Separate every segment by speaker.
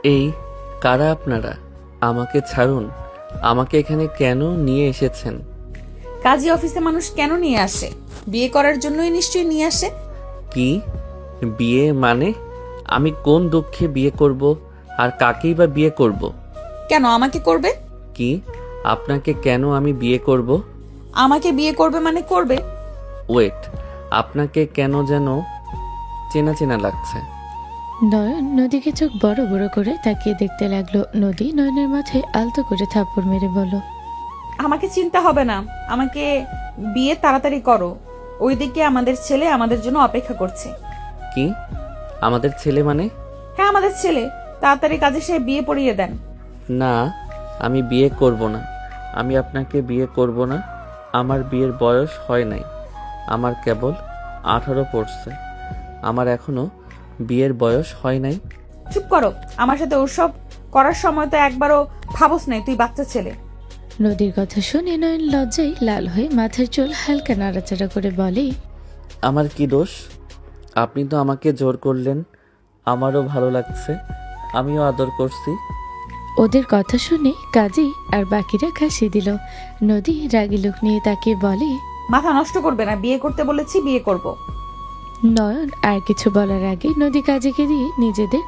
Speaker 1: এই কারা আপনারা? আমাকে ছাড়ুন। আমাকে এখানে কেন নিয়ে এসেছেন?
Speaker 2: কাজী অফিসে মানুষ কেন নিয়ে আসে? বিয়ে করার জন্যই নিশ্চয়ই নিয়ে আসে।
Speaker 1: কি বিয়ে মানে? আমি কোন দুঃখে বিয়ে করব? আর কাকেই বা বিয়ে করব?
Speaker 2: কেন আমাকে করবে?
Speaker 1: কি আপনাকে কেন আমি বিয়ে করব?
Speaker 2: আমাকে বিয়ে করবে মানে করবে।
Speaker 1: ওয়েট, আপনাকে কেন যেন চেনা চেনা লাগছে।
Speaker 3: নয়ন নদীকে চোখ বড় বড় করে তাকিয়ে দেখতে লাগলো। নদী নয়নের মাথায় আলতো করে থাপ্পড় মেরে বলল,
Speaker 2: আমাকে চিন্তা হবে না, আমাকে বিয়ে তাড়াতাড়ি করো। ওইদিকে আমাদের ছেলে আমাদের জন্য অপেক্ষা করছে।
Speaker 1: কি আমাদের ছেলে মানে?
Speaker 2: হ্যাঁ, আমাদের ছেলে। তাড়াতাড়ি কাজী সাহেব বিয়ে পড়িয়ে দেন।
Speaker 1: না, আমি বিয়ে করব না। আমি আপনাকে বিয়ে করব না। আমার বিয়ের বয়স হয় নাই। আমার কেবল 18 পড়ছে। আমার এখনো বিয়ের বয়স হয় নাই।
Speaker 2: চুপ করো। আমার সাথে ওসব করার সময় তো একবারও ভাবস নাই তুই বাচ্চা ছেলে।
Speaker 3: নদীর কথা শুনে নয়ন লজ্জায় লাল হয়ে মাথার চুল হালকা নাড়াচাড়া করে বলে,
Speaker 1: আমার কি দোষ? আপনি তো আমাকে জোর করলেন। আমারও ভালো লাগছে, আমিও আদর করছি।
Speaker 3: ওদের কথা শুনে কাজী আর বাকিরা কাশি দিল। নদী রাগী লোক নিয়ে তাকে বলে,
Speaker 2: মাথা নষ্ট করবে না, বিয়ে করতে বলেছি, বিয়ে করব।
Speaker 3: নয়ন আর কিছু বলার আগে নদী কাজীকে দিয়ে নিজেদের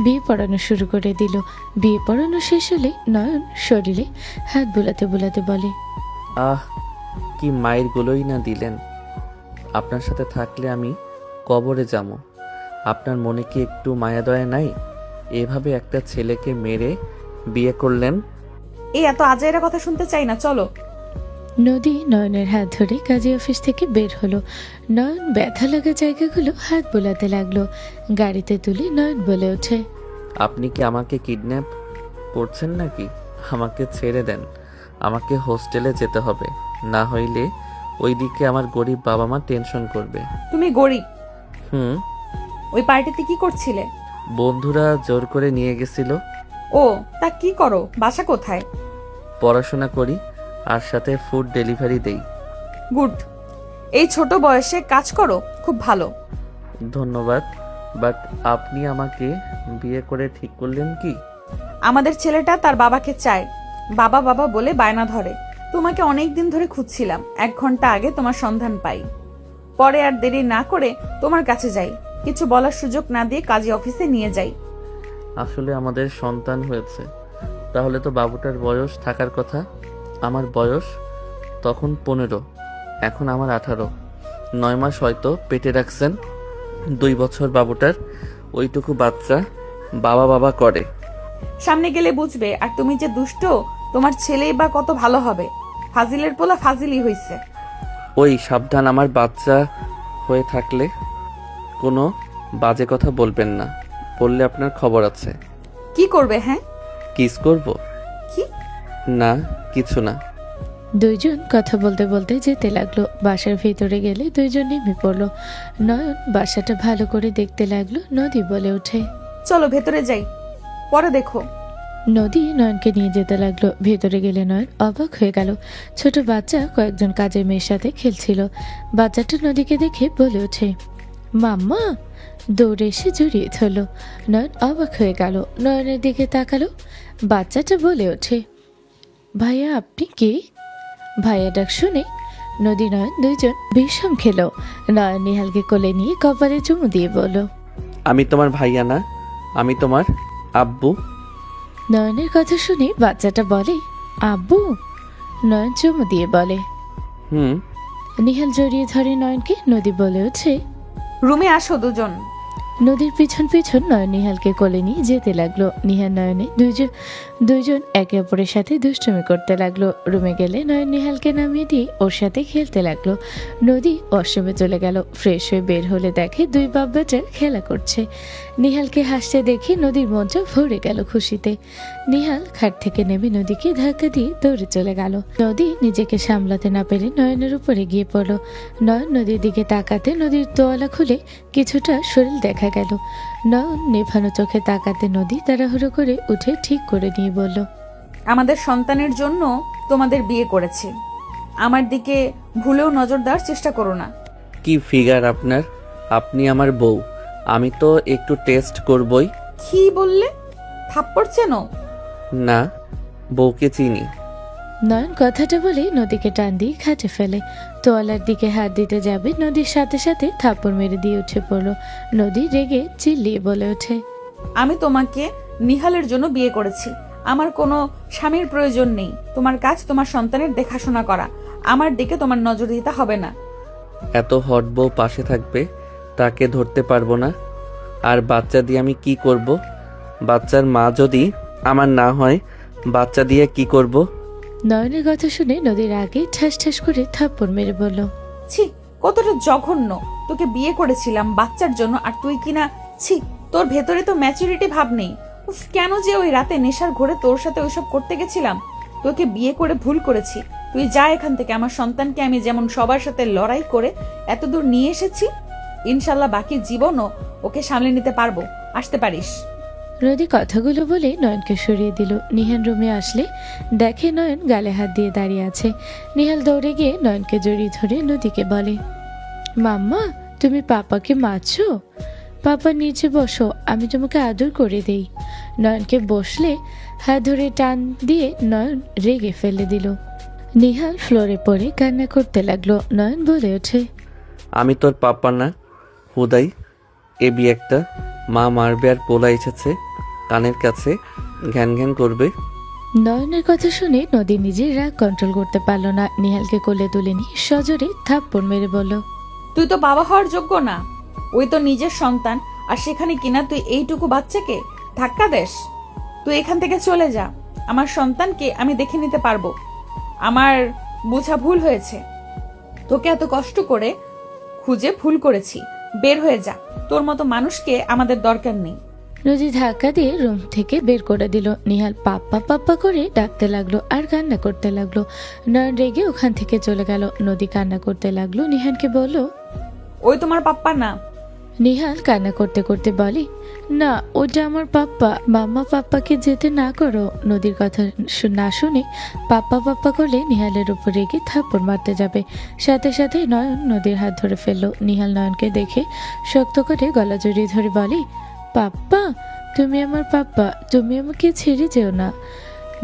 Speaker 3: বিয়ে পড়ানো শুরু করে দিল। বিয়ে পড়ানো শেষ হলে নয়ন শরীরে হাত বুলাতে বুলাতে বলে,
Speaker 1: আহ, কি মায়ের গুলোই না দিলেন। আপনার সাথে থাকলে আমি কবরে যাবো। আপনার মনে কি একটু মায়া দয়া নাই? এভাবে একটা ছেলেকে মেরে বিয়ে করলেন।
Speaker 2: এই এত আজাইরা কথা শুনতে চাই না, চলো।
Speaker 3: নদী নয়নের হাত ধরে কাজী অফিস থেকে বের হলো। নয়ন ব্যথা লাগা জায়গাগুলো হাত বোলাতে লাগলো। গাড়িতে তুলে নয়ন বলে ওঠে,
Speaker 1: আপনি কি আমাকে কিডন্যাপ করছেন নাকি? আমাকে ছেড়ে দেন। আমাকে হোস্টেলে যেতে হবে, না হইলে ওইদিকে আমার গরিব বাবা মা টেনশন করবে।
Speaker 2: তুমি গরিব?
Speaker 1: হুম।
Speaker 2: ওই পার্টিতে কি করছিলে?
Speaker 1: বন্ধুরা জোর করে নিয়ে গেছিল।
Speaker 2: ও, তা কি করো? বাসা কোথায়?
Speaker 1: পড়াশোনা করি আর সাথে ফুড ডেলিভারি দেই।
Speaker 2: গুড। এই ছোট বয়সে কাজ করো, খুব ভালো।
Speaker 1: ধন্যবাদ, বাট আপনি আমাকে বিয়ে করে ঠিক করলেন কি?
Speaker 2: আমাদের ছেলেটা তার বাবাকে চায়। বাবা বাবা বলে বায়না ধরে। তোমাকে অনেক দিন ধরে খুঁজছিলাম, 1 ঘন্টা আগে তোমার সন্ধান পাই। পরে আর দেরি না করে তোমার কাছে যাই, কিছু বলার সুযোগ না দিয়ে কাজী অফিসে নিয়ে যাই।
Speaker 1: আসলে আমাদের সন্তান হয়েছে। তাহলে তো বাবুটার বয়স থাকার কথা। আমার বয়স তখন 15, এখন আমার 18। 9 মাস হয়তো পেটে রাখছেন। 2 বছর বাবুটার। ওইটুকু বাচ্চা বাবা বাবা করে।
Speaker 2: সামনে গেলে বুঝবে। আর তুমি যে দুষ্ট, তোমার ছেলেই বা কত ভালো হবে। ফাজিলের পোলা ফাজিলই হইছে।
Speaker 1: ওই সাবধান, আমার বাচ্চা হয়ে থাকলে কোনো বাজে কথা বলবেন না। বললে আপনার খবর আছে।
Speaker 2: কি করবে? হ্যাঁ,
Speaker 1: কিস করব?
Speaker 2: কি?
Speaker 1: না, কিছু না।
Speaker 3: দুইজন কথা বলতে বলতে যেতে লাগলো। বাসার ভিতরে গেলে দুইজন নেমে পড়লো। নয়ন বাসাটা ভালো করে দেখতে লাগলো। নদী বলে ওঠে,
Speaker 2: চলো ভেতরে যাই, পরে দেখো।
Speaker 3: নদী নয়নকে নিয়ে যেতে লাগলো। ভেতরে গেলে নয়ন অবাক হয়ে গেল। ছোট বাচ্চা কয়েকজন কাজের মেয়ের সাথে খেলছিল। বাচ্চাটা নদীকে দেখে বলে ওঠে, মাম্মা। দৌড়ে এসে জড়িয়ে ধরল। নয়ন অবাক হয়ে গেল, নয়নের দিকে তাকালো। বাচ্চাটা বলে ওঠে, ভাইয়া আপনি কে? ভাইয়া ডাক শুনে নদী নয়ন দুইজন ভীষণ খেলো। নয়ন নিহালকে কোলে নিয়ে কপালে চুমু দিয়ে বলল,
Speaker 1: আমি তোমার ভাইয়া না, আমি তোমার আব্বু।
Speaker 3: নয়নের কথা শুনে বাচ্চাটা বলে, আব্বু? নয়ন চুমু দিয়ে বলে।
Speaker 1: হুম।
Speaker 3: নিহাল জড়িয়ে ধরে নয়নকে। নদী বলে ওঠে,
Speaker 2: রুমে আসো দুজন।
Speaker 3: নদীর পিছন পিছন নয়ন নিহালকে কোলে নিয়ে যেতে লাগলো। নিহাল নয়নে দুইজন একে অপরের সাথে দুষ্টুমি করতে লাগলো। রুমে গেলে নয়ন নিহালকে নামিয়ে দিয়ে ওর সাথে খেলতে লাগলো। নদী ওয়াশরুমে চলে গেল। ফ্রেশ হয়ে বের হলে দেখে দুই বাপ বেটার খেলা করছে। নিহালকে হাসতে দেখে নদীর মনটা ভরে গেল খুশিতে। নিহাল খাট থেকে নেমে নদীকে ধাক্কা দিয়ে দৌড়ে চলে গেল। নদী নিজেকে সামলাতে না পেরে নয়নের উপরে গিয়ে পড়ল। নয়ন নদীর দিকে তাকাতে নদীর তোয়ালা খুলে কিছুটা শরীর দেখা গেল। নয়ন নেভানো চোখে তাকাতে নদী তাড়াহুড়ো করে উঠে ঠিক করে নিয়ে বলল,
Speaker 2: আমাদের সন্তানের জন্য তোমাদের বিয়ে করেছি। আমার দিকে ভুলেও নজর দেওয়ার চেষ্টা করো না।
Speaker 1: কি ফিগার আপনার! আপনি আমার বউ। আমি তো একটু টেস্ট করবই।
Speaker 2: কি বললে? থাপ্পড় চেনো?
Speaker 1: না, বউকে চিনি।
Speaker 3: নয়ন কথাটা বলে নদীকে টান দিয়ে খাটে ফেলে। তোয়ালার দিকে হাত দিতে যাবে, নদীর সাথে সাথে থাপ্পড় মেরে দিয়ে উঠে পড়ল। নদী রেগে চিল্লিয়ে বলে ওঠে,
Speaker 2: আমি তোমাকে নিহালের জন্য বিয়ে করেছি। আমার কোনো স্বামীর প্রয়োজন নেই। তোমার কাজ তোমার সন্তানের দেখাশোনা করা। আমার দিকে তোমার নজর দিতে হবে না।
Speaker 1: এত হট বউ পাশে থাকবে, তাকে ধরতে পারবো না। আর বাচ্চা দিয়ে আমি কি করব? বাচ্চার মা যদি আমার না হয়, বাচ্চা দিয়ে কি করব?
Speaker 3: নয়নের কথা শুনে নদীর আগে ঠাস ঠাস করে থাপ্পড় মেরে বলল,
Speaker 2: ছি, কতটা জঘন্য! তোকে বিয়ে করেছিলাম বাচ্চার জন্য, আর তুই কিনা ছি! তোর ভেতরে তো ম্যাচুরিটি ভাব নেই। উফ, কেন যে ওই রাতে নেশার ঘোরে তোর সাথে ওইসব করতে গেছিলাম। তোকে বিয়ে করে ভুল করেছি। তুই যা এখান থেকে। আমার সন্তানকে আমি যেমন সবার সাথে লড়াই করে এতদূর নিয়ে এসেছি, ইনশাল্লাহ বাকি জীবনও ওকে সামলে নিতে পারবো। আসতে পারিস।
Speaker 3: নদী কথাগুলো বলে নয়নকে সরিয়ে দিল। নিহান রুমে আসলে দেখে নয়ন গালে হাত দিয়ে দাঁড়িয়ে আছে। নিহাল দৌড়ে গিয়ে নয়নকে জড়িয়ে ধরে নদীকে বলে, মাম্মা, তুমি পাপাকে মারছো? পাপা নিচে বসো, আমি তোমাকে আদর করে দেই। নয়নকে বসলে হাত ধরে টান দিয়ে নয়ন রেগে ফেলে দিল। নিহাল ফ্লোরে পড়ে কান্না করতে লাগলো। নয়ন বলে ওঠে,
Speaker 1: আমি তোর পাপা না, হুদাই এবি একটা। মা মারবে আর পোলা এসেছে কানের কাছে ঘ্যান ঘ্যান করবে।
Speaker 3: নয়নের কথা শুনে নদী নিজের রাগ কন্ট্রোল করতে পারল না। নিহালকে কোলে তুলে নিয়ে সজোরে থাপ্পড় মেরে বলল,
Speaker 2: তুই তো বাবা হওয়ার যোগ্য না। ওই তো নিজের সন্তান, আর সেখানে কিনা তুই এইটুকু বাচ্চাকে ধাক্কা দেস। তুই এখান থেকে চলে যা। আমার সন্তানকে আমি দেখে নিতে পারবো। আমার বোঝা ভুল হয়েছে। তোকে এত কষ্ট করে খুঁজে ভুল করেছি। বের হয়ে যা। তোর মতো মানুষকে আমাদের দরকার নেই।
Speaker 3: নদী ধাক্কা দিয়ে রুম থেকে বের করে দিল। নিহাল পাপ্পা পাপ্পা করে ডাকতে লাগলো আর কান্না করতে লাগলো। নয়ন রেগে ওখান থেকে চলে গেল। নদী কান্না করতে লাগলো। নিহানকে বলল,
Speaker 2: ওই তোমার পাপ্পা না।
Speaker 3: নিহাল কান্না করতে করতে বলে, না, ওটা আমার পাপ্পা। মাম্মা, পাপ্পাকে যেতে না করো। নদীর কথা না শুনে পাপ্পা পাপ্পা করলে নিহালের উপর রেগে থাপ্পড় মারতে যাবে। সাথে সাথে নয়ন নদীর হাত ধরে ফেললো। নিহাল নয়নকে দেখে শক্ত করে গলা জড়িয়ে ধরে বলে, পাপ্পা, তুমি আমার পাপ্পা, তুমি আমাকে ছেড়ে যেও না।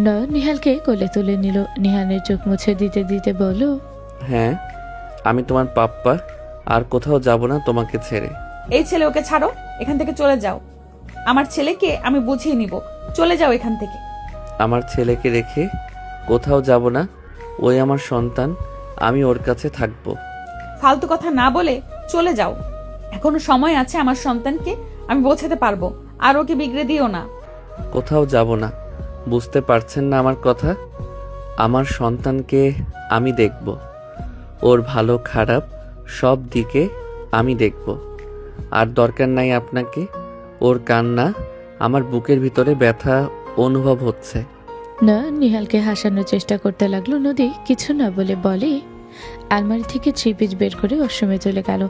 Speaker 3: নয়ন নিহালকে কোলে তুলে নিল। নিহালের চোখ মুছে দিতে দিতে বলল,
Speaker 1: হ্যাঁ, আমি তোমার পাপ্পা, আর কোথাও যাব না তোমাকে ছেড়ে।
Speaker 2: এই ছেলে, ওকে ছাড়ো। এখান থেকে চলে যাও। আমার ছেলেকে আমি বুঝিয়ে নিব। চলে যাও এখান থেকে।
Speaker 1: আমার ছেলেকে রেখে কোথাও যাব না। ওই আমার সন্তান, আমি ওর কাছে থাকবো।
Speaker 2: ফালতু কথা না বলে চলে যাও। এখনো সময় আছে। আমার সন্তানকে আমি বোঝাতে পারবো। আর ওকে বিগড়ে দিও না।
Speaker 1: কোথাও যাব না। বুঝতে পারছেন না আমার কথা? আমার সন্তানকে আমি দেখব। ওর ভালো খারাপ সব দিকে আমি দেখব। আর দরকার নাই আপনাকে। ওর কান্না আমার বুকের ভিতরে ব্যথা অনুভব হচ্ছে।
Speaker 3: নয়ন নিহালকে হাসানোর চেষ্টা করতে লাগলো। নদী কিছু না বলে বলে, আলমারি থেকে 3 পিস বের করে ওয়াশরুমে চলে গেল।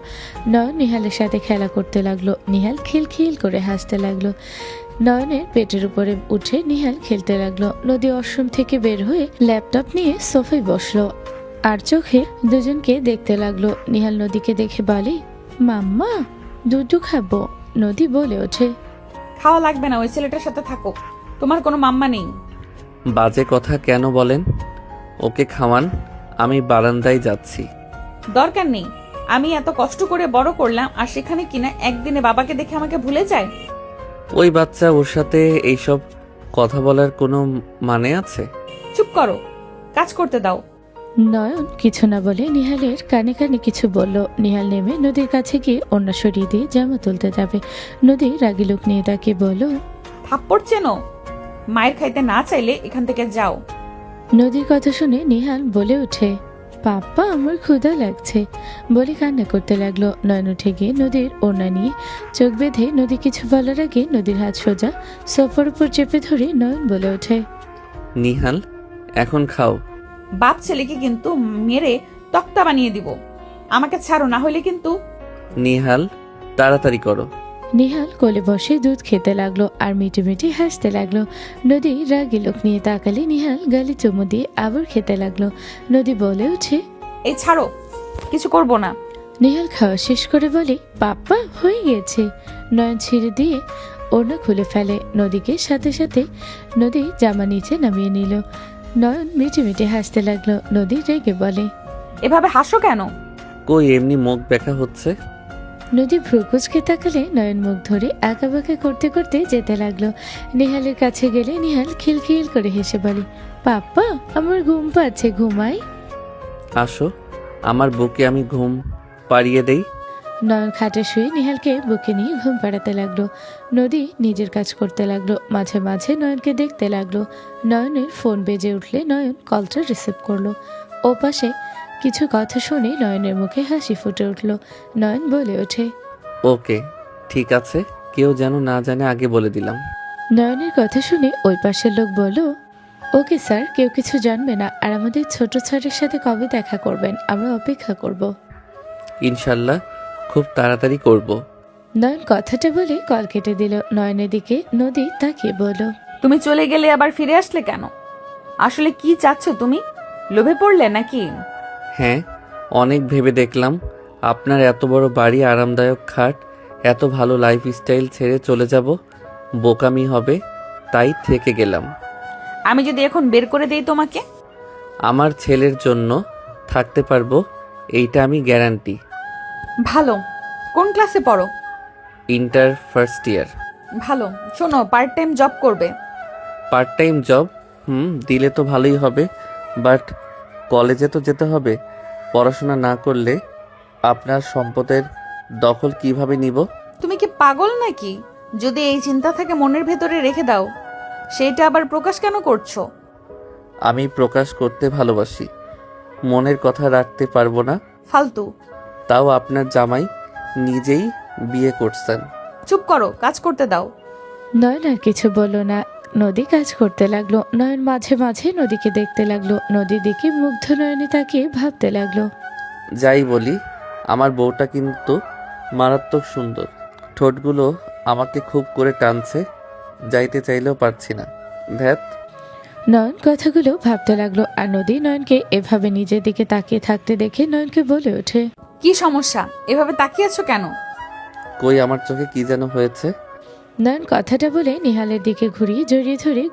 Speaker 3: নয়ন নিহালের সাথে খেলা করতে লাগলো। নিহাল খিলখিল করে হাসতে লাগলো। নয়নের পেটের উপরে উঠে নিহাল খেলতে লাগলো। নদী ওয়াশরুম থেকে বের হয়ে ল্যাপটপ নিয়ে সোফায় বসলো আর চোখে দুজনকে দেখতে লাগলো। নিহাল নদীকে দেখে বলে, মাম্মা, দুধ খাবো। নদী বলে ওঠে,
Speaker 2: খাওয়া লাগবে না। ওই ছেলেটার সাথে থাকো। তোমার কোনো মাম্মা নেই।
Speaker 1: বাজে কথা কেন বলেন? ওকে খাওয়ান, আমি বারান্দায় যাচ্ছি।
Speaker 2: দরকার নেই। আমি এত কষ্ট করে বড় করলাম, আর সেখানে কিনা একদিনে বাবাকে দেখে আমাকে ভুলে যায়।
Speaker 1: ওই বাচ্চা, ওর সাথে এইসব কথা বলার কোনো মানে আছে?
Speaker 2: চুপ করো, কাজ করতে দাও।
Speaker 3: নয়ন কিছু না বলে নিহালের কানে কানে কিছু বলল। নিহাল নেমে নদীর কাছে গিয়ে ওড়না সরিয়ে দিয়ে জামা তুলতে যাবে। নদী রাগী লোক নিয়ে তাকে বলল,
Speaker 2: থাপ্পড় চেনো? মায়ের খাইতে না চাইলে এখান থেকে যাও।
Speaker 3: নদীর কথা শুনে নিহাল বলে ওঠে, পাপ্পা, আমার ক্ষুধা লাগছে বলে কান্না করতে লাগলো। নয়ন উঠে গিয়ে নদীর ওড়না নিয়ে চোখ বেঁধে নদী কিছু বলার আগে নদীর হাত সোজা সোফার উপর চেপে ধরে নয়ন বলে ওঠে,
Speaker 1: নিহাল, এখন খাও।
Speaker 2: বাপ ছেলেকে কিন্তু মেরে তক্তা বানিয়ে দিব। আমাকে ছাড়ো, না হলে কিন্তু।
Speaker 1: নিহাল, তাড়াতাড়ি করো।
Speaker 3: নিহাল কোলে বসে দুধ খেতে লাগলো আর মিটি মিটি হাসতে লাগলো। নদী রাগী লোক নিয়ে তাকালে নিহাল গালি চুমু দিয়ে আবার খেতে লাগলো। নদী বলে উঠে,
Speaker 2: এই ছাড়ো, কিছু করব না।
Speaker 3: নিহাল খাওয়া শেষ করে বলে, পাপ্পা, হয়ে গেছে। নয়ন ছেড়ে দিয়ে ওড়না খুলে ফেলে নদীকে, সাথে সাথে নদী জামা নিচে নামিয়ে নিল। নয়ন মিটে মিটে হাসতে লাগলো। নদী রেগে বলে,
Speaker 2: এভাবে হাসো কেন?
Speaker 1: কই এমনি মুখ ব্যাখা হচ্ছে।
Speaker 3: নদী ভ্রুকুচকে তাকালে নয়ন মুখ ধরে আঁকাবাঁকা করতে করতে যেতে লাগলো। নিহালের কাছে গেলে নিহাল খিলখিল করে হেসে বলে, পাপ্পা আমার ঘুম পাচ্ছে, ঘুমাই।
Speaker 1: আসো, আমার বুকে আমি ঘুম পাড়িয়ে দেই।
Speaker 3: নয়ন খাটে শুয়ে নিহালকে বুকে নিয়ে ঘুম পাড়াতে লাগলো। নদী নিজের কাজ করতে লাগলো। মাঝে মাঝে নয়নকে দেখতে লাগলো। নয়নের ফোন বেজে উঠলে নয়ন কলটা রিসিভ করলো। ও পাশে কিছু কথা শুনে নয়নের মুখে হাসি ফুটে উঠল। নয়ন বলে ওঠে,
Speaker 1: ওকে ঠিক আছে, কেউ যেন না জানে আগে বলে দিলাম।
Speaker 3: নয়নের কথা শুনে ওই পাশের লোক বলল, ওকে স্যার, কেউ কিছু জানবে না। আর আমাদের ছোট স্যারের সাথে কবে দেখা করবেন? আমরা অপেক্ষা করব।
Speaker 1: ইনশাল্লাহ খুব তাড়াতাড়ি করব।
Speaker 3: নয়ন কথাটা বলে কল কেটে দিল। নয়নের দিকে নদী তাকিয়ে বলল,
Speaker 2: তুমি চলে গেলে আবার ফিরে আসলে কেন? আসলে কি চাচ্ছ তুমি? লোভে পড়লে নাকি?
Speaker 1: হ্যাঁ, অনেক ভেবে দেখলাম আপনার এত বড় বাড়ি, আরামদায়ক খাট, এত ভালো লাইফস্টাইল ছেড়ে চলে যাব বোকামি হবে, তাই থেকে গেলাম।
Speaker 2: আমি যদি এখন বের করে দেই তোমাকে?
Speaker 1: আমার ছেলের জন্য থাকতে পারবো, এইটা আমি গ্যারান্টি।
Speaker 2: ভালো। কোন ক্লাসে পড়ো?
Speaker 1: Inter first year.
Speaker 2: ভালো। শোনো, পার্ট টাইম জব করবে।
Speaker 1: Part time job? দিলে তো ভালোই হবে, বাট কলেজে তো যেতে হবে। পড়াশোনা না করলে আপনার সম্পদের দখল কিভাবে নিব?
Speaker 2: তুমি কি পাগল নাকি? যদি এই চিন্তা থাকে মনের ভেতরে রেখে দাও, সেইটা আবার প্রকাশ কেন করছো?
Speaker 1: আমি প্রকাশ করতে ভালোবাসি, মনের কথা রাখতে পারবো না।
Speaker 2: ফালতু।
Speaker 1: তাও আপনার জামাই নিজেই বিয়ে করছেন।
Speaker 2: চুপ করো, কাজ করতে দাও।
Speaker 3: নয়ন আর কিছু বলল না। নদী কাজ করতে লাগলো। নয়ন মাঝে মাঝে নদীকে দেখতে লাগলো। নদীর দিকে মুগ্ধ নয়নে তাকিয়ে ভাবতে লাগলো,
Speaker 1: যাই বলি, আমার বউটা কিন্তু মারাত্মক সুন্দর। ঠোঁটগুলো আমাকে খুব করে টানছে, যাইতে চাইলেও পারছি না। ধ্যাত।
Speaker 3: নয়ন কথাগুলো ভাবতে লাগলো। আর নদী নয়নকে এভাবে নিজের দিকে তাকিয়ে থাকতে দেখে নয়নকে বলে ওঠে,
Speaker 2: কি সমস্যা? এভাবে তাকিয়ে আছো কেন?
Speaker 1: কই আমার চোখে কি যেন হয়েছে।
Speaker 3: নয়ন কথাটা বলে নিহালের দিকে ঘুরিয়ে জড়িয়ে ধরে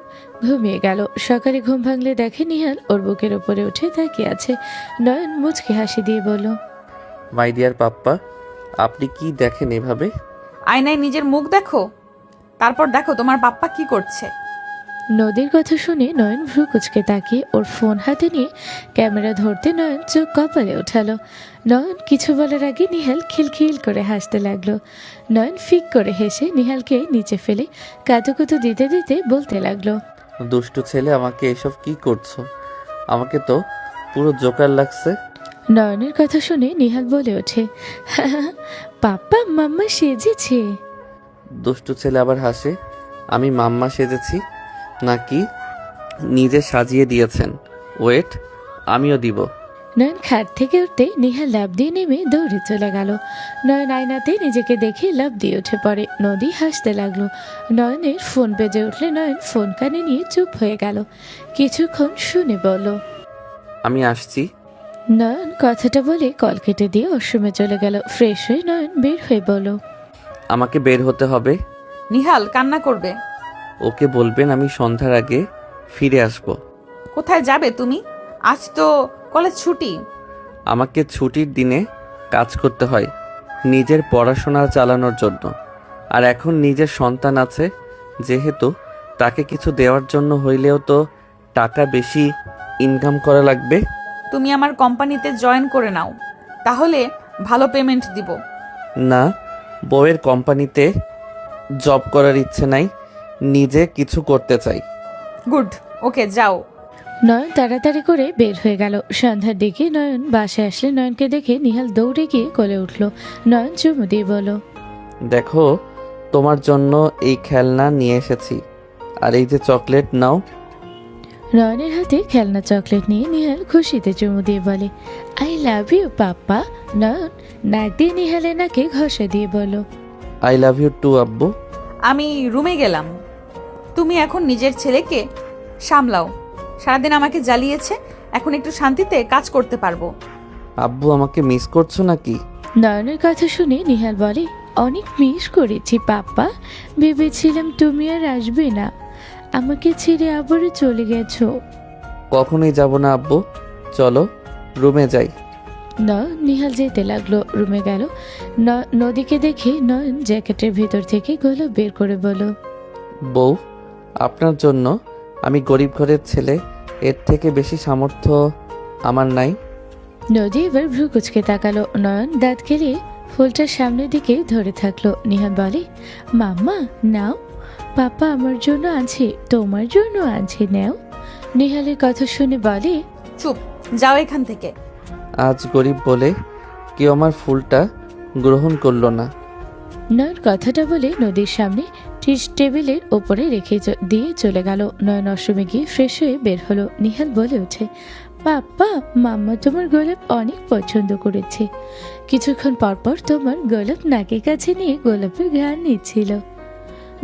Speaker 3: ঘুমিয়ে গেল। সকালে ঘুম ভাঙলে দেখে নিহাল ওর বুকের ওপরে উঠে তাকিয়ে আছে। নয়ন মুচকি হাসি দিয়ে বলল,
Speaker 1: মাই ডিয়ার পাপ্পা, আপনি কি দেখেন এভাবে?
Speaker 2: আয়নায় নিজের মুখ দেখো, তারপর দেখো তোমার পাপ্পা কি করছে।
Speaker 3: নদীর কথা শুনে নয়ন ভ্রু কুচকে তাকিয়ে ওর ফোন হাতে নিয়ে ক্যামেরা ধরতে নয়ন চোখ কপালে ওঠালো। নয়ন কিছু বলার আগে নিহাল খিলখিল করে হাসতে লাগলো। নয়ন ফিক করে হেসে নিহালকে নিচে ফেলে কাতুকুতু দিতে দিতে বলতে লাগলো,
Speaker 1: দুষ্টু ছেলে, আমাকে এসব কি করছো? আমাকে তো পুরো জোকার লাগছে।
Speaker 3: নয়নের কথা শুনে নিহাল বলে ওঠে, পাপ্পা মাম্মা সেজেছে।
Speaker 1: দুষ্টু ছেলে আবার হাসে। আমি মাম্মা সেজেছি নাকি নিজে সাজিয়ে দিয়েছেন? ওয়েট, আমিও দিব।
Speaker 3: নয়ন খাট থেকে উঠতে নিহাল লাফ দিয়ে নেমে দৌড়ে চলে গেল। নয়ন আয়নাতে নিজেকে দেখে লাফ দিয়ে উঠে পড়ে। নদী হাসতে লাগলো। নয়নের ফোন বেজে উঠলে নয়ন ফোন কানে নিয়ে চুপ হয়ে গেল। কিছুক্ষণ শুনে বলল,
Speaker 1: আমি আসছি।
Speaker 3: নয়ন কথাটা বলে কল কেটে দিয়ে ওয়াশরুমে চলে গেল। ফ্রেশ হয়ে নয়ন বের হয়ে বলল,
Speaker 1: আমাকে বের হতে হবে।
Speaker 2: নিহাল কান্না করবে।
Speaker 1: ওকে বলবেন আমি সন্ধ্যার আগে ফিরে আসব।
Speaker 2: কোথায় যাবে তুমি? আজ তো কলেজ ছুটি।
Speaker 1: আমাকে ছুটির দিনে কাজ করতে হয় নিজের পড়াশোনা চালানোর জন্য। আর এখন নিজের সন্তান আছে যেহেতু, তাকে কিছু দেওয়ার জন্য হইলেও তো টাকা বেশি ইনকাম করা লাগবে।
Speaker 2: তুমি আমার কোম্পানিতে জয়েন করে নাও, তাহলে ভালো পেমেন্ট দিব।
Speaker 1: না, বউয়ের কোম্পানিতে জব করার ইচ্ছে নাই, নিজে কিছু করতে চাই।
Speaker 2: গুড, ওকে যাও।
Speaker 3: নয়ন তাড়াতাড়ি করে বের হয়ে গেল। সন্ধ্যার দিকে নয়ন বাসায় আসলে নয়নকে দেখে নিহাল দৌড়ে গিয়ে কোলে উঠল। নয়ন চুমু দিয়ে বলল,
Speaker 1: দেখো, তোমার জন্য এই খেলনা নিয়ে এসেছি, আর এই যে চকলেট নাও।
Speaker 3: নয়নের হাতে খেলনা চকলেট নিয়ে নিহাল খুশিতে চুমু দিয়ে বলে, আই লাভ ইউ পাপ্পা। নয়ন নাক দিয়ে নিহালের নাকে ঘষা দিয়ে বলল,
Speaker 1: আই লাভ ইউ টু আব্বু।
Speaker 2: আমি রুমে গেলাম। তুমি এখন নিজের ছেলেকে সামলাও। সারাদিন আমাকে জ্বালিয়েছে, এখন একটু শান্তিতে কাজ করতে পারবো।
Speaker 1: আব্বু আমাকে মিস করছো নাকি?
Speaker 3: নয়নের কথা শুনে নিহাল বলে, অনেক মিস করেছি পাপ্পা। ভেবেছিলাম তুমি আর আসবে না, আমাকে ছেড়ে আবারও চলে গেছো।
Speaker 1: কখনোই যাব না আব্বু, চলো রুমে যাই।
Speaker 3: নিহাল যেতে লাগলো। রুমে গেল। নদীকে দেখে নয়ন জ্যাকেটের ভেতর থেকে গোলাপ বের করে বলল,
Speaker 1: বউ, আপনার জন্য আমি গরিব ঘরের ছেলে, এর থেকে বেশি সামর্থ্য আমার নাই।
Speaker 3: নদী এবার ভ্রু কুচকে তাকালো। নয়ন দাঁত কেলিয়ে ফুলটার সামনের দিকে ধরে থাকলো। নিহাল বলে, মাম্মা নাও, পাপা আমার জন্য আছে, তোমার জন্য আছে, নাও। নিহালের কথা শুনে বলে,
Speaker 2: চুপ, যাও এখান থেকে।
Speaker 1: আজ গরিব বলে কেউ আমার ফুলটা গ্রহণ করলো না।
Speaker 3: নয়ন কথাটা বলে নদীর সামনে টেবিলের ওপরে রেখে দিয়ে চলে গেল। নয়ন অশ্রমে গিয়ে ফ্রেশ হয়ে বের হলো। নিহাল বলে ওঠে, পাপ্পা মাম্মা তোমার গোলাপ অনেক পছন্দ করেছে। কিছুক্ষণ পরপর তোমার গোলাপ নাকের কাছে নিয়ে গোলাপের ঘ্রাণ নিচ্ছিল।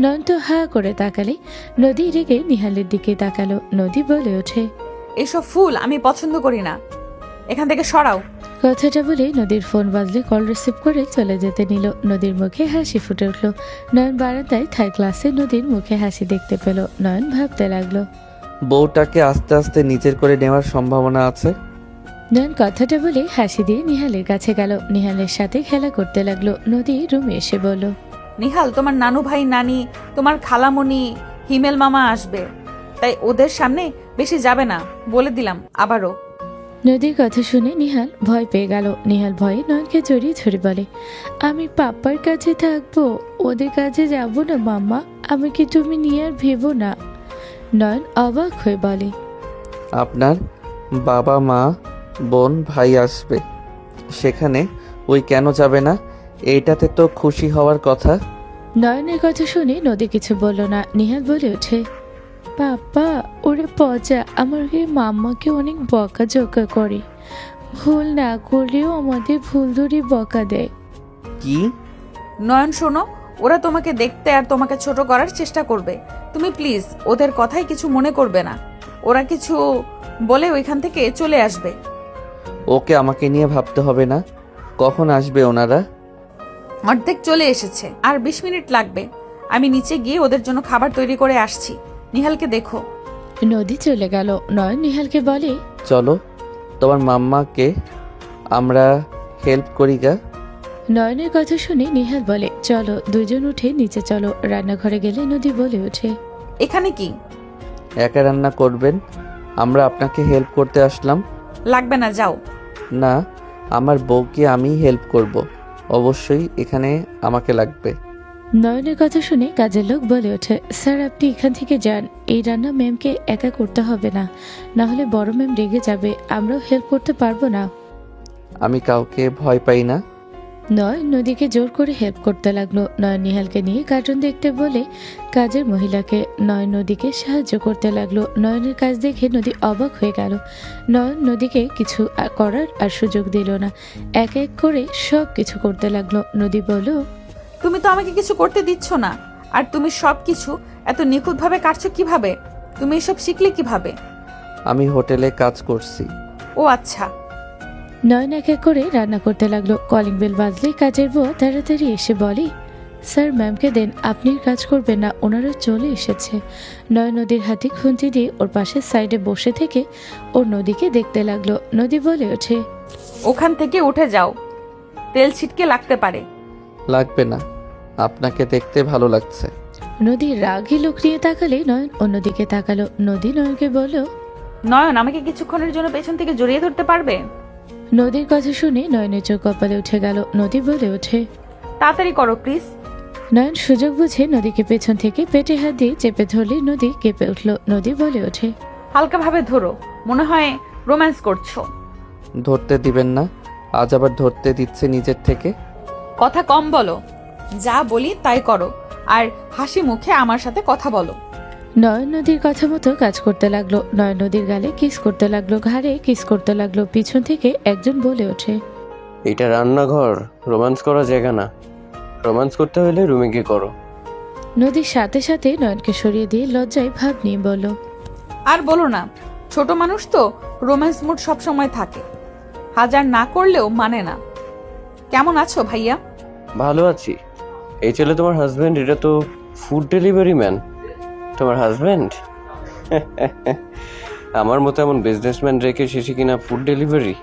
Speaker 3: নয়ন তো হা করে তাকালে। নদী রেগে নিহালের দিকে তাকালো। নদী বলে ওঠে,
Speaker 2: এসব ফুল আমি পছন্দ করি না, এখান থেকে সরাও।
Speaker 3: কথাটা বলে নদীর ফোন বাজলে কল রিসিভ করে চলে যেতে নিল। নদীর মুখে হাসি ফুটে উঠল। নয়ন বারান্দায় থাই ক্লাসে নদীর মুখে হাসি দেখতে পেল। নয়ন ভাবতে লাগলো,
Speaker 1: বউটাকে আস্তে আস্তে নিজের করে নেওয়ার সম্ভাবনা আছে।
Speaker 3: নয়ন কথাটা বলে হাসি দিয়ে নিহালের কাছে গেল। নিহালের সাথে খেলা করতে লাগলো। নদী রুমে এসে বলল,
Speaker 2: নিহাল, তোমার নানু ভাই, নানি, তোমার খালামণি, হিমেল মামা আসবে, তাই ওদের সামনে বেশি যাবে না, বলে দিলাম আবারও।
Speaker 3: নদীর কথা শুনে নিহাল ভয় পেয়ে গেল। নিহাল ভয়ে নয়নকে জড়িয়ে ধরে বলে, আমি পাপ্পার কাছে থাকবো, ওদের কাছে যাব না মাম্মা, আমাকে তুমি নিয়ে আর ভেবো না। নয়ন অবাক হয়ে বলে,
Speaker 1: আপনার বাবা মা বোন ভাই আসবে, সেখানে ওই কেন যাবে না? এইটাতে তো খুশি হওয়ার কথা।
Speaker 3: নয়নের কথা শুনে নদী কিছু বলল না। নিহাল বলে ওঠে, পাপ্পা ওরে পচা আমাকে মাম্মাকে অনেক বকাঝকা করে, ভুল না করলেও আমাদের ভুল ধরে বকা দেয়।
Speaker 1: কি?
Speaker 2: নয়ন শোনো, ওরা তোমাকে দেখতে আর তোমাকে ছোট করার চেষ্টা করবে, তুমি প্লিজ ওদের কথাই কিছু মনে করবে না। ওরা কিছু বলে ওইখান থেকে চলে আসবে।
Speaker 1: ওকে আমাকে নিয়ে ভাবতে হবে না। কখন আসবে ওনারা?
Speaker 2: অর্ধেক চলে এসেছে, আর 20 মিনিট লাগবে। আমি নিচে গিয়ে ওদের জন্য খাবার তৈরি করে আসছি, নিহালকে দেখো।
Speaker 3: নদী চলে গেল। নয়ন নিহালকে বলে,
Speaker 1: চলো তোমার মাম্মাকে আমরা হেল্প করি গা।
Speaker 3: নয়নের কথা শুনে নিহাল বলে, চলো দুজন উঠে নিচে চলো। রান্নাঘরে গেলে নদী বলে ওঠে,
Speaker 2: এখানে কি?
Speaker 1: একা রান্না করবেন? আমরা আপনাকে হেল্প করতে আসলাম।
Speaker 2: লাগবে না, যাও।
Speaker 1: না, আমার বউকে আমি হেল্প করব, অবশ্যই এখানে আমাকে লাগবে।
Speaker 3: নয়নের কথা শুনে কাজের লোক বলে ওঠে, স্যার আপনি এখান থেকে যান, এই রান্না ম্যামকে একা করতে হবে না, না হলে বড় ম্যাম রেগে যাবে, আমরাও হেল্প করতে পারবো না।
Speaker 1: আমি কাউকে ভয় পাই না।
Speaker 3: নয় নদীকে জোর করে হেল্প করতে লাগলো। নয় নিহালকে নিয়ে কার্টুন দেখতে বলে কাজের মহিলাকে নয় নদীকে সাহায্য করতে লাগলো। নয়নের কাজ দেখে নদী অবাক হয়ে গেল। নয়ন নদীকে কিছু করার আর সুযোগ দিল না, এক এক করে সব কিছু করতে লাগলো। নদী বলল,
Speaker 2: তুমি তো আমাকে কিছু করতে দিচ্ছ না, আর তুমি সব কিছু এত নিখুঁতভাবে কাটছো কিভাবে? তুমি এসব শিখলে কিভাবে?
Speaker 1: আমি হোটেলে কাজ করছি।
Speaker 2: ও আচ্ছা।
Speaker 3: নয়ন এক এক করে রান্না করতে লাগলো। কলিং বেল বাজলে কাজের বউ তাড়াতাড়ি এসে বলে, স্যার ম্যামকে দেন, আপনি কাজ করবেন না, ওনারা চলে এসেছে। নয় নদীর হাতে খুন্তি দিয়ে ওর পাশে সাইডে বসে থেকে ওর নদীকে দেখতে লাগলো। নদী বলে ওঠে,
Speaker 2: ওখান থেকে উঠে যাও, তেল ছিটকে লাগতে পারে।
Speaker 1: লাগবে না, আপনাকে দেখতে ভালো লাগছে।
Speaker 3: নদীর রাগী লোক নিয়ে তাকালে নয়ন অন্যদিকে তাকালো। নদী নয়নকে বলল,
Speaker 2: নয়ন, আমাকে কিছুক্ষণের জন্য পেছন থেকে জড়িয়ে ধরতে পারবে?
Speaker 3: নদীর কথা শুনে নয়নের চোখ কপালে উঠে গেল। নদী বলে ওঠে,
Speaker 2: তাড়াতাড়ি করো প্লিজ।
Speaker 3: নয়ন সুযোগ বুঝে নদীকে পেছন থেকে পেটে হাত দিয়ে চেপে ধরলে নদী কেঁপে উঠল। নদী বলে ওঠে,
Speaker 2: হালকাভাবে ধরো, মনে হয় রোম্যান্স করছো।
Speaker 1: ধরতে দিবেন না? আজ আবার ধরতে দিচ্ছে নিজের থেকে।
Speaker 2: কথা কম বলো, যা বলি তাই করো, আর হাসি মুখে আমার সাথে কথা বলো।
Speaker 3: নয়ন নদীর কথা মতো কাজ করতে লাগলো। নয়ন নদীর গালে কিস করতে লাগলো, ঘাড়ে কিস করতে লাগলো। পিছন থেকে একজন বলে ওঠে,
Speaker 4: এটা রান্নাঘর, রোমান্স করা জায়গা না। রোমান্স করতে হলে রুমে গিয়ে করো।
Speaker 3: নদীর সাথে সাথে নয়নকে সরিয়ে দিয়ে লজ্জায় ভাব নিয়ে বলল,
Speaker 2: আর বলো না, ছোট মানুষ তো রোম্যান্স মুড সবসময় থাকে, হাজার না করলেও মানে না। কেমন আছো ভাইয়া?
Speaker 4: ভালো আছি, এই ছেলে তোমার হাজবেন্ড? এটা তো ফুড ডেলিভারি ম্যান। তোমার হাজবেন্ড? আমার মতো এমন বিজনেসম্যান রেখে শেষে কিনা ফুড ডেলিভারি।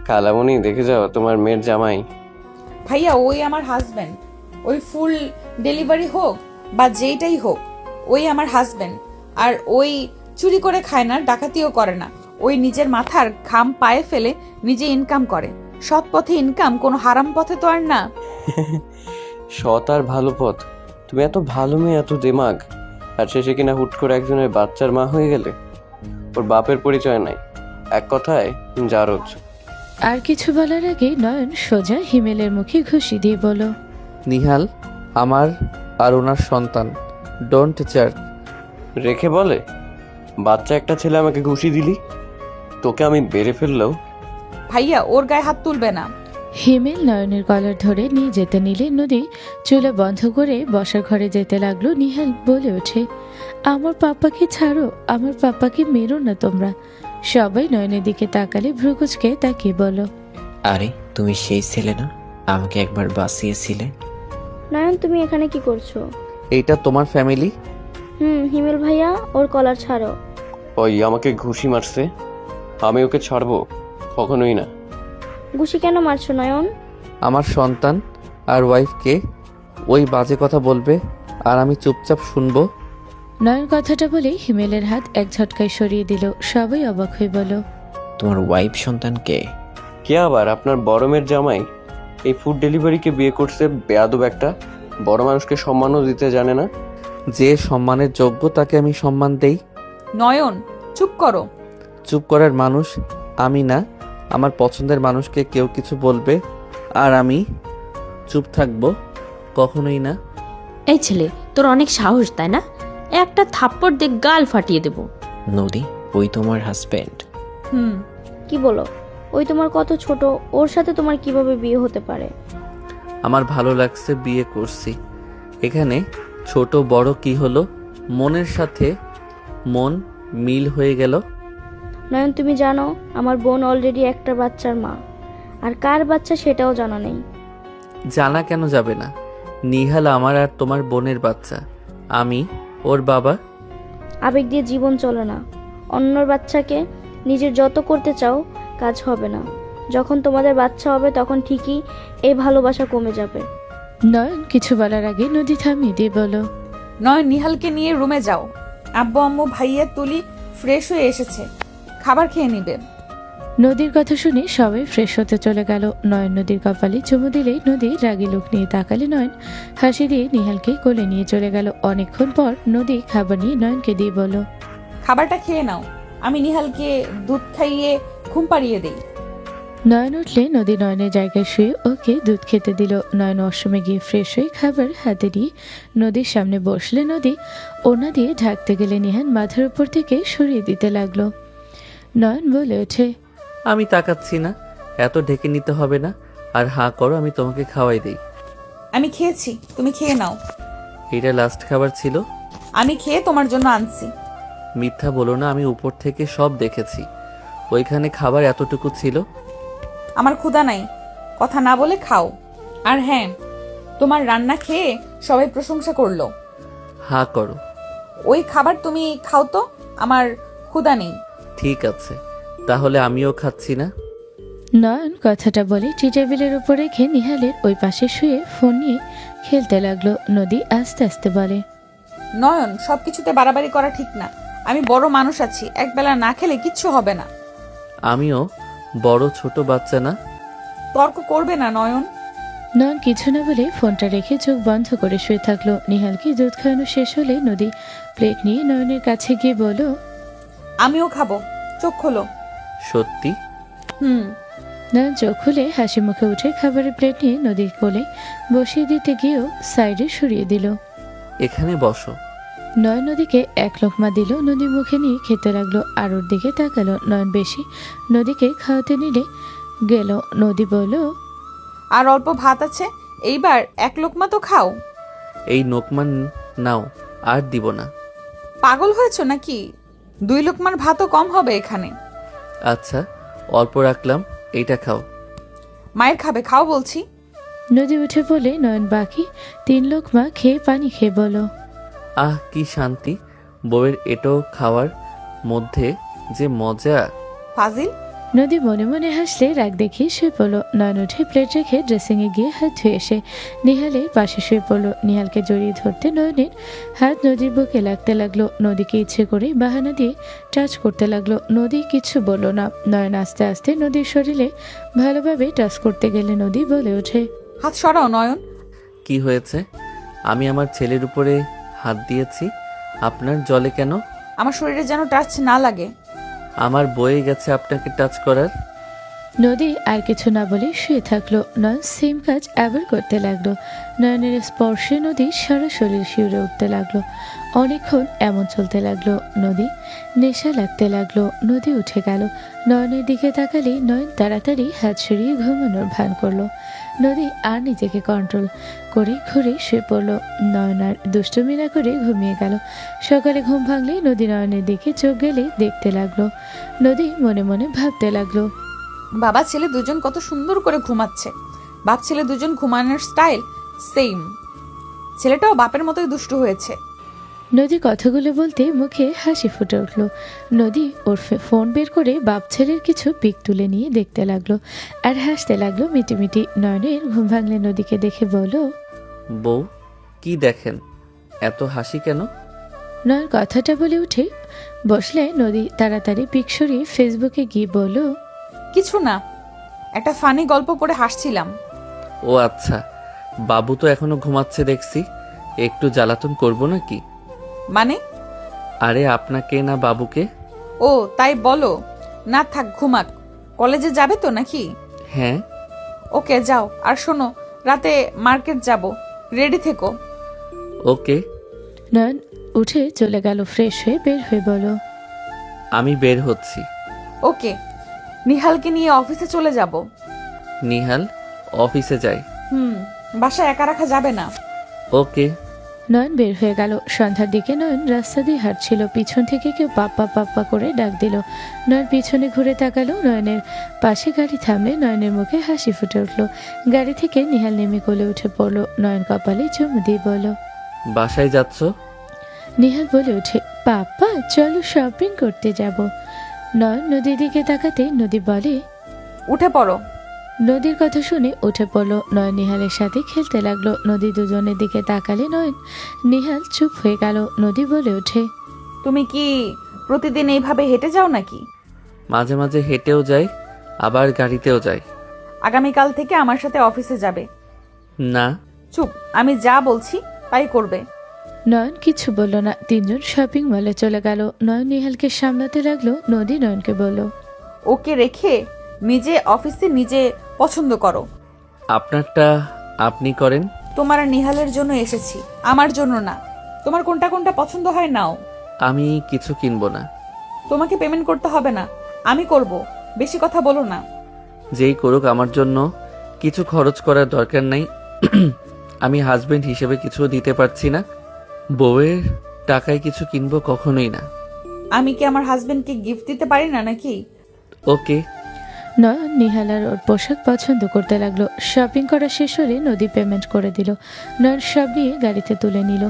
Speaker 4: খালামণি দেখে যাও, তোমার মেয়ের জামাই।
Speaker 2: ভাইয়া ওই আমার হাজবেন্ড। ওই ফুল ডেলিভারি হোক বা যেইটাই হোক, ওই আমার হাজবেন্ড। আর ওই চুরি করে খায় না, ডাকাতিও করে না। ওই নিজের মাথার ঘাম পায়ে ফেলে নিজে ইনকাম করে। সৎ পথে ইনকাম, কোনো হারাম পথে তো আর না।
Speaker 4: সৎ আর ভালো পথ। তুমি এত ভালো মেয়ে, এত দিমাগ, আর শেষে কিনা হুট করে একজনের বাচ্চার মা হয়ে গেলে। ওর বাপের পরিচয় নাই, এক কথায় জারজ।
Speaker 3: আর কিছু বলার আগে নয়ন সোজা হিমেলের মুখে ঘুষি দিয়ে বলল,
Speaker 1: নিহাল আমার আর ওনার সন্তান, ডোন্ট চার্জ।
Speaker 4: রেখে বলে, বাচ্চা একটা ছেলে আমাকে ঘুষি দিলি, তোকে আমি বেড়ে ফেললেও।
Speaker 2: ভাইয়া ওর গায়ে হাত তুলবে না।
Speaker 3: হিমেল নয়নের কলার ধরে নিয়ে যেতে নিলে নদী চুলা বন্ধ করে বসার ঘরে যেতে লাগলো। নিহাল বলে ওঠে, আমার পাপ্পাকে ছাড়ো, আমার পাপ্পাকে মেরো না তোমরা। সবাই নয়নের দিকে তাকালে ভ্রুকুচকে তাকিয়ে বলো,
Speaker 5: আরে তুমি সেই ছেলে না, আমাকে একবার বাঁচিয়েছিলে।
Speaker 6: নয়ন, তুমি এখানে কি করছো?
Speaker 1: এইটা তোমার ফ্যামিলি?
Speaker 6: হিমেল ভাইয়া, ওর কলার ছাড়ো।
Speaker 4: ওই আমাকে ঘুষি মারছে, আমি ওকে ছাড়বো? কখনোই না।
Speaker 6: ঘুষি কেন মারছো নয়ন?
Speaker 1: আমার সন্তান আর ওয়াইফকে ওই বাজে কথা বলবে আর আমি চুপচাপ শুনবো?
Speaker 3: নয়ন কথাটা বলে হিমেলের হাত এক ঝটকায় সরিয়ে দিল। সবাই অবাক হয়ে বলো,
Speaker 5: তোমার ওয়াইফ সন্তান কে?
Speaker 4: কে আবার? আপনার বড় মেয়ের জামাই। এই ফুড ডেলিভারিকে বিয়ে করছে, বেয়াদব একটা। বড় মানুষকে সম্মানও দিতে জানে না।
Speaker 1: যে সম্মানের যোগ্য তাকে আমি সম্মান দেই।
Speaker 2: নয়ন চুপ করো।
Speaker 1: চুপ করার মানুষ আমি না। আমার পছন্দের মানুষকে কেউ কিছু বলবে আর আমি চুপ থাকবো? কখনোই না।
Speaker 7: এই ছেলে, তোর অনেক সাহস তাই না? একটা থাপ্পড় দিয়ে গাল ফাটিয়ে দেব।
Speaker 5: নদী, ওই তোমার হাজবেন্ড?
Speaker 6: কি বলো? ওই তোমার কত ছোট, ওর সাথে তোমার কিভাবে বিয়ে হতে পারে?
Speaker 1: আমার ভালো লাগছে, বিয়ে করছি। এখানে ছোট বড় কি হলো? মনের সাথে মন মিল হয়ে গেল।
Speaker 6: নয়ন, তুমি জানো আমার বোন অলরেডি একটা বাচ্চার মা, আর কার বাচ্চা সেটাও জানা নেই।
Speaker 1: জানা কেন যাবে না? নিহাল আমার আর তোমার বোনের বাচ্চা, আমি ওর বাবা।
Speaker 6: আবেগ দিয়ে জীবন চলে না। অন্যর বাচ্চাকে নিজের যত করতে চাও, কাজ হবে না। যখন তোমাদের বাচ্চা হবে তখন ঠিকই এই ভালোবাসা কমে যাবে।
Speaker 3: নয়ন কিছু বলার আগে নদী থামিয়ে দিয়ে বলো,
Speaker 2: নয়, নিহালকে নিয়ে রুমে যাও। আব্বু আম্মু ভাইয়া তুলি ফ্রেশ হয়ে এসেছে, খাবার খেয়ে নিবে।
Speaker 3: নদীর কথা শুনে সবাই ফ্রেশ হতে চলে গেল। নয়ন নদীর কপালে চুমু দিলেই নদী রাগী লোক নিয়ে তাকালে নয়ন হাসি দিয়ে নিহালকে কোলে নিয়ে চলে গেল। অনেকক্ষণ পর নদী খাবার নিয়ে নয়নকে দিয়ে বলল,
Speaker 2: খাবারটা খেয়ে নাও, আমি নিহালকে দুধ খাইয়ে ঘুম পাড়িয়ে দেই।
Speaker 3: নয়ন উঠলে নদী নয়নের জায়গায় শুয়ে ওকে দুধ খেতে দিল। নয়ন ওয়াশরুমে গিয়ে ফ্রেশ হয়ে খাবার হাতে নিয়ে নদীর সামনে বসলে নদী ওনা দিয়ে ঢাকতে গেলে নিহান মাথার উপর থেকে সরিয়ে দিতে লাগলো। নয়ন বলে ওঠে,
Speaker 1: আমি তাকাচ্ছি না, এত ঢেকে নিতে হবে না। আর হাঁ করো, আমি তোমাকে খাওয়াই দেই।
Speaker 2: আমি খেয়েছি, তুমি খেয়ে নাও।
Speaker 1: এটা লাস্ট খাবার ছিল।
Speaker 2: আমি খেয়ে তোমার জন্য আনছি।
Speaker 1: মিথ্যা বলো না, আমি উপর থেকে সব দেখেছি। ওইখানে খাবার এতটুকু ছিল।
Speaker 2: আমার ক্ষুধা নাই, কথা না বলে খাও। আর হ্যাঁ, তোমার রান্না খেয়ে সবাই প্রশংসা করলো।
Speaker 1: হাঁ করো।
Speaker 2: ওই খাবার তুমি খাও তো, আমার ক্ষুধা নেই।
Speaker 1: ঠিক আছে, তাহলে আমিও খাচ্ছি না।
Speaker 3: নয়ন কথাটা বলে টি টেবিলের উপর রেখে নিহালের ওই পাশে শুয়ে ফোন নিয়ে খেলতে লাগলো। নদী আস্তে আস্তে বলে,
Speaker 2: নয়ন, সবকিছুতে বাড়াবাড়ি করা ঠিক না। আমি বড় মানুষ আছি, একবেলা না খেলে কিচ্ছু হবে না।
Speaker 1: আমিও বড় ছোট বাচ্চা না।
Speaker 2: তর্ক করবে না নয়ন।
Speaker 3: নয়ন কিছু না বলে ফোনটা রেখে চোখ বন্ধ করে শুয়ে থাকলো। নিহালকে দুধ খাওয়ানো শেষ হলে নদী প্লেট নিয়ে নয়নের কাছে গিয়ে বলল,
Speaker 2: আমিও খাবো, চোখ খোলো।
Speaker 1: সত্যি?
Speaker 3: নয়ন চোখ খুলে হাসি মুখে উঠে খাবারের প্লেট নিয়ে নদীর কোলে বসিয়ে দিতে গিয়েও সাইডে সরিয়ে দিল।
Speaker 1: এখানে বসো।
Speaker 3: নয়ন নদীকে এক লোকমা দিল। নদী মুখে নিয়ে খেতে লাগলো। আর ওর দিকে তাকালো। নয়ন বেশি নদীকে খাওয়াতে নিলে গেল। নদী বলল,
Speaker 2: আর অল্প ভাত আছে, এইবার এক লোকমা তো খাও।
Speaker 1: এই নোকমান নাও, আর দিব না।
Speaker 2: পাগল হয়েছো নাকি? 2 লোকমার ভাতও কম হবে এখানে।
Speaker 1: আচ্ছা, অল্প রাখলাম, এইটা খাও।
Speaker 2: মায়ের খাবে, খাও বলছি।
Speaker 3: নদী উঠে পড়লে নয়ন বাকি 3 লোকমা খেয়ে পানি খেয়ে বলো,
Speaker 1: আহ কি শান্তি, বউয়ের এটো খাওয়ার মধ্যে যে মজা।
Speaker 2: ফাজিল।
Speaker 3: নদী মনে মনে হাসলে রাগ দেখিয়ে শুয়ে পড়লো। নয়ন উঠে প্লেট রেখে ড্রেসিংয়ে গিয়ে হাত ধুয়ে এসে নিহালের পাশে শুয়ে পড়লো। নিহালকে জড়িয়ে ধরতে নয়নের হাত নদীর বুকে লাগতে লাগলো। নদীকে ইচ্ছে করে বাহানা দিয়ে টাচ করতে লাগলো। নদী কিছু বলল না। নয়ন আস্তে আস্তে নদীর শরীরে ভালোভাবে টাচ করতে গেলে নদী বলে ওঠে,
Speaker 2: হাত সরাও নয়ন।
Speaker 1: কি হয়েছে? আমি আমার ছেলের উপরে হাত দিয়েছি, আপনার জলে কেন?
Speaker 2: আমার শরীরে যেন টাচ না লাগে।
Speaker 1: আমার বয়ে গেছে আপনাকে টাচ করার।
Speaker 3: নদী আর কিছু না বলে শুয়ে থাকলো। নয়ন সেম কাজ আবার করতে লাগলো। নয়নের স্পর্শে নদী সারা শরীর শিউরে উঠতে লাগলো। অনেকক্ষণ এমন চলতে লাগলো। নদী নেশা লাগতে লাগলো। নদী উঠে গেল। নয়নের দিকে তাকালেই নয়ন তাড়াতাড়ি হাত সরিয়ে ঘুমানোর ভান করলো। নদী আর নিজেকে কন্ট্রোল করে ঘুরে শুয়ে পড়লো। নয়ন আর দুষ্টুমি না করে ঘুমিয়ে গেল। সকালে ঘুম ভাঙলেই নদী নয়নের দিকে চোখ গেলে দেখতে লাগলো। নদী মনে মনে ভাবতে লাগলো,
Speaker 2: বাবা ছেলে দুজন কত সুন্দর করে ঘুমাচ্ছে। বাপ ছেলে দুজন ঘুমানোর স্টাইল সেম। ছেলেটাও বাপের মতোই দুষ্টু হয়েছে।
Speaker 3: নদী কথাগুলো বলতে মুখে হাসি ফুটে উঠল। নদী ওর ফোন বের করে বাপ ছেলের কিছু পিক তুলে নিয়ে দেখতে লাগলো আর হাসতে লাগলো মিটিমিটি। নয়নের ঘুম ভাঙলে নদীকে দেখে বলো,
Speaker 1: বউ কি দেখেন, এত হাসি কেন?
Speaker 3: নয়ন কথাটা বলে উঠে বসলে নদী তাড়াতাড়ি পিক সরিয়ে ফেসবুকে গিয়ে বলো,
Speaker 2: কিছু না, একটা ফানি গল্প পড়ে হাসছিলাম।
Speaker 1: ও আচ্ছা, বাবু তো এখনো ঘুমাচ্ছে দেখছি, একটু জ্বালাতন করবো নাকি?
Speaker 2: মানে?
Speaker 1: আরে আপনাকে না বাবুকে?
Speaker 2: ও তাই বলো। না থাক, ঘুমাক। কলেজে যাবে তো নাকি?
Speaker 1: হ্যাঁ।
Speaker 2: ওকে যাও। আর শোনো, রাতে মার্কেট যাব, রেডি থেকো।
Speaker 1: ওকে।
Speaker 3: নয়ন উঠে চলে গেল। ফ্রেশ হয়ে বের হয়ে বলো,
Speaker 1: আমি বের হচ্ছি।
Speaker 2: ওকে। নিহালকে নিয়ে অফিসে চলে যাব।
Speaker 1: নিহাল অফিসে যায়?
Speaker 2: বাসায় একা রাখা যাবে না।
Speaker 1: ওকে।
Speaker 3: নয়ন বের হয়ে গেল। সন্ধ্যার দিকে নয়ন রাস্তা দিয়ে হাঁটছিল। পিছন থেকে কেউ পাপ্পা পাপ্পা করে ডাক দিল। নয়ন পিছনে ঘুরে তাকালো। নয়নের পাশে গাড়ি থামলে নয়নের মুখে হাসি ফুটে উঠলো। গাড়ি থেকে নিহাল নেমে কোলে উঠে পড়লো। নয়ন কপালে চুমু দিয়ে বলল,
Speaker 1: বাসায় যাচ্ছ?
Speaker 3: নিহাল বলে ওঠে, পাপ্পা চলো শপিং করতে যাব। নয়ন নদীর দিকে তাকাতে নদী বলে,
Speaker 2: উঠে পড়ো।
Speaker 3: নদীর কথা শুনে উঠে পড়লো। নয়ন নিহালের সাথে খেলতে লাগলো। নদী দুজনের দিকে তাকালে নয়ন নিহাল চুপ হয়ে গেল। নদী বলে ওঠে,
Speaker 2: তুমি কি প্রতিদিন এইভাবে হেঁটে যাও নাকি?
Speaker 1: মাঝে মাঝে হেঁটেও যাই, আবার গাড়িতেও যাই।
Speaker 2: আগামীকাল থেকে আমার সাথে অফিসে যাবে।
Speaker 1: না।
Speaker 2: চুপ, আমি যা বলছি তাই করবে।
Speaker 3: নয়ন কিছু বলল না। তিনজন শপিং মলে চলে গেল। নয়ন নিহালকে সামলাতে লাগলো। নদী নয়নকে বলল,
Speaker 2: ওকে রেখে নিজে অফিসে নিজে পছন্দ করো।
Speaker 1: আপনারটা আপনি করেন।
Speaker 2: তোমার আর নিহালের জন্য এসেছি, আমার জন্য না। তোমার কোনটা কোনটা পছন্দ হয় নাও।
Speaker 1: আমি কিছু কিনবো না।
Speaker 2: তোমাকে পেমেন্ট করতে হবে না, আমি করব। বেশি কথা বলো না।
Speaker 1: যেই করুক, আমার জন্য কিছু খরচ করার দরকার নাই। আমি হাজবেন্ড হিসেবে কিছু দিতে পারছি না। বউয়ের টাকায় কিছু কিনবো কখনোই না।
Speaker 2: আমি কি আমার হাজবেন্ডকে গিফট দিতে পারি না নাকি?
Speaker 3: ওকে। নয়ন নিহাল আর ওর পোশাক পছন্দ করতে লাগলো। শপিং করা শেষ হলে নদী পেমেন্ট করে দিল। নয়ন সব নিয়ে গাড়িতে তুলে নিল।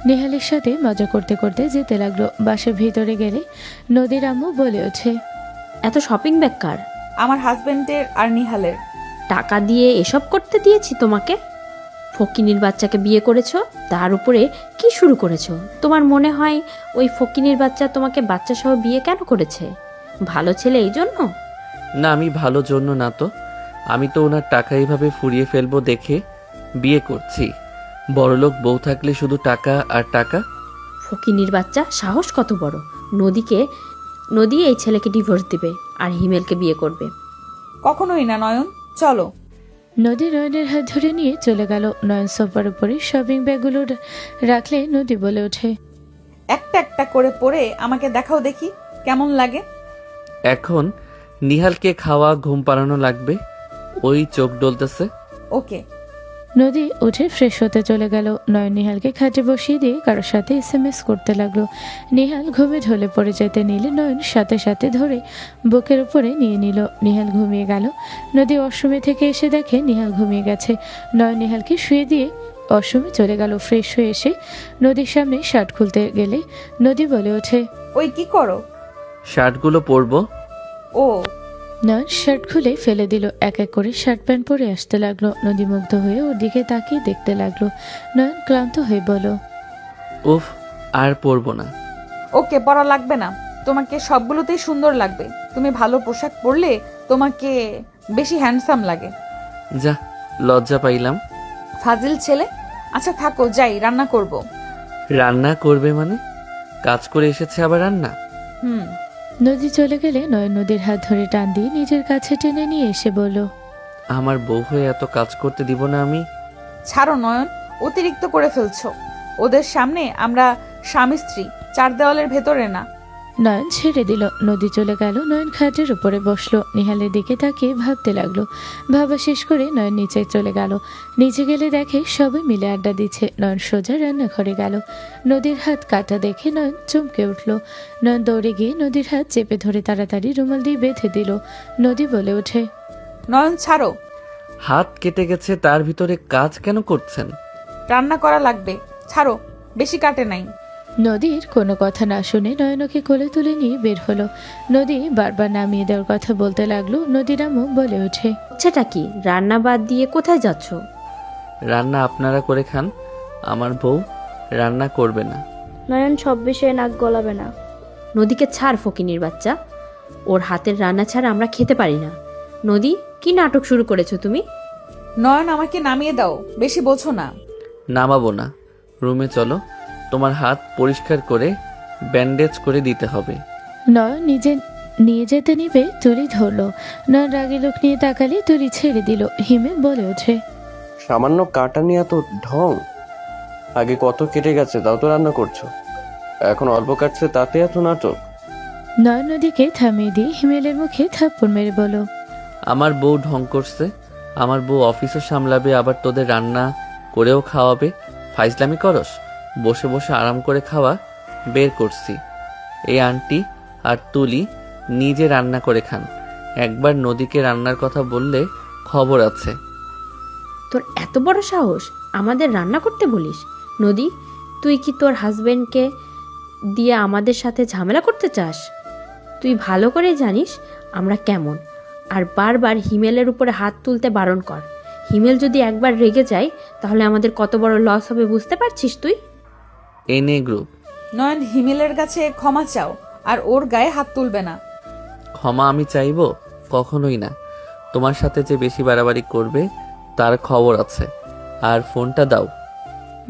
Speaker 3: নিহালের সাথে মজা করতে করতে যেতে লাগলো। বাসের ভিতরে গেলে নদীর আম্মু বলে ওঠে,
Speaker 7: এত শপিং ব্যাগ কার?
Speaker 2: আমার হাজবেন্ডের আর নিহালের।
Speaker 7: টাকা দিয়ে এসব করতে দিয়েছি তোমাকে? ফকিনীর বাচ্চাকে বিয়ে করেছো, তার উপরে কি শুরু করেছো? তোমার মনে হয় ওই ফকিনীর বাচ্চা তোমাকে বাচ্চা সহ বিয়ে কেন করেছে? ভালো ছেলে এই জন্য?
Speaker 1: না, আমি ভালো জন্য না তো। আমি তো ওনার টাকা এইভাবে ফুরিয়ে ফেলবো দেখে বিয়ে করছি। বড়লোক বউ থাকলে শুধু টাকা আর টাকা।
Speaker 7: ফকিনীর বাচ্চা সাহস কত বড়! নদী এই ছেলেকে ডিভোর্স দিবে আর হিমেলকে বিয়ে করবে।
Speaker 2: কখনোই না নয়ন, চলো।
Speaker 3: নদী নয়নের হাত ধরে নিয়ে চলে গেল। নয়ন সোফার উপরে শপিং ব্যাগগুলো রাখলে নদী বলে ওঠে,
Speaker 2: একটা একটা করে পরে আমাকে দেখাও দেখি কেমন লাগে।
Speaker 1: এখন নিহালকে খাওয়া ঘুম পাড়ানো লাগবে, ওই চোখ ডলতেছে।
Speaker 2: ওকে।
Speaker 3: নদী উঠে ফ্রেশ হতে চলে গেল। নয়ন নিহালকে খাটে বসিয়ে দিয়ে কারোর সাথে SMS করতে লাগলো। নিহাল ঘুমে ঢলে পড়ে যেতে নিলে নয়ন সাথে সাথে ধরে বুকের উপরে নিয়ে নিল। নিহাল ঘুমিয়ে গেল। নদী ওয়াশরুমে থেকে এসে দেখে নিহাল ঘুমিয়ে গেছে। নয়ন নিহালকে শুয়ে দিয়ে ওয়াশরুমে চলে গেল। ফ্রেশ হয়ে এসে নদীর সামনে শার্ট খুলতে গেলে নদী বলে ওঠে,
Speaker 2: ওই কি করো?
Speaker 1: শার্টগুলো পরবো।
Speaker 2: ও
Speaker 3: নয়ন শার্ট খুলে ফেলে দিল। এক এক করে শার্ট প্যান্ট পরে আসতে লাগলো। নদী মুগ্ধ হয়ে ওর দিকে তাকিয়ে দেখতে লাগলো। নয়ন ক্লান্ত হয়ে বলল,
Speaker 1: উফ, আর পরবো না।
Speaker 2: ওকে, পরা লাগবে না। তোমাকে সবগুলোতেই সুন্দর লাগবে। তুমি ভালো পোশাক পরলে তোমাকে বেশি হ্যান্ডসাম লাগে।
Speaker 1: যা, লজ্জা পাইলাম।
Speaker 2: ফাজিল ছেলে। আচ্ছা থাকো, যাই, রান্না করব।
Speaker 1: রান্না করবে মানে? কাজ করে এসেছে আবার রান্না?
Speaker 2: হুম।
Speaker 3: নদী চলে গেলে নয়ন নদীর হাত ধরে টান দিয়ে নিজের কাছে টেনে নিয়ে এসে বলল,
Speaker 1: আমার বউ হয়ে এত কাজ করতে দিব না আমি।
Speaker 2: ছাড়ো নয়ন, অতিরিক্ত করে ফেলছো। ওদের সামনে আমরা স্বামী স্ত্রী, চার দেওয়ালের ভেতরে না।
Speaker 3: নয়ন ছেড়ে দিল। নদী চলে গেল। নয়ন খাটের উপরে বসলো। নিহালের দিকে তাকিয়ে ভাবতে লাগলো। ভাবা শেষ করে নয়ন নিচে চলে গেল। নিচে গেলে দেখে সবাই মিলে আড্ডা দিচ্ছে। নয়ন সোজা রান্নাঘরে গেল। নদীর হাত কাটা দেখে নয়ন চমকে উঠল। নয়ন দৌড়ে গিয়ে নদীর হাত চেপে ধরে তাড়াতাড়ি রুমাল দিয়ে বেঁধে দিল। নদী বলে ওঠে,
Speaker 2: নয়ন ছাড়ো,
Speaker 1: হাত কেটে গেছে, তার ভিতরে কাজ কেন করছেন?
Speaker 2: রান্না করা লাগবে। ছাড়ো, বেশি কাটে নাই।
Speaker 3: নদীর কোনো কথা না শুনে নয়নকে কোলে তুলে নিয়ে বের হলো। নদী বারবার নামিয়ে দেওয়ার কথা বলতে লাগলো। নদীর আম্মু বলে ওঠে,
Speaker 7: হচ্ছেটা কি? রান্না বাদ দিয়ে কোথায় যাচ্ছ?
Speaker 1: রান্না আপনারা করে খান, আমার বউ রান্না করবে না।
Speaker 6: নয়ন সব বিষয়ে নাক গলাবে না।
Speaker 7: নদীকে ছাড় ফকিনীর বাচ্চা। ওর হাতের রান্না ছাড়া আমরা খেতে পারি না। নদী, কি নাটক শুরু করেছো তুমি?
Speaker 2: নয়ন আমাকে নামিয়ে দাও, বেশি বোঝো না।
Speaker 1: নামাবো না, রুমে চলো, তোমার হাত পরিষ্কার করে ব্যান্ডেজ করে দিতে হবে।
Speaker 3: নয়ন নিজে নিয়ে যেতে নিবে তুলি ধরলো। নয়ন রাগী লোক নিয়ে তাকালে তুলি ছেড়ে দিল। হিমে বলে ওঠে,
Speaker 4: সামান্য কাটা নিয়ে এত ঢং? আগে কত কেটে গেছে তাও তো রান্না করছো, এখন অল্প কাটছে তাতে এত নাটক?
Speaker 3: নয়ন নদীকে থামিয়ে দিয়ে হিমেলের মুখে থাপ্পড় মেরে বলো,
Speaker 1: আমার বউ ঢং করছে, আমার বউ অফিসও সামলাবে, আবার তোদের রান্না করেও খাওয়াবে। ফাইজলামি করস? বসে বসে আরাম করে খাওয়া বের করছি। এই আন্টি আর তুলি নিজে রান্না করে খান, একবার নদীকে রান্নার কথা বললে খবর আছে।
Speaker 7: তোর এত বড় সাহস আমাদের রান্না করতে বলিস? নদী, তুই কি তোর হাজবেন্ডকে দিয়ে আমাদের সাথে ঝামেলা করতে চাস? তুই ভালো করে জানিস আমরা কেমন। আর বারবার হিমেলের উপরে হাত তুলতে বারণ কর। হিমেল যদি একবার রেগে যায় তাহলে আমাদের কত বড় লস হবে বুঝতে পারছিস তুই?
Speaker 1: এনে গ্রুপ।
Speaker 2: নয়ন হিমেলের কাছে ক্ষমা চাও, আর ওর গায়ে হাত তুলবে না।
Speaker 1: ক্ষমা আমি চাইবো? কখনোই না। তোমার সাথে যে বেশি বাড়াবাড়ি করবে তার খবর আছে। আর ফোনটা দাও।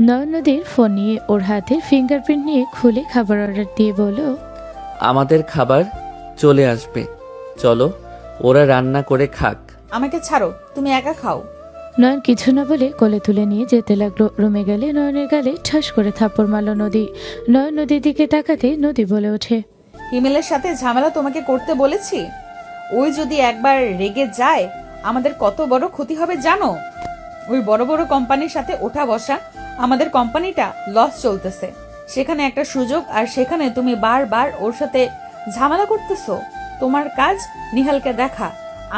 Speaker 3: নয়ন নদীর ফোন নিয়ে ওর হাতে ফিঙ্গারপ্রিন্ট নিয়ে খুলে খাবার অর্ডার দিয়ে বলো,
Speaker 1: আমাদের খাবার চলে আসবে, চলো ওরা রান্না করে খাক।
Speaker 2: আমাকে ছাড়ো, তুমি একা খাও।
Speaker 3: নয়ন কিছু না বলে কোলে তুলে নিয়ে যেতে লাগলো। রুমে গেলে নয়নের গালে ঠাস করে থাপ্পড় মারল নদী। নয়ন নদীর দিকে তাকাতে নদী বলে ওঠে,
Speaker 2: হিমেলের সাথে ঝামেলা তোমাকে করতে বলেছি? ওই যদি একবার রেগে যায় আমাদের কত বড় ক্ষতি হবে জানো? ওই বড় বড় কোম্পানির সাথে ওঠা বসা, আমাদের কোম্পানিটা লস চলতেছে, সেখানে একটা সুযোগ, আর সেখানে তুমি বারবার ওর সাথে ঝামেলা করতেছো। তোমার কাজ নিহালকে দেখা,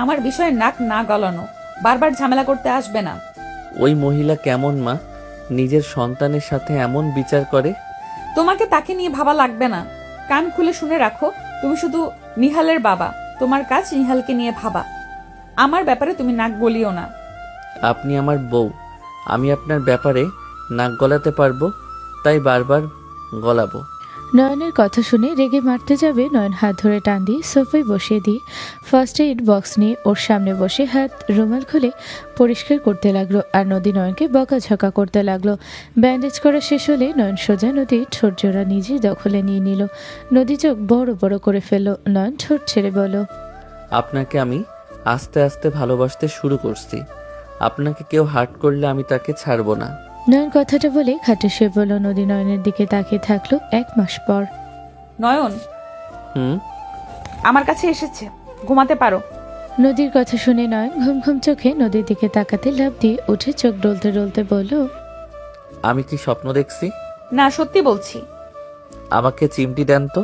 Speaker 2: আমার বিষয়ে নাক না গলানো, বারবার ঝামেলা করতে আসবে না।
Speaker 1: ওই মহিলা কেমন মা, নিজের সন্তানের সাথে এমন বিচার করে?
Speaker 2: তোমাকে তাকে নিয়ে ভাবা লাগবে না। কান খুলে শুনে রাখো, তুমি শুধু নিহালের বাবা, তোমার কাজ নিহালকে নিয়ে ভাবা। আমার ব্যাপারে তুমি নাক গলিও না।
Speaker 1: আপনি আমার বউ, আমি আপনার ব্যাপারে নাক গলাতে পারবো, তাই বারবার গলাবো।
Speaker 3: নয়নের কথা শুনে রেগে মারতে যাবে নয়ন হাত ধরে টান দিয়ে সোফায় বসিয়ে দিয়ে ফার্স্ট এইড বক্স নিয়ে ওর সামনে বসে হাত রুমাল খুলে পরিষ্কার করতে লাগলো। আর নদী নয়নকে বকাঝকা করতে লাগলো। ব্যান্ডেজ করা শেষ হলে নয়ন সোজা নদীর ঠোঁট জোড়া নিজে দখলে নিয়ে নিল। নদী চোখ বড় বড় করে ফেললো। নয়ন ঠোঁট ছেড়ে বলো,
Speaker 1: আপনাকে আমি আস্তে আস্তে ভালোবাসতে শুরু করছি, আপনাকে কেউ হার্ট করলে আমি তাকে ছাড়বো না।
Speaker 3: নয়ন কথাটা বলে খাটে শুয়ে পড়ল। নদী নয়নের দিকে তাকিয়ে থাকলো। 1 মাস পর
Speaker 2: নয়ন
Speaker 1: হুম,
Speaker 2: আমার কাছে এসেছে, ঘুমাতে পারো।
Speaker 3: নদীর কথা শুনে নয়ন ঘুম ঘুম চোখে নদীর দিকে তাকাতে লাফ দিয়ে উঠে চোখ ডলতে ডলতে বলল,
Speaker 1: আমি কি স্বপ্ন দেখছি?
Speaker 2: না, সত্যি বলছি।
Speaker 1: আমাকে চিমটি দেন তো।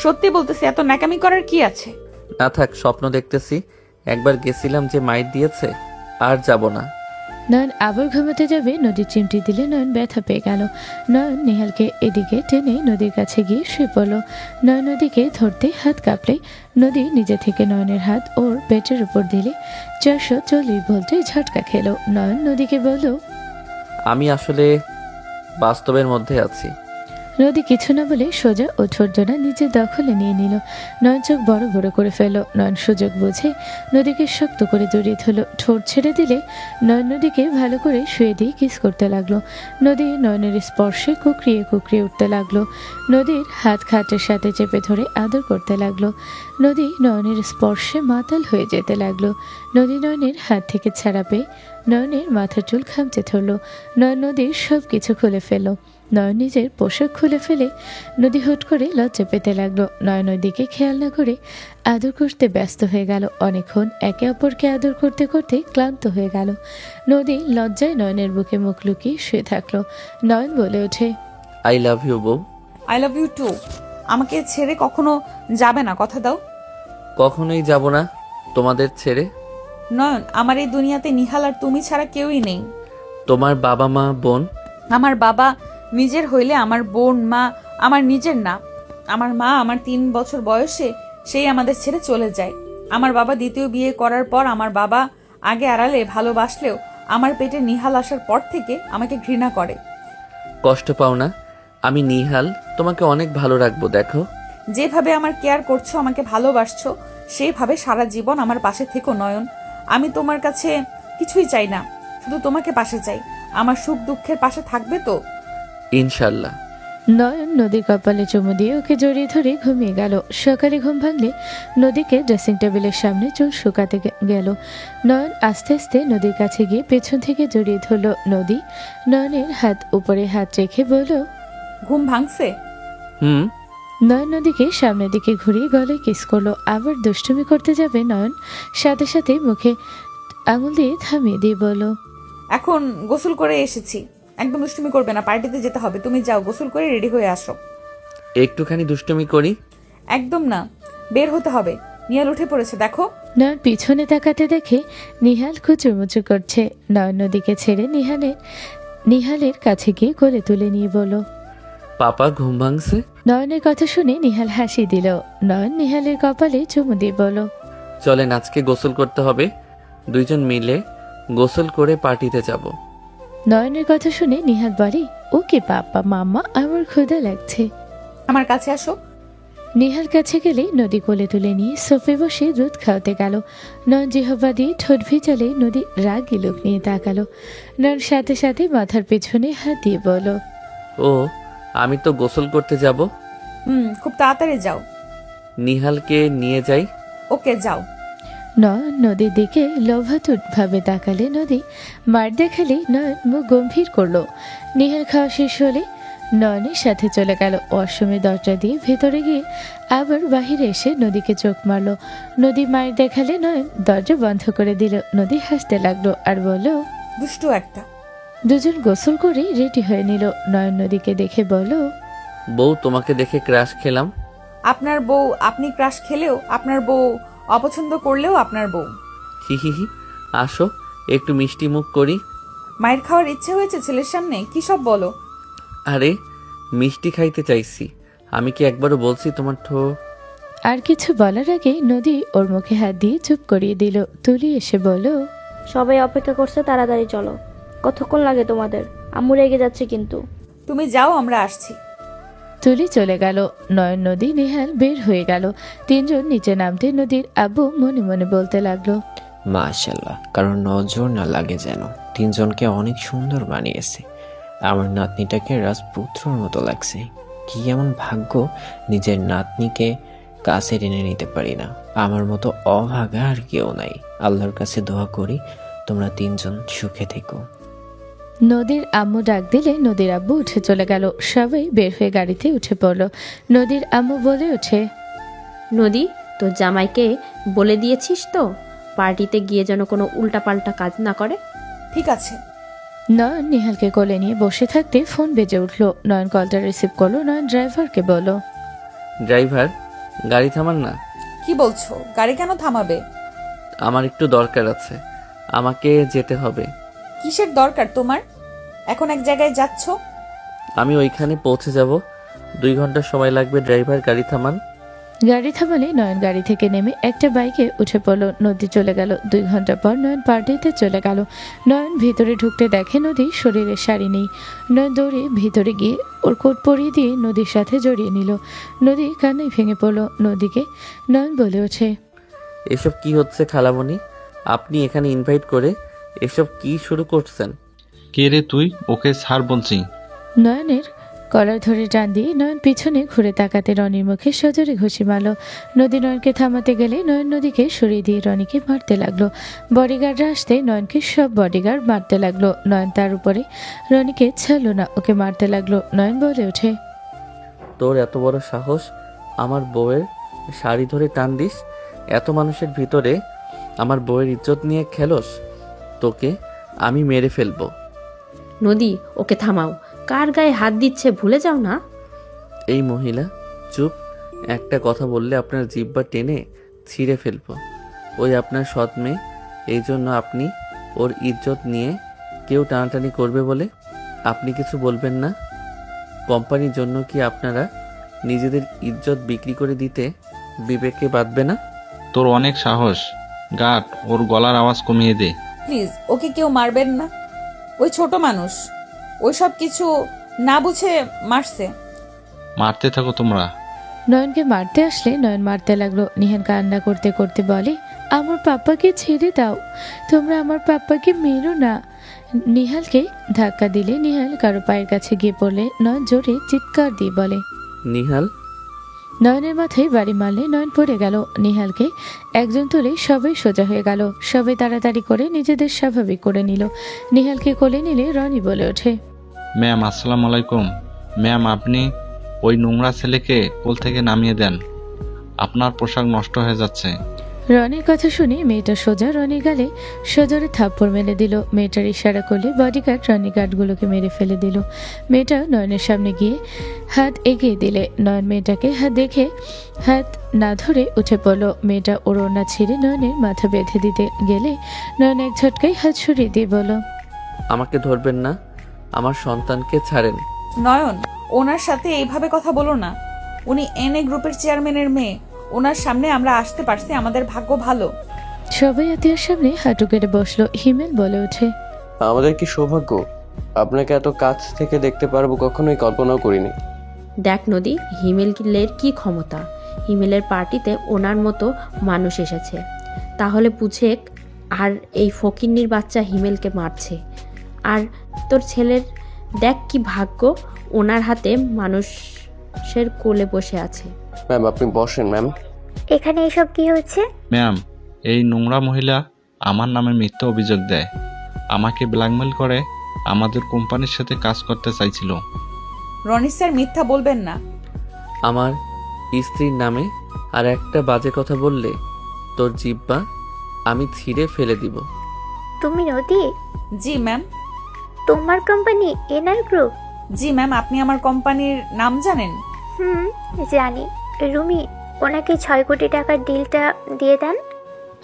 Speaker 2: সত্যি বলতেছি, এত ন্যাকামি করার কি আছে?
Speaker 1: না থাক, স্বপ্ন দেখতেছি। একবার গেছিলাম যে মাইর দিয়েছে, আর যাব না।
Speaker 3: নয়ন আবার ঘুমাতে যাবে, নদীর চিমটি দিলে নয়ন ব্যথা পেয়ে গেল। নয়ন নিহালকে এদিকে টেনে নদীর কাছে গিয়ে শুয়ে পড়ল। নয়ন নদীকে ধরতে হাত কাঁপলে নদী নিজে থেকে নয়নের হাত ওর পেটের উপর দিলে 440 ভোল্টে ঝটকা খেলো। নয়ন নদীকে বলল,
Speaker 1: আমি আসলে বাস্তবের মধ্যে আছি।
Speaker 3: নদী কিছু না বলে সোজা ও ঠোঁটজোড়া নিজের দখলে নিয়ে নিল। নয়ন চোখ বড় বড় করে ফেলল। নয়ন সুযোগ বুঝে নদীকে শক্ত করে জড়িয়ে ধরল। ঠোঁট ছেড়ে দিলে নয়ন নদীকে ভালো করে শুয়ে দিয়ে কিস করতে লাগলো। নদী নয়নের স্পর্শে কুকরিয়ে কুকরিয়ে উঠতে লাগলো। নদীর হাত খাটের সাথে চেপে ধরে আদর করতে লাগলো। নদী নয়নের স্পর্শে মাতাল হয়ে যেতে লাগলো। নদী নয়নের হাত থেকে ছাড়া পেয়ে নয়নের মাথার চুল খামচে ধরল। নয়ন নদীর সব কিছু খুলে ফেলল। নয়ন নিজের পোশাক খুলে ফেলে নদী হুট করে লজ্জা পেতে লাগলো। নয়ন ওই দিকে খেয়াল না করে আদর করতে ব্যস্ত হয়ে গেল। অনেকক্ষণ একে অপরকে আদর করতে করতে ক্লান্ত হয়ে গেল। নদী লজ্জায় নয়নের বুকে মুখ লুকিয়ে শুয়ে থাকলো। নয়ন বলে ওঠে,
Speaker 1: আই লাভ ইউ বউ।
Speaker 2: I love you too. আমাকে ছেড়ে কখনো যাবে না, কথা দাও।
Speaker 1: কখনোই যাব না তোমাদের ছেড়ে।
Speaker 2: নয়ন, আমার এই দুনিয়াতে নিহাল আর তুমি ছাড়া কেউই নেই।
Speaker 1: তোমার বাবা মা বোন?
Speaker 2: আমার বাবা নিজের হইলে আমার বোন মা আমার নিজের না। আমার মা আমার 3 বছর বয়সে সেই আমাদের ছেড়ে চলে যায়। আমার বাবা দ্বিতীয় বিয়ে করার পর আমার বাবা আগে আড়ালে ভালোবাসলেও আমার পেটে নিহাল আসার পর থেকে আমাকে ঘৃণা করে।
Speaker 1: কষ্ট পাও না, আমি নিহাল তোমাকে অনেক ভালো রাখবো। দেখো,
Speaker 2: যেভাবে আমার কেয়ার করছো, আমাকে ভালোবাসছো, সেইভাবে সারা জীবন আমার পাশে থেকো নয়ন। আমি তোমার কাছে কিছুই চাই না, শুধু তোমাকে পাশে চাই। আমার সুখ দুঃখের পাশে থাকবে তো?
Speaker 1: ইনশাল্লাহ।
Speaker 3: নয়ন নদীর কপালে চুমু দিয়ে ওকে জড়িয়ে ধরে ঘুমিয়ে গেল। সকালে ঘুম ভাঙলে নদীকে ড্রেসিং টেবিলের সামনে চুল শুকাতে গেল। নয়ন আস্তে আস্তে নদীর কাছে গিয়ে পেছন থেকে জড়িয়ে ধরল। নদী নয়নের হাত উপরে হাত রেখে বলল,
Speaker 2: ঘুম ভাঙছে?
Speaker 1: হুম।
Speaker 3: নয়ন নদীকে সামনের দিকে ঘুরিয়ে গলায় কিস করলো। আবার দুষ্টুমি করতে যাবে নয়ন, সাথে সাথে মুখে আঙুল দিয়ে থামিয়ে দিয়ে বলল,
Speaker 2: এখন গোসল করে এসেছি, একদম দুষ্টুমি করবে না, পার্টিতে যেতে হবে। তুমি যাও, গোসল করে রেডি হয়ে আসো।
Speaker 1: একটুখানি দুষ্টুমি করি।
Speaker 2: একদম না, বের হতে হবে। নিহাল উঠে পড়েছে, দেখো।
Speaker 3: নয়ন পিছনে তাকাতে দেখে নিহাল কুচুমুচু করছে। নয়ন নদীকে ছেড়ে নিহালের কাছে গিয়ে কোলে তুলে নিয়ে বলল,
Speaker 1: পাপা ঘুম ভাঙছে?
Speaker 3: নয়নের কথা শুনে নিহাল হাসি দিল। নয়ন নিহালের কপালে চুমু দিয়ে বলল,
Speaker 1: চলেন, আজকে গোসল করতে হবে। দুইজন মিলে গোসল করে পার্টিতে যাব।
Speaker 3: নয়নের কথা শুনে নিহাল বলে, ওকে পাপা মাম্মা, আমার ক্ষুধা লাগছে।
Speaker 2: আমার কাছে আসো।
Speaker 3: নিহাল কাছে গেলে নদী কোলে তুলে নিয়ে সোফে বসে দুধ খাওয়াতে গেল। নয়ন জিহ্বা দিয়ে ঠোঁট ভিজালে নদী রাগী লোক নিয়ে তাকালো। নয়ন সাথে সাথে মাথার পেছনে হাত দিয়ে বলল,
Speaker 1: ও, আমি তো গোসল করতে যাব।
Speaker 2: খুব তাড়াতাড়ি যাও।
Speaker 1: নিহালকে নিয়ে যাই।
Speaker 2: ওকে, যাও।
Speaker 3: নয়ন নদীর দিকে লোভাতুর ভাবে তাকালে নদী মার দেখালে নয়ন মুখ গম্ভীর করলো। নিহাল খাওয়া শেষ হলে নয়নের সাথে চলে গেল। ওয়াশরুমের দরজা দিয়ে ভেতরে গিয়ে আবার বাহিরে এসে নদীকে চোখ মারলো। নদী মায়ের দেখালে নয়ন দরজা বন্ধ করে দিল। নদী হাসতে লাগলো আর বলল,
Speaker 2: দুষ্টু একটা।
Speaker 3: দুজন গোসল করে রেডি হয়ে নিল। নয়ন নদীকে দেখে বলল,
Speaker 1: বউ, তোমাকে দেখে ক্রাশ খেলাম।
Speaker 2: আপনার বউ, আপনি ক্রাশ খেলেও আপনার বউ, অপছন্দ করলেও আপনার বউ।
Speaker 1: হি হি হি, আসো একটু মিষ্টি মুখ করি।
Speaker 2: মায়ের খাওয়ার ইচ্ছে হয়েছে ছেলের সামনে, কি সব বলো?
Speaker 1: আরে, মিষ্টি খাইতে চাইছি। আমি কি একবারও বলছি তোমার
Speaker 3: আর কিছু বলার আগে নদী ওর মুখে হাত দিয়ে চুপ করিয়ে দিল। তুলি এসে বলল,
Speaker 6: সবাই অপেক্ষা করছে, তাড়াতাড়ি চলো। কতক্ষণ লাগে তোমাদের? আম্মু রেগে যাচ্ছে কিন্তু।
Speaker 2: তুমি যাও, আমরা আসছি।
Speaker 3: তুলি চলে গেল। নয়ন নদী নিহাল বের হয়ে গেল। তিনজন নিচে নামতে নদীর আব্বু মনে মনে বলতে লাগলো,
Speaker 5: মাশাল্লাহ, কারণ নজর না লাগে যেন। তিনজনকে অনেক সুন্দর বানিয়েছে। আমার নাতনিটাকে রাজপুত্রর মতো লাগছে। কি এমন ভাগ্য, নিজের নাতনিকে কাছে টেনে নিতে পারি না। আমার মতো অভাগা আর কেউ নাই। আল্লাহর কাছে দোয়া করি তোমরা তিনজন সুখে থেকো।
Speaker 3: নদীর আম্মু ডাক দিলে নদীর আব্বু উঠে চলে গেল। সবাই বের হয়ে গাড়িতে উঠে পড়ল। নদীর আম্মু বলে ওঠে,
Speaker 7: নদী, তোর জামাইকে বলে দিয়েছিস তো পার্টিতে গিয়ে যেন কোনো উল্টাপাল্টা কাজ না করে।
Speaker 2: ঠিক আছে।
Speaker 3: নয়ন নিহালকে কোলে নিয়ে বসে থাকতে ফোন বেজে উঠলো। নয়ন কলটা রিসিভ করলো। নয়ন ড্রাইভারকে বলল,
Speaker 1: ড্রাইভার, গাড়ি থামান না।
Speaker 2: কি বলছো? গাড়ি কেন থামাবে?
Speaker 1: আমার একটু দরকার আছে, আমাকে যেতে হবে।
Speaker 2: কিসের দরকার তোমার? এখন এক জায়গায় যাচ্ছ।
Speaker 1: আমি ওইখানে পৌঁছে যাব, 2 ঘন্টা সময় লাগবে। ড্রাইভার, গাড়ি থামান।
Speaker 3: গাড়ি থামালে নয়ন গাড়ি থেকে নেমে একটা বাইকে উঠে পড়লো। নদী চলে গেল। 2 ঘন্টা পর নয়ন পার্টিতে চলে গেল। নয়ন ভিতরে ঢুকতে দেখে নদী শরীরে শাড়ি নেই। নয়ন দৌড়ে ভিতরে গিয়ে ওর কোট পরিয়ে দিয়ে নদীর সাথে জড়িয়ে নিল। নদী কান্নায় ভেঙে পড়লো। নদীকে নয়ন বলে ওঠে,
Speaker 1: এসব কি হচ্ছে খালামণি? আপনি এখানে ইনভাইট করে এসব কি শুরু করছেন?
Speaker 8: কে রে তুই? ওকে ছাড় বলছি।
Speaker 3: নয়নের কলার ধরে টান দিয়ে নয়ন পিছনে ঘুরে তাকাতে রনির মুখে সজোরে ঘুষি মারল। নদী নয়নকে থামাতে গেলে নয়ন নদীকে সরিয়ে দিয়ে রনিকে মারতে লাগলো। বডিগার্ডরা আসতে নয়নকে সব বডিগার্ড মারতে লাগলো। নয়ন তার উপরে রনিকে ছাড়লো না, ওকে মারতে লাগলো। নয়ন বলে ওঠে,
Speaker 1: তোর এত বড় সাহস, আমার বউয়ের শাড়ি ধরে টান দিস? এত মানুষের ভিতরে আমার বউয়ের ইজ্জত নিয়ে খেলোস? তোকে আমি মেরে ফেলবো।
Speaker 7: নদী, ওকে থামাও। কার গায়ে হাত দিচ্ছে ভুলে যাও না।
Speaker 1: এই মহিলা, চুপ। একটা কথা বললে আপনার জিহ্বা টেনে ছিঁড়ে ফেলবো। ওই আপনার সৎ মেয়ে, এই জন্য আপনি ওর ইজ্জত নিয়ে কেউ টানাটানি করবে বলে আপনি কিছু বলবেন না? কোম্পানির জন্য কি আপনারা নিজেদের ইজ্জত বিক্রি করে দিতে বিবেকে বাঁধবে না?
Speaker 8: তোর অনেক সাহস। গাট, ওর গলার আওয়াজ কমিয়ে দে।
Speaker 2: প্লিজ, ওকে কেউ মারবেন না। ওই ছোট মানুষ, ওই সব কিছু না বুঝে মারছে।
Speaker 8: মারতে থাকো তোমরা।
Speaker 3: নয়নকে মারতে আসলে নয়ন মারতে লাগলো। নিহান কান্না করতে করতে বলে, আমার পাপ্পাকে ছেড়ে দাও, তোমরা আমার পাপ্পাকে মেরো না। নিহালকে ধাক্কা দিলে নিহাল কারো পায়ের কাছে গিয়ে পড়লে নয়ন জোরে চিৎকার দিয়ে বলে,
Speaker 1: নিহাল।
Speaker 3: নয়নের মাথায় বাড়ি মারলে নয়ন পড়ে গেল। নিহালকে একজন তুলে সবাই সোজা হয়ে গেল। সবাই তাড়াতাড়ি করে নিজেদের স্বাভাবিক করে নিল। নিহালকে কোলে নিলে রনি বলে ওঠে,
Speaker 8: ম্যাম, আসসালামু আলাইকুম। ম্যাম, আপনি ওই নোংরা ছেলেকে কোল থেকে নামিয়ে দেন, আপনার পোশাক নষ্ট হয়ে যাচ্ছে।
Speaker 3: রনির কথা শুনে মেয়েটা সোজা রনির গালে সজোরে থাপ্পড় মেরে দিল। মেয়েটার ইশারা করলে বডিগার্ড রনি গার্ডগুলোকে মেরে ফেলে দিল। মেয়েটা নয়নের সামনে গিয়ে হাত এগিয়ে দিলে নয়ন মেয়েটাকে দেখে হাত না ধরে উঠে পড়ল। মেয়েটা ওর ওড়না ছিঁড়ে নয়নের মাথা বেঁধে দিতে গেলে নয়ন এক ঝটকায় হাত সরিয়ে দিয়ে বলল,
Speaker 1: আমাকে ধরবেন না, আমার সন্তানকে ছাড়েন।
Speaker 2: নয়ন, ওনার সাথে এইভাবে কথা বলো না। উনি এনএ গ্রুপের চেয়ারম্যানের মেয়ে। ওনার সামনে আমরা আসতে পারছি, আমাদের ভাগ্য ভালো।
Speaker 3: সবাই আত্মীয়ের সামনে হাঁটু কেটে বসলো। হিমেল বলে ওঠে,
Speaker 4: আমাদের কি সৌভাগ্য, আপনাকে এত কাছ থেকে দেখতে পারবো কখনোই কল্পনাও করিনি।
Speaker 7: দেখ নদী, হিমেলের কি ক্ষমতা। হিমেলের পার্টিতে ওনার মতো মানুষ এসেছে, তাহলে বুঝেক। আর এই ফকিন্নির বাচ্চা হিমেলকে মারছে। আর তোর ছেলের দেখ কি ভাগ্য, ওনার হাতে মানুষের কোলে বসে আছে।
Speaker 4: ম্যাম, আপনি বসেন ম্যাম।
Speaker 9: এখানে এসব কি হচ্ছে?
Speaker 8: ম্যাম, এই নোংরা মহিলা আমার নামে মিথ্যা অভিযোগ দেয়, আমাকে ব্ল্যাকমেল করে আমাদের কোম্পানির সাথে কাজ করতে চাইছিল।
Speaker 2: রনি স্যার, মিথ্যা বলবেন না।
Speaker 1: আমার স্ত্রীর নামে আর একটা বাজে কথা বললে তোর জিহ্বা আমি ছিঁড়ে ফেলে দিব।
Speaker 9: তুমি নদী?
Speaker 2: জি ম্যাম।
Speaker 9: তোমার কোম্পানি এনআর গ্রুপ?
Speaker 2: জি ম্যাম। আপনি আমার কোম্পানির নাম জানেন?
Speaker 9: জানি। রুমি, ওনাকে 6 কোটি টাকার ডিলটা দিয়ে দেন।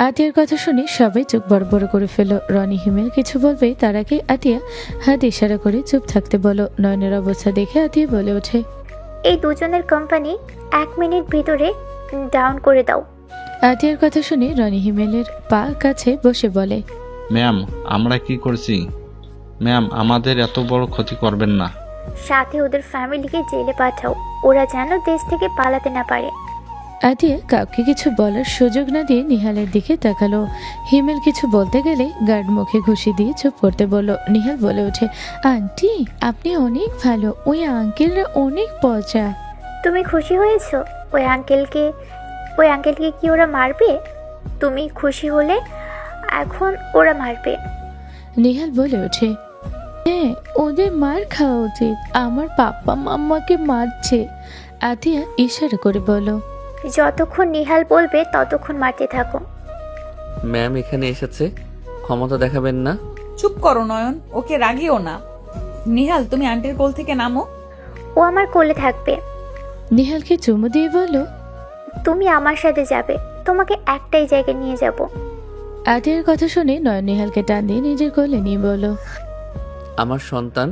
Speaker 3: আতিয়ার কথা শুনে সবাই চোখ বড় বড় করে ফেলল। রনি হিমেল কিছু বলবে তার আগে আতিয়া হাত ইশারা করে চুপ থাকতে বলো। নয়নের অবস্থা দেখে আতিয়া বলে ওঠে,
Speaker 9: এই দুজনের কোম্পানি 1 মিনিট ভিতরে ডাউন করে দাও।
Speaker 3: আতিয়ার কথা শুনে রনি হিমেলের পা কাছে বসে বলে,
Speaker 8: ম্যাম, আমরা কি করছি? ম্যাম, আমাদের এত বড় ক্ষতি করবেন না।
Speaker 9: সাথে ওদের ফ্যামিলিকে জেলে পাঠাও, ওরা যেন দেশ থেকে পালাতে না পারে।
Speaker 3: আতিয়া কাউকে কিছু বলার সুযোগ না দিয়ে নিহালের দিকে তাকালো। হিমেল কিছু বলতে গেলে গার্ড মুখে ঘুষি দিয়ে চুপ করতে বলল। নিহাল বলে ওঠে, আন্টি আপনি অনেক ভালো, ওই আঙ্কেলরা অনেক পচা।
Speaker 9: তুমি খুশি হয়েছো? ওই আঙ্কেলকে কি ওরা মারবে? তুমি খুশি হলে এখন ওরা মারবে।
Speaker 3: নিহাল বলে ওঠে, হ্যাঁ, ওদের মার খাওয়া উচিত, আমার পাপ্পা মাম্মাকে মারছে। আতিয়া ইশারা করে বলো,
Speaker 9: যতক্ষণ নিহাল বলবে ততক্ষণ মারতে থাকো।
Speaker 1: ম্যাম এখানে এসেছে, ক্ষমতা দেখাবেন না?
Speaker 2: চুপ করো নয়ন, ওকে রাগিও না। নিহাল, তুমি আন্টির কোল থেকে নামো।
Speaker 9: ও আমার কোলে থাকবে।
Speaker 3: নিহালকে চুমু দিয়ে বলল।
Speaker 9: তুমি আমার সাথে যাবে, তোমাকে একটাই জায়গায় নিয়ে যাব।
Speaker 3: আতিয়ার কথা শুনে নয়ন নিহালকে টান দিয়ে নিজের কোলে নিয়ে বলল।
Speaker 1: আমার সন্তান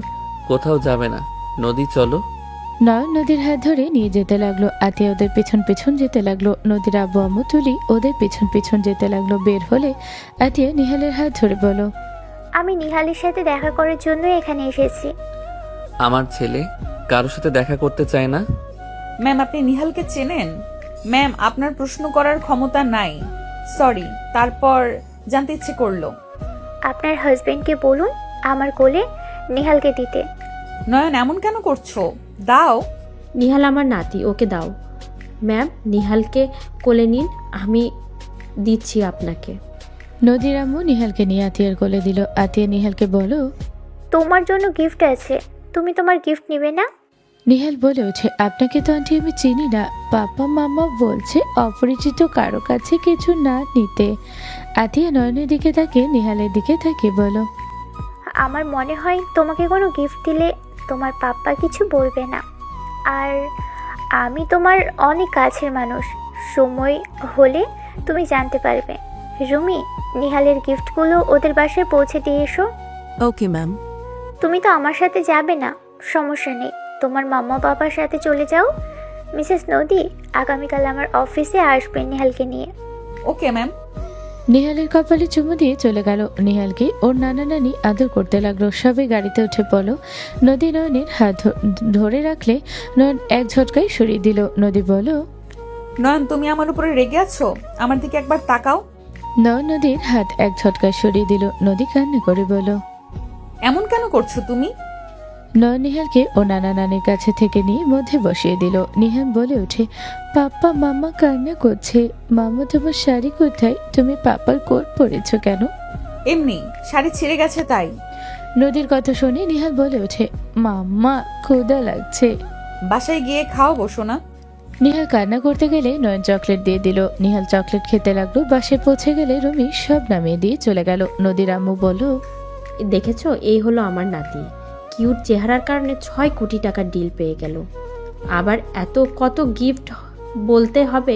Speaker 1: কোথাও যাবে না, নদী চলো।
Speaker 3: নয়ন নদীর হাত ধরে নিয়ে যেতে লাগলো। আতিয়া ওদের পিছন পিছন যেতে লাগলো। নদীর আব্বু আম্মু তুলি ওদের পিছন পিছন যেতে লাগলো। বের হলে আতিয়া নিহালের হাত ধরে বলল।
Speaker 9: আমি নিহালের সাথে দেখা করার জন্য এখানে এসেছি।
Speaker 1: আমার ছেলে কারোর সাথে দেখা করতে চায় না।
Speaker 2: ম্যাম, আপনি নিহালকে চেনেন? ম্যাম, আপনার প্রশ্ন করার ক্ষমতা নাই। সরি, তারপর জানতে ইচ্ছে করলো।
Speaker 9: আপনার হাজবেন্ডকে বলুন আমার কোলে নিহালকে দিতে।
Speaker 2: নয়ন, এমন কেন করছো? দাও।
Speaker 7: নিহাল আমার নাতি, ওকে দাও। ম্যাম, নিহালকে কোলে নিন, আমি দিচ্ছি আপনাকে।
Speaker 3: নদীর আম্মু নিহালকে নিয়ে আতিয়ার কোলে দিল। আতিয়া নিহালকে বলো।
Speaker 9: তোমার জন্য গিফট আছে, তুমি তোমার গিফট নিবে না?
Speaker 3: নিহাল বলে ওঠে, আপনাকে তো আন্টি আমি চিনি না। পাপা মামা বলছে অপরিচিত কারো কাছে কিছু না নিতে। আতিয়া নয়নের দিকে তাকিয়ে নিহালের দিকে তাকিয়ে বলো।
Speaker 9: আমার মনে হয় তোমাকে কোনো গিফট দিলে তোমার পাপ্পা কিছু বলবে না। আর আমি তোমার অনেক কাছের মানুষ, সময় হলে তুমি জানতে পারবে। রুমি, নিহালের গিফটগুলো ওদের বাসায় পৌঁছে দিয়ে এসো।
Speaker 10: Okay ma'am.
Speaker 9: তুমি তো আমার সাথে যাবে না, সমস্যা নেই, তোমার মাম্মা বাবার সাথে চলে যাও। মিসেস নদী আগামীকাল আমার অফিসে আসবেন নিহালকে নিয়ে।
Speaker 2: Okay ma'am.
Speaker 3: নিহালের কপালে চুমু দিয়ে চলে গেল। নিহালকে ওর নানা নানি আদর করতে লাগলো। সবাই গাড়িতে উঠে পড়লো। নদী নয়নের হাত ধরে রাখলে নয়ন এক ঝটকায় সরিয়ে দিল। নদী বলল।
Speaker 2: নয়ন, তুমি আমার উপরে রেগে আছো? আমার দিকে একবার তাকাও।
Speaker 3: নয়ন নদীর হাত এক ঝটকায় সরিয়ে দিল। নদী কান্না করে বলল।
Speaker 2: এমন কেন করছো তুমি?
Speaker 3: নয়ন নিহালকে ও নানা নানির কাছে থেকে নিয়ে মধ্যে বসিয়ে দিল। নিহাল বলে ওঠে, পাপ্পা মামা কান্না করছে। মামা তোমার শাড়ি কোথায়? তুমি পাপার কোট পরেছো কেন?
Speaker 2: এমনি, শাড়ি ছিঁড়ে গেছে তাই।
Speaker 3: নদীর কথা শুনে নিহাল বলে ওঠে, মাম্মা ক্ষুধা লাগছে।
Speaker 2: বাসায় গিয়ে খাও, বসো না।
Speaker 3: নিহাল কান্না করতে গেলে নয়ন চকলেট দিয়ে দিল। নিহাল চকলেট খেতে লাগলো। বাসায় পৌঁছে গেলে রুমি সব নামিয়ে দিয়ে চলে গেল। নদীর আম্মু বলল।
Speaker 7: দেখেছো, এই হলো আমার নাতি। কিউট চেহারার কারণে 6 কোটি টাকার ডিল পেয়ে গেল। আবার এত কত গিফট বলতে হবে,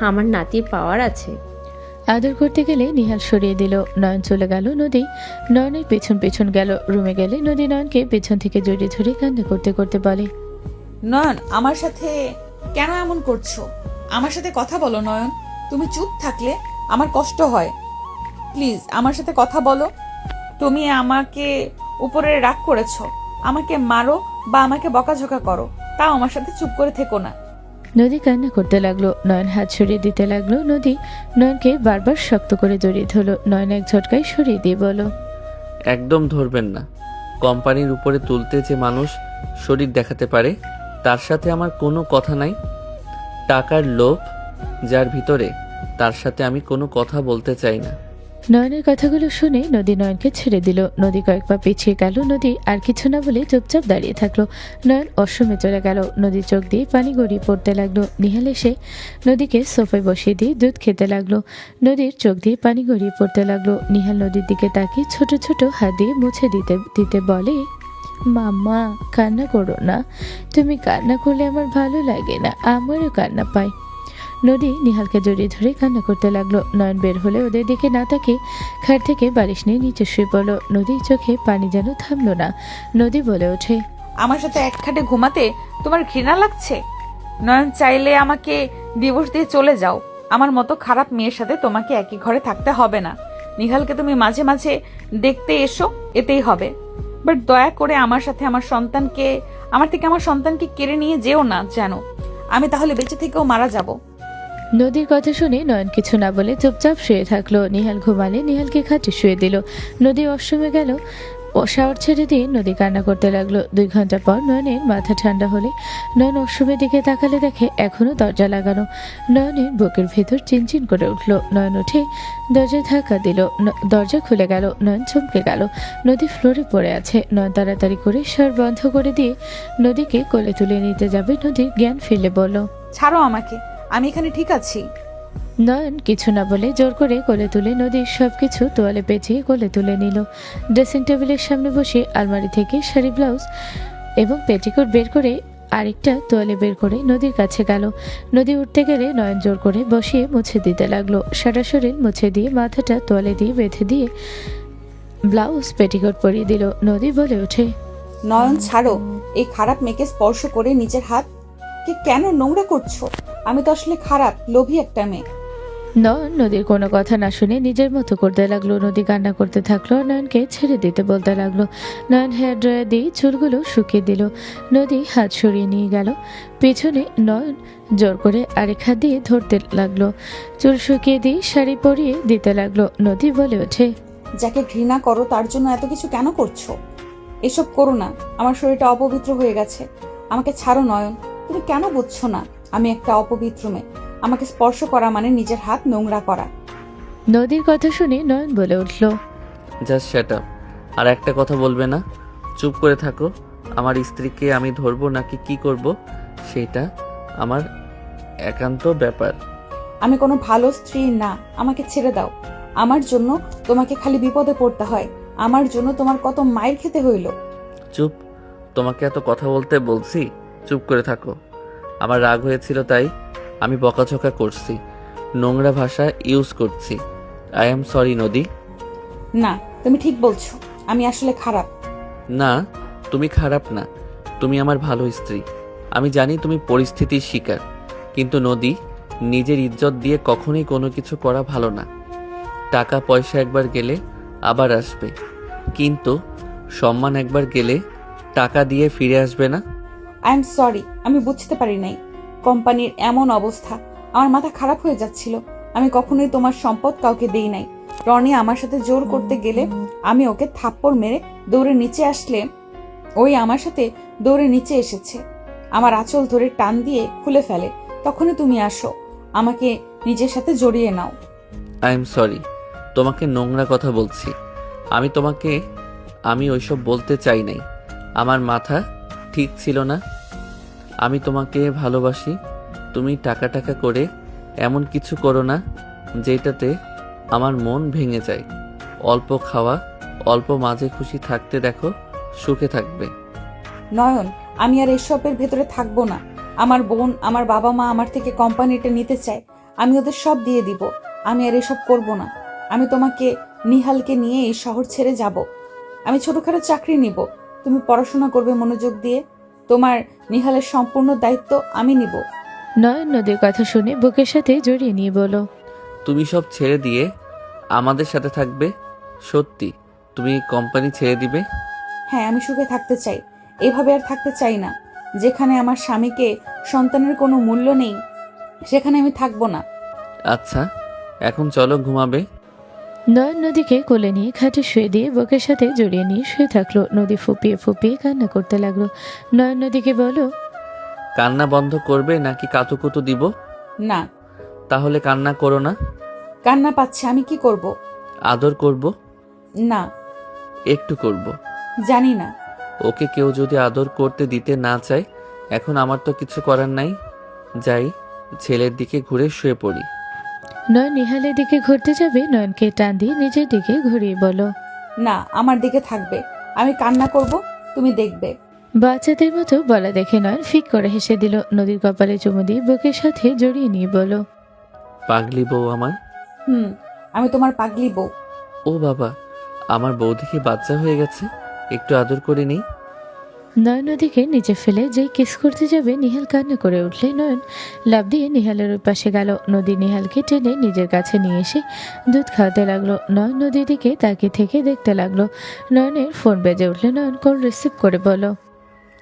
Speaker 7: আমার নাতির পাওয়ার আছে।
Speaker 3: আদর করতে গেলে নিহাল সরিয়ে দিল। নয়ন চলে গেল। নদী নয়নের পেছন পেছন গেল। রুমে গেলে নদী নয়নকে পেছন থেকে জড়িয়ে ধরে কান্না করতে করতে বলে।
Speaker 2: নয়ন, আমার সাথে কেন এমন করছো? আমার সাথে কথা বলো নয়ন। তুমি চুপ থাকলে আমার কষ্ট হয়। প্লিজ আমার সাথে কথা বলো। তুমি আমাকে উপরে রাগ করেছো, আমাকে মারো বা আমাকে বকাঝকা করো, তাও আমার সাথে চুপ করে থেকো না।
Speaker 3: নদী কান্না করতে লাগলো। নয়ন হাত সরিয়ে দিতে লাগলো। নদী নয়নকে বারবার শক্ত করে জড়িয়ে ধরলো। নয়ন এক ঝটকায় সরিয়ে দিয়ে বলো।
Speaker 1: একদম ধরবেন না। কোম্পানির উপরে তুলতে যে মানুষ শরীর দেখাতে পারে তার সাথে আমার কোনো কথা নাই। টাকার লোভ যার ভিতরে, তার সাথে আমি কোনো কথা বলতে চাই না।
Speaker 3: নয়নের কথাগুলো শুনে নদী নয়নকে ছেড়ে দিল। নদী কয়েক পা পিছিয়ে গেল। নদী আর কিছু না বলে চুপচাপ দাঁড়িয়ে থাকলো। নয়ন অশ্রমে চলে গেল। নদীর চোখ দিয়ে পানি গড়িয়ে পড়তে লাগলো। নিহাল এসে নদীকে সোফায় বসিয়ে দিয়ে দুধ খেতে লাগলো। নদীর চোখ দিয়ে পানি গড়িয়ে পড়তে লাগলো। নিহাল নদীর দিকে তাকিয়ে ছোট ছোট হাত দিয়ে মুছে দিতে দিতে বলে, মাম্মা কান্না করো না। তুমি কান্না করলে আমার ভালো লাগে না, আমারও কান্না পায়। নদী নিহালকে জড়িয়ে ধরে কান্না করতে লাগলো। নয়ন বের হলে ওদের দিকে না তাকিয়ে খাট থেকে বালিশ নিয়ে নিচে শুয়ে পড়লো। নদীর চোখে পানি যেন থামলো না। নদী বলে ওঠে,
Speaker 2: আমার সাথে এক খাটে ঘুমাতে তোমার ঘৃণা লাগছে? নয়ন, চাইলে আমাকে ডিভোর্স দিয়ে চলে যাও। আমার মতো খারাপ মেয়ের সাথে তোমাকে একই ঘরে থাকতে হবে না। নিহালকে তুমি মাঝে মাঝে দেখতে এসো, এতেই হবে। বাট দয়া করে আমার থেকে আমার সন্তানকে কেড়ে নিয়ে যেও না যেন। আমি তাহলে বেঁচে থেকেও মারা যাব।
Speaker 3: নদীর কথা শুনে নয়ন কিছু না বলে চুপচাপ শুয়ে থাকলো। নিহাল ঘুমালে নিহালকে খাটে শুয়ে দিল। নদী অশ্রমে গেল। শাওয়ার ছেড়ে দিয়ে নদী কান্না করতে লাগলো। 2 ঘন্টা পর নয়নের মাথা ঠান্ডা হলে নয়ন অশ্রমের দিকে তাকালে দেখে এখনো দরজা লাগানো। নয়নের বুকের ভেতর চিনচিন করে উঠলো। নয়ন উঠে দরজায় ধাক্কা দিল। দরজা খুলে গেল। নয়ন চমকে গেল। নদী ফ্লোরে পড়ে আছে। নয়ন তাড়াতাড়ি করে শাওয়ার বন্ধ করে দিয়ে নদীকে কোলে তুলে নিতে যাবে। নদীর জ্ঞান ফিরলে বলল,
Speaker 2: ছাড়ো আমাকে, আমি এখানে ঠিক আছি।
Speaker 3: নয়ন কিছু না বলে জোর করে কোলে তুলে নদীর সবকিছু তোয়ালে পেঁচিয়ে কোলে তুলে নিল। ড্রেসিং টেবিলের সামনে বসে আলমারি থেকে শাড়ি, ব্লাউজ এবং পেটিকোট বের করে আরেকটা তোয়ালে বের করে নদীর কাছে গেল। নদী উঠতে গেলে নয়ন জোর করে বসিয়ে মুছে দিতে লাগলো। সারা শরীর মুছে দিয়ে মাথাটা তোয়ালে দিয়ে বেঁধে দিয়ে ব্লাউজ পেটিকোট পরিয়ে দিল। নদী বলে ওঠে,
Speaker 2: নয়ন ছাড়ো, এই খারাপ মেয়েকে স্পর্শ করে নিজের হাতকে কেন নোংরা করছো? আমি তো আসলে খারাপ, লোভী একটা মেয়ে।
Speaker 3: নয়ন নদীর কোনো কথা না শুনে নিজের মতো করতে লাগলো। নদী কান্না করতে থাকলো, নয়নকে ছেড়ে দিতে বলতে লাগলো। নয়ন হেয়ার ড্রায়ার দিয়ে চুলগুলো শুকিয়ে দিল। নদী হাত সরিয়ে নিয়ে গেল পেছনে। নয়ন জোর করে আরেক হাত দিয়ে ধরতে লাগলো। চুল শুকিয়ে দিয়ে শাড়ি পরিয়ে দিতে লাগলো। নদী বলে ওঠে,
Speaker 2: যাকে ঘৃণা করো তার জন্য এত কিছু কেন করছো? এসব করো না, আমার শরীরটা অপবিত্র হয়ে গেছে। আমাকে ছাড়ো নয়ন, তুমি কেন বুঝছো না? আমি একটা অপবিত্র মেয়ে, আমাকে স্পর্শ করা মানে নিজের হাত নোংরা করা।
Speaker 3: নদীর কথা শুনে নয়ন বলে উঠল,
Speaker 1: জাস্ট শ্যাট আপ। আর একটা কথা বলবে না, চুপ করে থাকো। আমার স্ত্রীকে আমি ধরবো নাকি কি করব সেটা আমার একান্ত ব্যাপার।
Speaker 2: আমি কোনো ভালো স্ত্রী না, আমাকে ছেড়ে দাও। আমার জন্য তোমাকে খালি বিপদে পড়তে হয়, আমার জন্য তোমার কত মাইর খেতে হইল।
Speaker 1: চুপ, তোমাকে এত কথা বলতে বলছি, চুপ করে থাকো। আমার রাগ হয়েছিল তাই আমি বকাঝকা করছি, নোংরা ভাষা ইউজ করছি। আই এম সরি নদী।
Speaker 2: না, তুমি ঠিক বলছো, আমি আসলে খারাপ।
Speaker 1: না, তুমি খারাপ না, তুমি আমার ভালো স্ত্রী। আমি জানি তুমি পরিস্থিতির শিকার, কিন্তু নদী, নিজের ইজ্জত দিয়ে কখনোই কোনো কিছু করা ভালো না। টাকা পয়সা একবার গেলে আবার আসবে, কিন্তু সম্মান একবার গেলে টাকা দিয়ে ফিরে আসবে না।
Speaker 2: আই এম সরি, আমি বুঝতে পারি নাই কোম্পানির এমন অবস্থা। আমার মাথা খারাপ হয়ে যাচ্ছিল। আমি কখনোই তোমার সম্পদ কাউকে দেই নাই। রনি আমার সাথে জোর করতে গেলে আমি ওকে থাপ্পড় মেরে দৌড়ে নিচে আসলে ওই আমার সাথে দৌড়ে নিচে এসেছে, আমার আঁচল ধরে টান দিয়ে খুলে ফেলে। তখনই তুমি আসো, আমাকে নিজের সাথে জড়িয়ে নাও।
Speaker 1: আই এম সরি, তোমাকে নোংরা কথা বলছি। আমি ওইসব বলতে চাই নাই, আমার মাথা ঠিক ছিল না। আমি তোমাকে ভালোবাসি। তুমি টাকা টাকা করে এমন কিছু করো না যেটাতে আমার মন ভেঙে যায়। অল্প খাওয়া, অল্প মাঝে খুশি থাকতে দেখো, সুখে থাকবে।
Speaker 2: নয়ন, আমি আর এসবের ভেতরে থাকবো না। আমার বোন, আমার বাবা মা আমার থেকে কোম্পানিটা নিতে চায়, আমি ওদের সব দিয়ে দিব। আমি আর এসব করব না। আমি তোমাকে, নিহালকে নিয়ে এই শহর ছেড়ে যাব। আমি ছোটখাটো চাকরি নিব, তুমি পড়াশোনা করবে মনোযোগ দিয়ে। তোমার নিহালের সম্পূর্ণ দায়িত্ব আমি নিব।
Speaker 3: নয়ন নদীর কথা শুনে বুকের সাথে জড়িয়ে নিয়ে বলল,
Speaker 1: তুমি সব ছেড়ে দিয়ে আমাদের সাথে থাকবে? সত্যি তুমি কোম্পানি ছেড়ে দিবে?
Speaker 2: হ্যাঁ, আমি সুখে থাকতে চাই, এভাবে আর থাকতে চাই না। যেখানে আমার স্বামীকে সন্তানের কোনো মূল্য নেই, সেখানে আমি থাকবো না।
Speaker 1: আচ্ছা, এখন চলো ঘুমাবে।
Speaker 3: নয়ন নদীকে কোলে নিয়ে খাটে শুয়ে দিয়ে বুকের সাথে জড়িয়ে নিয়ে শুয়ে থাকলো। নদী ফুপিয়ে ফুপিয়ে কান্না করতে লাগলো। নয়ন নদীকে বলল,
Speaker 1: কান্না বন্ধ করবে নাকি কাতুকুতু দিব?
Speaker 2: না,
Speaker 1: তাহলে কান্না করো না।
Speaker 2: কান্না পাচ্ছে, আমি কি করব?
Speaker 1: আদর করব?
Speaker 2: না,
Speaker 1: একটু করব।
Speaker 2: জানি না।
Speaker 1: ওকে কেউ যদি আদর করতে দিতে না চায়, এখন আমার তো কিছু করার নাই। যাই, ছেলের দিকে ঘুরে শুয়ে পড়ি।
Speaker 3: নয়ন নিহালের দিকে ঘুরতে যাবে, নয়নকে টান দিয়ে নিজের দিকে ঘুরিয়ে বলো,
Speaker 2: না, আমার দিকে থাকবে। আমি কান্না করব, তুমি দেখবে।
Speaker 3: বাচ্চাদের মতো বলা দেখে নয়ন ফিক করে হেসে দিল। নদীর কপালে চুমু দিয়ে বুকের সাথে জড়িয়ে নিয়ে বলো,
Speaker 1: পাগলি বউ আমার।
Speaker 2: আমি তোমার পাগলি বউ।
Speaker 1: ও বাবা, আমার বউ দেখে বাচ্চা হয়ে গেছে, একটু আদর করে নিই।
Speaker 3: নয়ন নদীকে নিচে ফেলে যেই কিস করতে যাবে, নিহাল কান্না করে উঠলে নয়ন লাফ দিয়ে নিহালের ওই পাশে গেল। নদী নিহালকে টেনে নিজের কাছে নিয়ে এসে দুধ খাওয়াতে লাগলো। নয়ন নদীর দিকে তাকিয়ে থেকে দেখতে লাগলো। নয়নের ফোন বেজে উঠলে নয়ন কল রিসিভ করে বলো,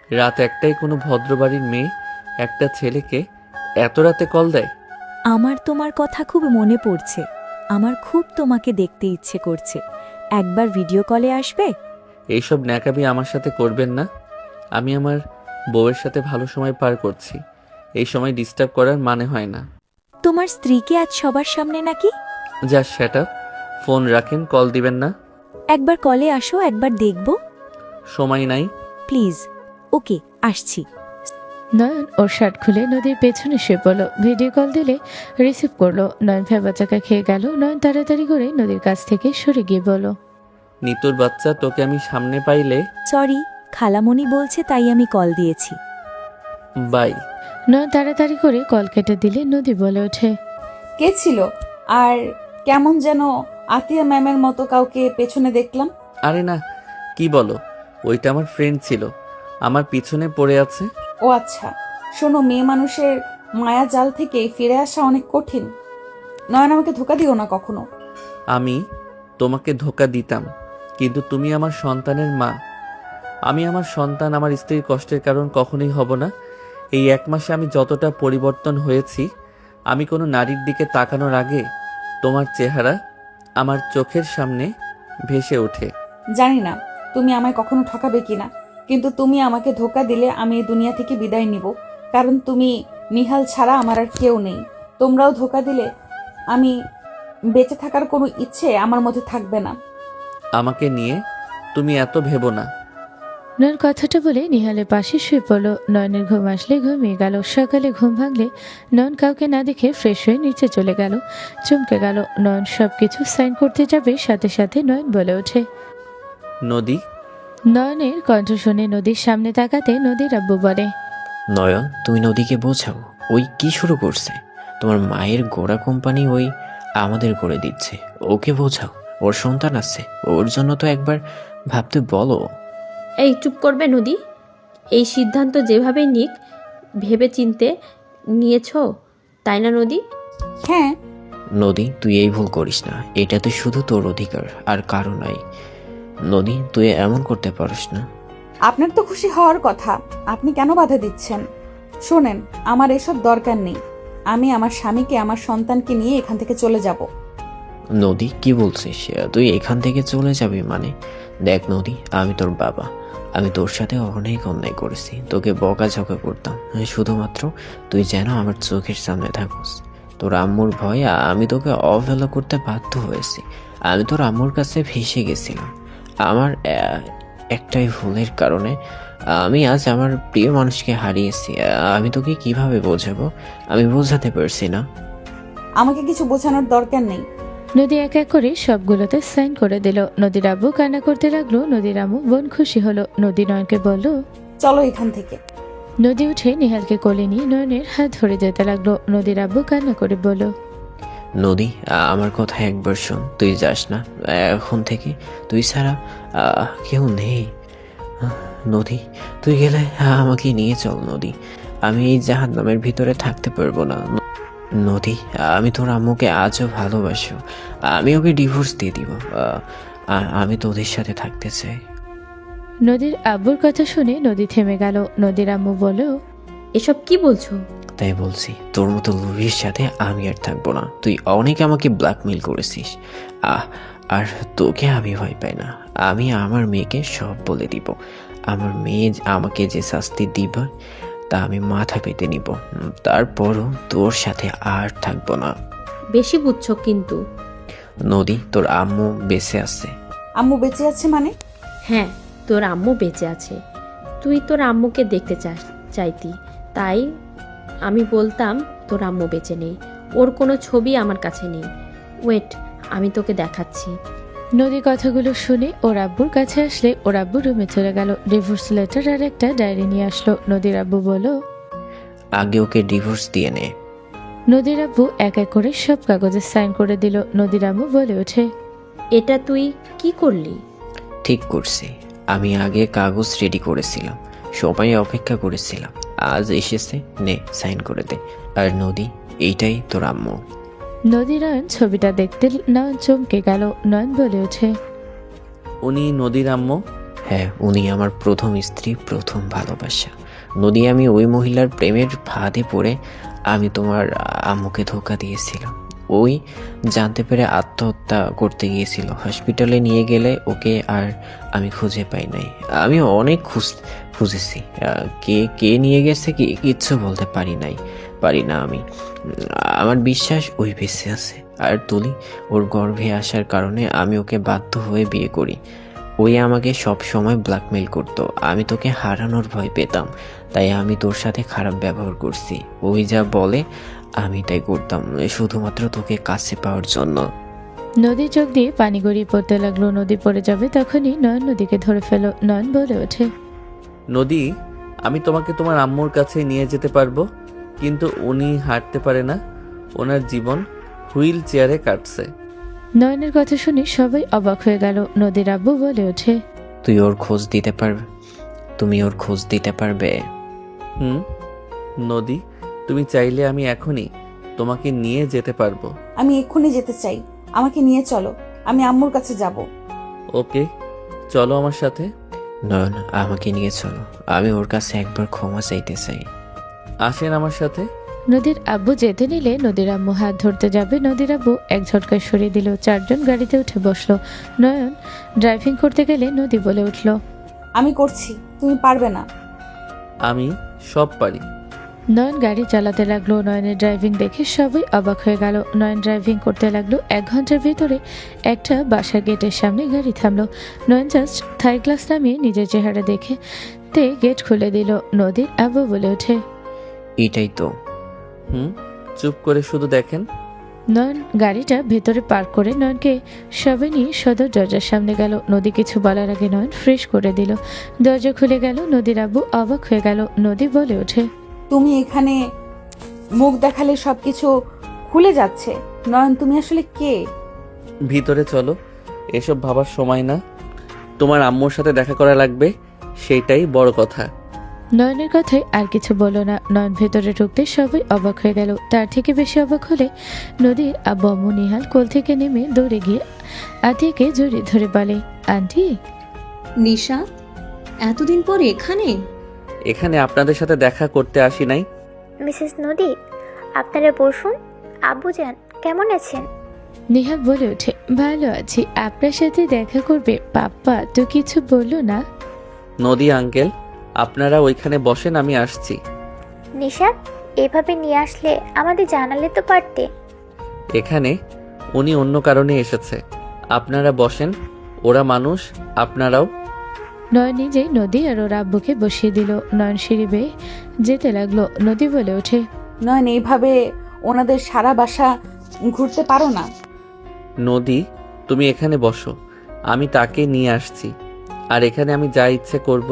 Speaker 1: রাত একটাই কোনো ভদ্রবাড়ির মেয়ে একটা ছেলেকে এত রাতে কল দেয়?
Speaker 10: আমার তোমার কথা খুব মনে পড়ছে, আমার খুব তোমাকে দেখতে ইচ্ছে করছে। একবার ভিডিও কলে আসবে?
Speaker 1: এইসব ন্যাকামি আমার সাথে করবেন না। আমি আমার বউয়ের সাথে ভালো সময় পার করছি, এই সময় ডিস্টার্ব করার মানে হয় না।
Speaker 10: তোমার স্ত্রীকে আজ সবার সামনে নাকি?
Speaker 1: জাস্ট শ্যাট আপ, ফোন রাখেন, কল দিবেন না।
Speaker 10: একবার কলে আসো, একবার দেখব।
Speaker 1: সময় নাই।
Speaker 10: প্লিজ। ওকে, আসছি।
Speaker 3: নয়ন ওর শার্ট খুলে নদীর পেছনে শুয়ে পড়লো। ভিডিও কল দিলে রিসিভ করলো। নয়ন ভেবাচাকা খেয়ে গেল। নয়ন তাড়াতাড়ি করে নদীর কাছ থেকে সরে গিয়ে বলল,
Speaker 1: নিতুর বাচ্চা, তোকে আমি সামনে পাইলে
Speaker 10: সরি, খালামণি বলছে তাই আমি কল দিয়েছি।
Speaker 1: বাই।
Speaker 3: নয়ন তাড়াতাড়ি করে কল কেটে দিলে নদী বলে ওঠে,
Speaker 2: কে ছিল? আর কেমন যেন আতিয়া ম্যামের মতো কাউকে পেছনে দেখলাম।
Speaker 1: আরে না, কি বলো, ওইটা আমার ফ্রেন্ড ছিল, আমার পিছনে পড়ে আছে।
Speaker 2: ও আচ্ছা, শোনো, মেয়ে মানুষের মায়া জাল থেকে ফিরে আসা অনেক কঠিন। নয়ন, আমাকে ধোকা দিও না কখনো।
Speaker 1: আমি তোমাকে ধোকা দিতাম, কিন্তু তুমি আমার সন্তানের মা। আমি আমার সন্তান, আমার স্ত্রীর কষ্টের কারণ কখনোই হব না। এই 1 মাসে আমি যতটা পরিবর্তন হয়েছি, আমি কোনো নারীর দিকে তাকানোর আগে তোমার চেহারা আমার চোখের সামনে ভেসে ওঠে।
Speaker 2: জানি না তুমি আমায় কখনো ঠকাবে কিনা, কিন্তু তুমি আমাকে ধোকা দিলে আমি এই দুনিয়া থেকে বিদায় নিব, কারণ তুমি নিহাল ছাড়া আমার আর কেউ নেই। তোমরাও ধোকা দিলে আমি বেঁচে থাকার কোনো ইচ্ছে আমার মধ্যে থাকবে না।
Speaker 1: আমাকে নিয়ে তুমি এত ভেবো না।
Speaker 3: নয়ন কথাটা বলে নিহালের পাশে শুয়ে পড়লো। নয়নের ঘুম আসলে ঘুমিয়ে গেল। সকালে ঘুম ভাঙলে নয়ন কাউকে না দেখে ফ্রেশ হয়ে নিচে চলে গেল। চমকে গেল। নয়ন সবকিছু সাইন করতে যাবে, সাথে সাথে নয়ন বলে ওঠে,
Speaker 1: নদী।
Speaker 3: নয়নের কণ্ঠ শুনে নদীর সামনে তাকাতে নদীর আব্বু বলে,
Speaker 5: নয়ন, তুমি নদীকে বোঝাও, ওই কি শুরু করছে? তোমার মায়ের গোড়া কোম্পানি ওই আমাদের করে দিচ্ছে, ওকে বোঝাও, ওর সন্তান আছে, ওর জন্য তো একবার ভাবতে বলো।
Speaker 7: এই চুপ করবে নদী? এই সিদ্ধান্ত যেভাবেই নিক ভেবে চিনতে নিয়েছো, তাই না নদী?
Speaker 2: হ্যাঁ,
Speaker 5: নদী, তুই এই ভুল করিস না, এটাতে শুধু তোর অধিকার আর কারো নাই। নদী, তুই এমন করতে পারিস না।
Speaker 2: আপনার তো খুশি হওয়ার কথা, আপনি কেন বাধা দিচ্ছেন? শোনেন, আমার এসব দরকার নেই। আমি আমার স্বামীকে, আমার সন্তানকে নিয়ে এখান থেকে চলে যাব।
Speaker 5: নদী, কি বলছিস? তুই এখান থেকে চলে যাবি মানে? দেখ নদী, আমি তোর বাবা, আমি তোর সাথে অনেক অন্যায় করেছি, তোকে বকাঝকা করতাম শুধুমাত্র তুই যেন আমার চোখের সামনে থাকস। তোর আম্মুর ভয়ে আমি তোকে অবহেলা করতে বাধ্য হয়েছি। আমি তোর আম্মুর কাছে ভেসে গেছিলাম। আমার একটাই ভুলের কারণে আমি আজ আমার প্রিয় মানুষকে হারিয়েছি। আমি তোকে কিভাবে বোঝাবো? আমি বোঝাতে পারছি না।
Speaker 2: আমাকে কিছু বোঝানোর দরকার নেই।
Speaker 3: নদী এক এক করে সবগুলোতে সাইন করে দিল। নদীর আব্বু কান্না করতে লাগলো। নদীর আম্মু বোন খুশি হলো। নদী নয়নকে বলল,
Speaker 2: চলো এখান থেকে।
Speaker 3: নদী উঠে নিহালকে কোলে নিয়ে নয়নের হাত ধরে যেতে লাগলো। নদীর আব্বু কান্না করে বলল,
Speaker 5: নদী, আমার কথা একবার শোন, তুই যাস না, এখন থেকে তুই ছাড়া কেউ নেই। নদী, তুই গেলে আমাকে নিয়ে চল নদী, আমি এই জাহান্নামের ভিতরে থাকতে পারবো না। নদী, আমি তোর আম্মুকে আজও ভালোবাসি, আমি ওকে ডিভোর্স দিয়ে দিব, আমি তোদের সাথে থাকতে চাই।
Speaker 3: নদীর আব্বুর কথা শুনে নদী থেমে গেল। নদীর আম্মু বলল,
Speaker 7: এসব কি বলছো?
Speaker 5: তাই বলছি, তোর মতো লুভির সাথে আমি আর থাকবো না। তুই অনেক আমাকে ব্ল্যাকমেল করেছিস, আর তোকে আমি ভয় পাই না। আমি আমার মেয়েকে সব বলে দিব। আমার মেয়ে আমাকে যে শাস্তি দিবে তা আমি মাথা পেতে নিব। তারপরও তোর সাথে আর থাকবো না।
Speaker 7: বেশি বুঝছো কিন্তু।
Speaker 5: নদী, তোর আম্মু বেঁচে আছে।
Speaker 2: আম্মু বেঁচে আছে মানে?
Speaker 7: হ্যাঁ, তোর আম্মু বেঁচে আছে। তুই তোর আম্মুকে দেখতে চাইতি, তাই আমি বলতাম তোর আম্মু বেঁচে নেই। ওর কোনো ছবি আমার কাছে নেই। ওয়েট, আমি তোকে দেখাচ্ছি।
Speaker 3: নদী কথাগুলো শুনে ওর আব্বুর কাছে আসলে ওর আব্বু রুমে চলে গেল। ডিভোর্স লেটার আর একটা ডায়েরি নিয়ে আসলো। নদীর আব্বু বলল,
Speaker 5: আগে ওকে ডিভোর্স দিয়ে নে।
Speaker 3: নদীর আব্বু এক এক করে সব কাগজে সাইন করে দিল। নদীর আম্মু বলে ওঠে,
Speaker 7: এটা তুই কি করলি?
Speaker 5: ঠিক করছি, আমি আগে কাগজ রেডি করেছিলাম, সময় অপেক্ষা করেছিলাম, আজ এসেছে, নে সাইন করে দে। আর নদী, এইটাই তোর আম্মু।
Speaker 3: নদী নয়ন ছবিটা দেখতে নয়ন চমকে গেল। নয়ন বলে ওঠে,
Speaker 1: উনি নদীর আম্মু?
Speaker 5: হ্যাঁ, উনি আমার প্রথম স্ত্রী, প্রথম ভালোবাসা। নদী, আমি ওই মহিলার প্রেমের ফাঁদে পড়ে আমি তোমার আম্মুকে ধোকা দিয়েছিলাম। ওই জানতে পেরে আত্মহত্যা করতে গিয়েছিল। হসপিটালে নিয়ে গেলে ওকে আর আমি খুঁজে পাই নাই। আমি অনেক খুঁজেছি, কে নিয়ে গেছে কিচ্ছু বলতে পারি না আমি। আমার বিশ্বাস ওই বেঁচে আছে। আর তুলি, ওর গর্ভে আসার কারণে আমি ওকে বাধ্য হয়ে বিয়ে করি। ওই আমাকে সব সময় ব্ল্যাকমেল করতো, আমি তোকে হারানোর ভয় পেতাম, তাই আমি তোর সাথে খারাপ ব্যবহার করছি। ওই যা বলে আমি তাই করতাম, শুধুমাত্র তোকে কাছে পাওয়ার জন্য।
Speaker 3: নদীর চোখ দিয়ে পানি গড়িয়ে পড়তে লাগলো। নদী পড়ে যাবে তখনই নয়ন নদীকে ধরে ফেল। নয়ন বলে ওঠে,
Speaker 1: নদী, আমি তোমাকে তোমার আম্মুর কাছে নিয়ে যেতে পারবো, কিন্তু উনি হাঁটতে পারে না, ওনার জীবন হুইল চেয়ারে কাটছে।
Speaker 3: নয়নের কথা শুনে সবাই অবাক হয়ে গেল। নদীর আব্বু বলে ওঠে,
Speaker 5: তুই ওর খোঁজ দিতে পারবে? তুমি ওর খোঁজ দিতে পারবে?
Speaker 1: হুম নদী, তুমি চাইলে আমি এখনই তোমাকে নিয়ে যেতে পারবো।
Speaker 2: আমি এক্ষুনি যেতে চাই, আমাকে নিয়ে চলো, আমি আম্মুর কাছে যাব।
Speaker 1: ওকে, চলো আমার সাথে।
Speaker 5: নয়ন, আমাকে নিয়ে চলো, আমি ওর কাছে একবার ক্ষমা চাইতে চাই।
Speaker 1: আসেন আমার সাথে।
Speaker 3: নদীর আব্বু যেতে নিলে নদীর আম্মু হাত ধরতে যাবে। নদীর আব্বু এক ঝটকায় সরিয়ে দিল। চারজন গাড়িতে উঠে বসলো। নয়ন ড্রাইভিং করতে গেলে নদী বলে উঠল,
Speaker 2: আমি করছি, তুমি পারবে না।
Speaker 1: আমি সব পারি।
Speaker 3: নয়ন গাড়ি চালাতে লাগলো। নয়নের ড্রাইভিং দেখে সবাই অবাক হয়ে গেল। নয়ন ড্রাইভিং করতে লাগলো। 1 ঘন্টার ভেতরে একটা বাসার গেটের সামনে গাড়ি থামলো। নয়ন জাস্ট থাই গ্লাস নামিয়ে নিজের চেহারা দেখে গেট খুলে দিল। নদীর আব্বু বলে ওঠে,
Speaker 5: এটাই তো।
Speaker 1: চুপ করে শুধু দেখেন।
Speaker 3: নয়ন গাড়িটা ভেতরে পার্ক করে নয়নকে সবাই নিয়ে সদর দরজার সামনে গেল। নদী কিছু বলার আগে নয়ন ফ্রেশ করে দিল। দরজা খুলে গেল। নদীর আব্বু অবাক হয়ে গেল। নদী বলে ওঠে,
Speaker 2: তুমি এখানে মুখ দেখালে সবকিছু খুলে যাচ্ছে। নয়ন, তুমি আসলে কে?
Speaker 1: ভিতরে চলো, এসব ভাবার সময় না। তোমার আম্মুর সাথে দেখা করা লাগবে, সেটাই বড় কথা।
Speaker 3: নয়নের কথায় আর কিছু বলো না। নয়ন ভেতরে ঢুকতে সবাই অবাক হয়ে গেল। তার থেকে বেশি অবাক হলে নদীর আব্বু আম্মু। নিহাল কোল থেকে নেমে দৌড়ে গিয়ে আতিকে জড়িয়ে ধরে বলে, আন্টি।
Speaker 11: নিশা, এতদিন পর এখানে?
Speaker 1: এখানে আপনাদের সাথে দেখা করতে আসি নাই।
Speaker 9: মিসেস নদী, আপনারা বসুন। আব্বুজান কেমন আছেন?
Speaker 3: নিহাল বলে ওঠে, ভালো আছি, আপনার সাথে দেখা করবে। পাপ্পা তো কিছু বললো না?
Speaker 1: নদী আঙ্কেল, আপনারা ওইখানে বসেন, আমি আসছি।
Speaker 9: নিশাদ, এভাবে নিয়ে আসলে আমাদের জানালে তো পারতে।
Speaker 1: এখানে উনি অন্য কারণে এসেছে, আপনারা বসেন, ওরা মানুষ, আপনারাও।
Speaker 3: নয়ন নিজেই নদী আর ওর আব্বুকে বসিয়ে দিল। নয়ন সিঁড়ি বেয়ে যেতে লাগলো। নদী বলে ওঠে,
Speaker 2: নয়ন, এইভাবে ওনাদের সারা বাসা ঘুরতে পারো না।
Speaker 1: নদী, তুমি এখানে বসো, আমি তাকে নিয়ে আসছি। আর এখানে আমি যা ইচ্ছে করব,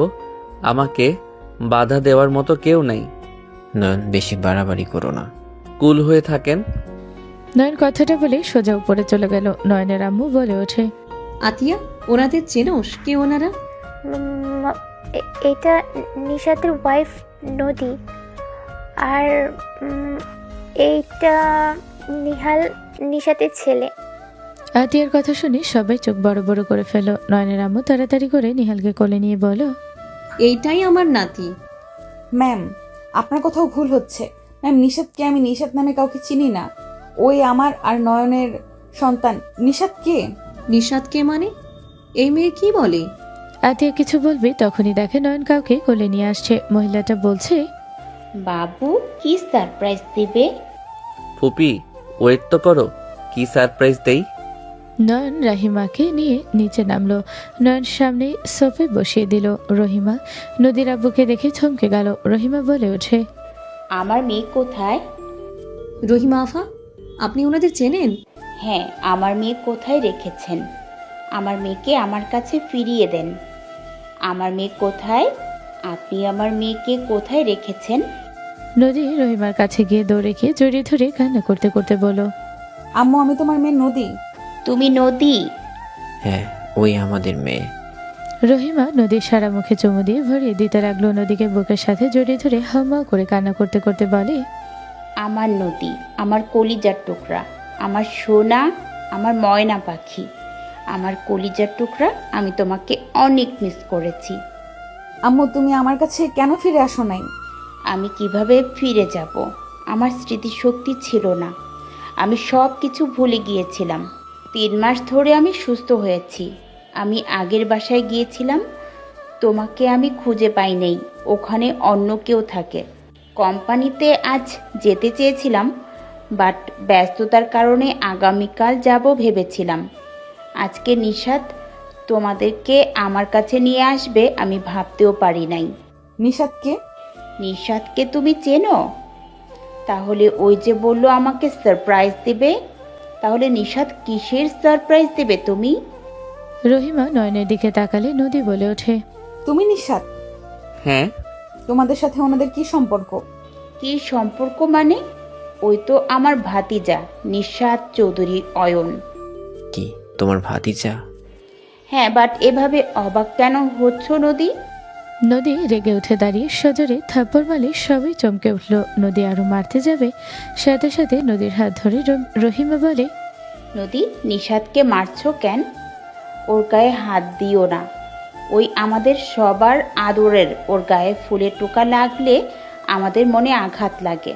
Speaker 1: আমাকে বাধা দেওয়ার মতো কেউ নাই।
Speaker 5: নয়ন, বেশি বাড়াবাড়ি করো না।
Speaker 1: কুল হয়ে থাকেন।
Speaker 3: নয়ন কথাটা বলে সোজা উপরে চলে গেল। নয়নের আম্মু বলে ওঠে,
Speaker 11: আতিয়া, ওনাদের চেনোস? কে ওনারা?
Speaker 9: এটা নিশাতের ওয়াইফ নদী, আর এইটা নিহাল নিশাতের ছেলে।
Speaker 3: আতিয়ার কথা শুনে সবাই চোখ বড় বড় করে ফেল। নয়নের আম্মু তাড়াতাড়ি করে নিহালকে কোলে নিয়ে বলো,
Speaker 11: এইটাই আমার নাতি।
Speaker 2: ম্যাম, আপনার কোথাও ভুল হচ্ছে। ম্যাম, নিশাদকে আমি নিশাদ নামে কাউকে চিনি না। ওই আমার আর নয়নের সন্তান। নিশাদ কে?
Speaker 11: নিশাদ কে মানে? এই মেয়ে কি বলে?
Speaker 3: আতিয়া কিছু বলবে তখনই দেখে নয়ন কাউকে কোলে নিয়ে আসছে। মহিলাটা বলছে,
Speaker 12: বাবু কি সারপ্রাইজ দিবে?
Speaker 1: ফুপি, ওয়েট তো করো, কি সারপ্রাইজ দেই।
Speaker 3: নয়ন রাহিমাকে নিয়ে নিচে নামলো। নয়ন সামনে সোফে বসিয়ে দিল। রহিমা নদীর আব্বুকে দেখে থমকে গেল। রহিমা বলে ওঠে,
Speaker 12: আমার মেয়ে কোথায়?
Speaker 11: রহিমা আফা, আপনি ওনাদের চেনেন?
Speaker 12: হ্যাঁ, আমার মেয়ে কোথায় রেখেছেন? আমার মেয়েকে আমার কাছে ফিরিয়ে দেন। আমার মেয়ে কোথায়? আপনি আমার মেয়েকে কোথায় রেখেছেন?
Speaker 3: নদী রহিমার কাছে গিয়ে দৌড়ে গিয়ে জড়িয়ে ধরে কান্না করতে করতে বলো,
Speaker 2: আম্মু, আমি তোমার মেয়ে নদী।
Speaker 12: তুমি নদী?
Speaker 5: হ্যাঁ, ওই আমাদের মেয়ে।
Speaker 3: রহিমা নদীর সারা মুখে চুমু দিয়ে ভরিয়ে দিতে লাগলো। নদীকে বুকের সাথে জড়িয়ে ধরে হামা করে কান্না করতে করতে বলে,
Speaker 12: আমার নদী, আমার কলিজার টুকরা, আমার সোনা, আমার ময়না পাখি, আমার কলিজার টুকরা, আমি তোমাকে অনেক মিস করেছি।
Speaker 2: আম্মু, তুমি আমার কাছে কেন ফিরে আসো নাই?
Speaker 12: আমি কিভাবে ফিরে যাব? আমার স্মৃতিশক্তি ছিল না, আমি সব কিছু ভুলে গিয়েছিলাম। 3 মাস ধরে আমি সুস্থ হয়েছি। আমি আগের বাসায় গিয়েছিলাম, তোমাকে আমি খুঁজে পাই নাই, ওখানে অন্য কেউ থাকে। কোম্পানিতে আজ যেতে চেয়েছিলাম, বাট ব্যস্ততার কারণে আগামীকাল যাব ভেবেছিলাম। আজকে নিশাত তোমাদেরকে আমার কাছে নিয়ে আসবে আমি ভাবতেও পারি নাই।
Speaker 2: নিশাদকে?
Speaker 12: নিশাদকে তুমি চেনো? তাহলে ওই যে বললো আমাকে সারপ্রাইজ দেবে, তাহলে নিশাদ কিসের সারপ্রাইজ দেবে তুমি?
Speaker 3: রহিমা নয়নের দিকে তাকালে নদী বলে ওঠে,
Speaker 2: তুমি নিশাদ?
Speaker 1: হ্যাঁ।
Speaker 2: তোমাদের সাথে ওনাদের কি সম্পর্ক?
Speaker 12: কি সম্পর্ক মানে? ওই তো আমার ভাতিজা নিশাদ চৌধুরী অয়ন।
Speaker 5: কি তোমার ভাতিজা?
Speaker 12: হ্যাঁ, বাট এভাবে অবাক কেন হচ্ছ নদী?
Speaker 3: নদী রেগে উঠে দাঁড়িয়ে সজোরে থাপ্পড় মারলে সবাই চমকে উঠল। নদী আরো মারতে যাবে, সাথে সাথে নদীর হাত ধরে রহিমা বলে,
Speaker 12: নদী, নিশাদকে মারছো কেন? ওর গায়ে হাত দিও না। ওই আমাদের সবার আদরের, ওর গায়ে ফুলের টোকা লাগলে আমাদের মনে আঘাত লাগে।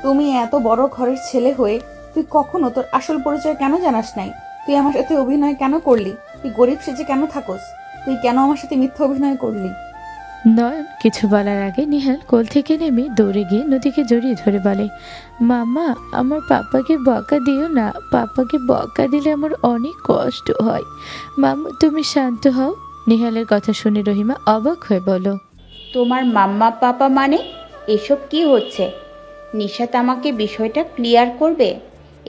Speaker 2: তুমি এত বড় ঘরের ছেলে হয়ে তুই কখনো তোর আসল পরিচয় কেন জানাস নাই? তুই আমার সাথে অভিনয় কেন করলি? তুই গরিব সেজে কেন থাকস? তুই কেন আমার সাথে মিথ্যা অভিনয় করলি?
Speaker 3: নয়ন কিছু বলার আগে নিহাল কোল থেকে নেমে দৌড়ে গিয়ে নদীকে জড়িয়ে ধরে বলে, মামা আমার পাপাকে বকা দিও না, পাপাকে বকা দিলে আমার অনেক কষ্ট হয়। মামা তুমি শান্ত হও। নিহালের কথা শুনে রহিমা অবাক হয়ে বলল,
Speaker 12: তোমার মাম্মা পাপা মানে? এসব কি হচ্ছে? নিশাত আমাকে বিষয়টা ক্লিয়ার করবে।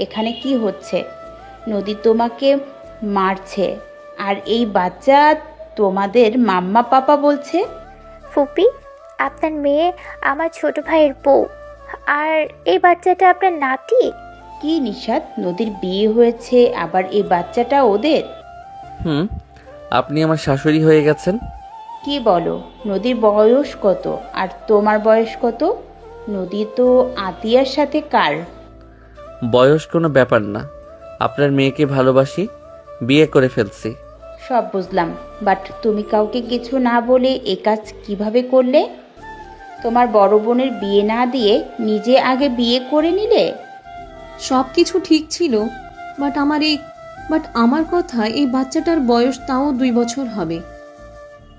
Speaker 12: এখানে কি হচ্ছে? নদী তোমাকে মারছে আর এই বাচ্চা তোমাদের মাম্মা পাপা বলছে?
Speaker 9: ফুপি, আপনার মেয়ে আমার ছোট ভাইয়ের বউ, আর এই বাচ্চাটা আপনার নাতি।
Speaker 12: কি নিশাত, নদীর বিয়ে হয়েছে আবার এই বাচ্চাটা ওদের?
Speaker 1: আপনি আমার শাশুড়ি হয়ে গেছেন।
Speaker 12: কি বলো? নদীর বয়স কত আর তোমার বয়স কত? নদী তো আতিয়ার সাথে কার?
Speaker 1: বয়স কোনো ব্যাপার না, আপনার মেয়েকে ভালোবাসি, বিয়ে করে ফেলছি।
Speaker 12: সব বুঝলাম, বাট তুমি কাউকে কিছু না বলে এ কাজ কিভাবে করলে? তোমার বড় বোনের বিয়ে না দিয়ে নিজে আগে বিয়ে করে নিলে?
Speaker 11: সব কিছু ঠিক ছিল, বাট আমার কথা এই বাচ্চাটার বয়স তাও 2 বছর হবে।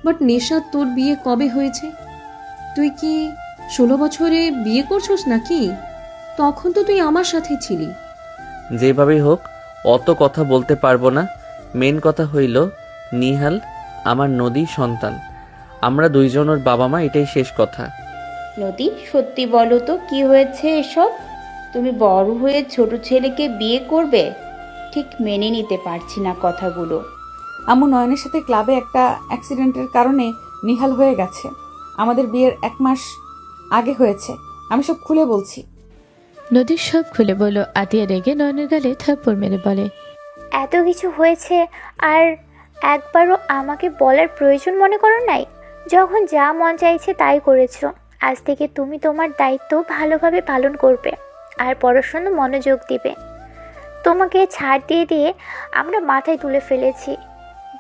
Speaker 11: বাট নেশাদ, তোর বিয়ে কবে হয়েছে? তুই কি 16 বছরে বিয়ে করছস নাকি? তখন তো তুই আমার সাথে ছিলি।
Speaker 1: যেভাবেই হোক অত কথা বলতে পারবো না। মেন কথা হইল নিহাল আমার নদী সন্তান, আমরা দুইজন ওর বাবা মা, এটাই শেষ কথা।
Speaker 12: নদী, সত্যি বলো তো কি হয়েছে এসব? তুমি বড় হয়ে ছোট ছেলেকে বিয়ে করবে? ঠিক মেনে নিতে পারছি না কথাগুলো।
Speaker 2: আম্মু, নয়নের সাথে ক্লাবে একটা অ্যাক্সিডেন্টের কারণে নিহাল হয়ে গেছে। আমাদের বিয়ের 1 মাস আগে হয়েছে। আমি সব খুলে বলছি।
Speaker 3: নদীর সব খুলে বলল। আতিয়া রেগে নয়নের গালে থাপ্পড় মেরে বলে,
Speaker 9: এত কিছু হয়েছে আর একবারও আমাকে বলার প্রয়োজন মনে করো নাই? যখন যা মন চাইছে তাই করেছো। আজ থেকে তুমি তোমার দায়িত্ব ভালোভাবে পালন করবে আর পড়াশোনা মনোযোগ দিবে। তোমাকে ছাড় দিয়ে দিয়ে আমরা মাথায় তুলে ফেলেছি,